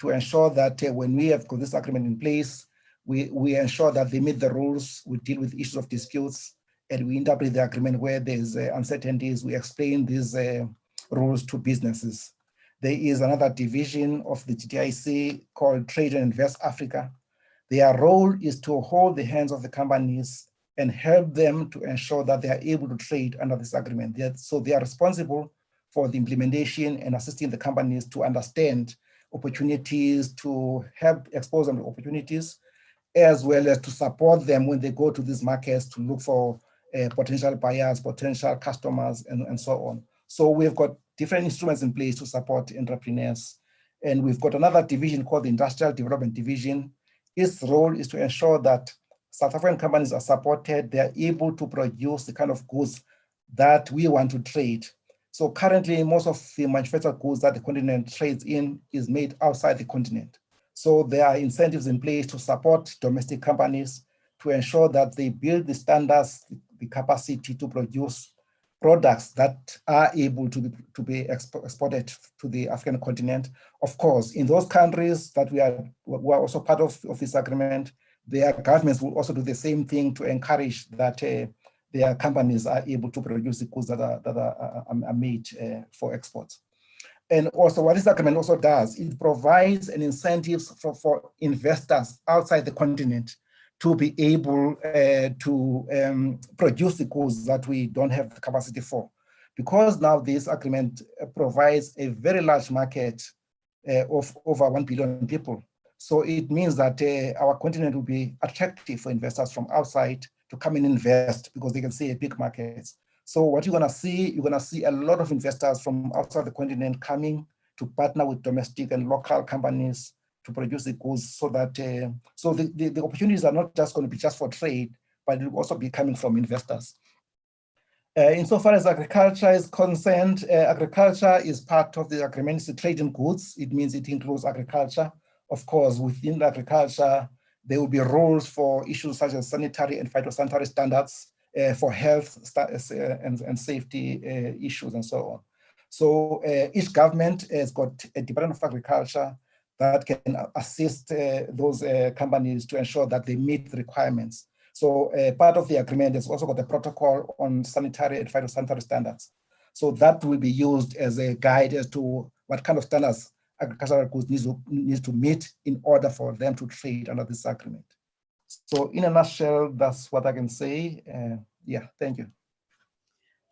[SPEAKER 8] to ensure that when we have got this agreement in place, we ensure that they meet the rules, we deal with issues of disputes, and we interpret the agreement where there's uncertainties. We explain these rules to businesses. There is another division of the DTIC called Trade and Invest Africa. Their role is to hold the hands of the companies and help them to ensure that they are able to trade under this agreement. So they are responsible for the implementation and assisting the companies to understand opportunities, to help expose them to opportunities, as well as to support them when they go to these markets to look for potential buyers, potential customers, and so on. So we've got different instruments in place to support entrepreneurs. And we've got another division called the Industrial Development Division. Its role is to ensure that South African companies are supported, they're able to produce the kind of goods that we want to trade. So currently, most of the manufactured goods that the continent trades in is made outside the continent. So there are incentives in place to support domestic companies to ensure that they build the standards, the capacity to produce products that are able to be exported to the African continent. Of course, in those countries that we are also part of this agreement, their governments will also do the same thing to encourage that their companies are able to produce the goods that are made for exports. And also what this agreement also does, it provides an incentive for investors outside the continent to be able to produce the goods that we don't have the capacity for. Because now this agreement provides a very large market of over 1 billion people. So it means that our continent will be attractive for investors from outside to come and invest because they can see a big market. So what you're gonna see a lot of investors from outside the continent coming to partner with domestic and local companies to produce the goods so that, so the opportunities are not just gonna be just for trade, but it will also be coming from investors. Insofar as agriculture is concerned, agriculture is part of the agreement. It's trade in goods. It means it includes agriculture. Of course, within agriculture, there will be rules for issues such as sanitary and phytosanitary standards for health and safety issues and so on. So each government has got a Department of Agriculture that can assist those companies to ensure that they meet the requirements. So part of the agreement has also got a protocol on sanitary and phytosanitary standards. So that will be used as a guide as to what kind of standards agricultural goods needs to meet in order for them to trade under this agreement. So in a nutshell, that's what I can say. Yeah, thank you.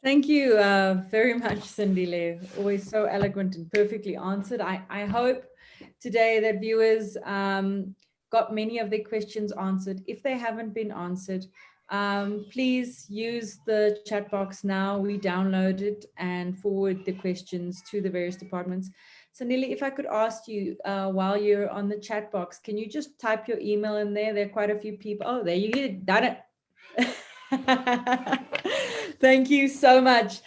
[SPEAKER 3] Thank you very much, Sandile. Always so eloquent and perfectly answered. I hope today that viewers got many of their questions answered. If they haven't been answered, please use the chat box now. We download it and forward the questions to the various departments. Sandile, if I could ask you while you're on the chat box, can you just type your email in there? There are quite a few people. Oh, there you go. Done it. Thank you so much.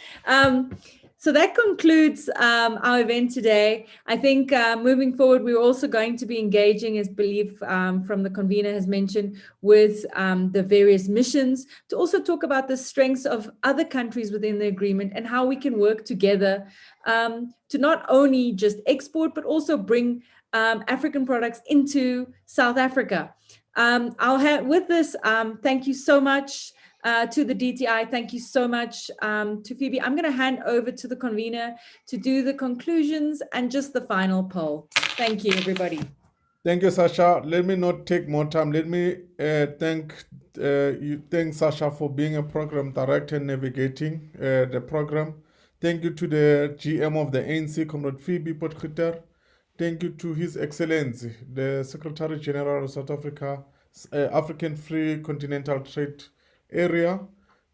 [SPEAKER 3] So that concludes our event today. I think moving forward, we're also going to be engaging, as believe from the convener has mentioned, with the various missions to also talk about the strengths of other countries within the agreement and how we can work together to not only just export, but also bring African products into South Africa. With this, thank you so much. To the DTI, thank you so much to Phoebe. I'm going to hand over to the convener to do the conclusions and just the final poll. Thank you, everybody.
[SPEAKER 4] Thank you, Sasha. Let me not take more time. Let me thank Sasha for being a program director and navigating the program. Thank you to the GM of the ANC, Comrade Phoebe Potgieter. Thank you to His Excellency, the Secretary General of South Africa, African Free Continental Trade Area,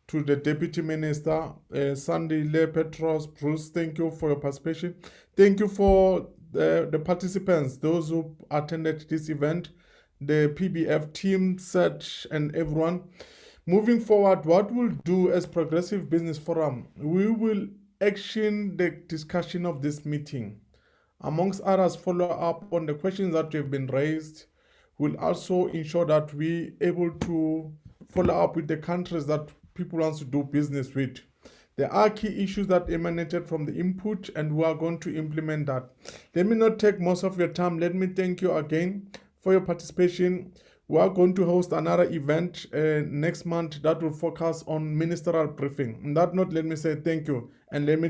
[SPEAKER 4] to the Deputy Minister, Sandile, Petrus, Bruce, thank you for your participation. Thank you for the participants, those who attended this event, the PBF team, Seth, and everyone. Moving forward, what we'll do as Progressive Business Forum, we will action the discussion of this meeting. Amongst others, follow up on the questions that have been raised. We'll also ensure that we're able to follow up with the countries that people want to do business with. There are key issues that emanated from the input, and we are going to implement that. Let me not take most of your time. Let me thank you again for your participation. We are going to host another event next month that will focus on ministerial briefing. On that note, let me say thank you, and let me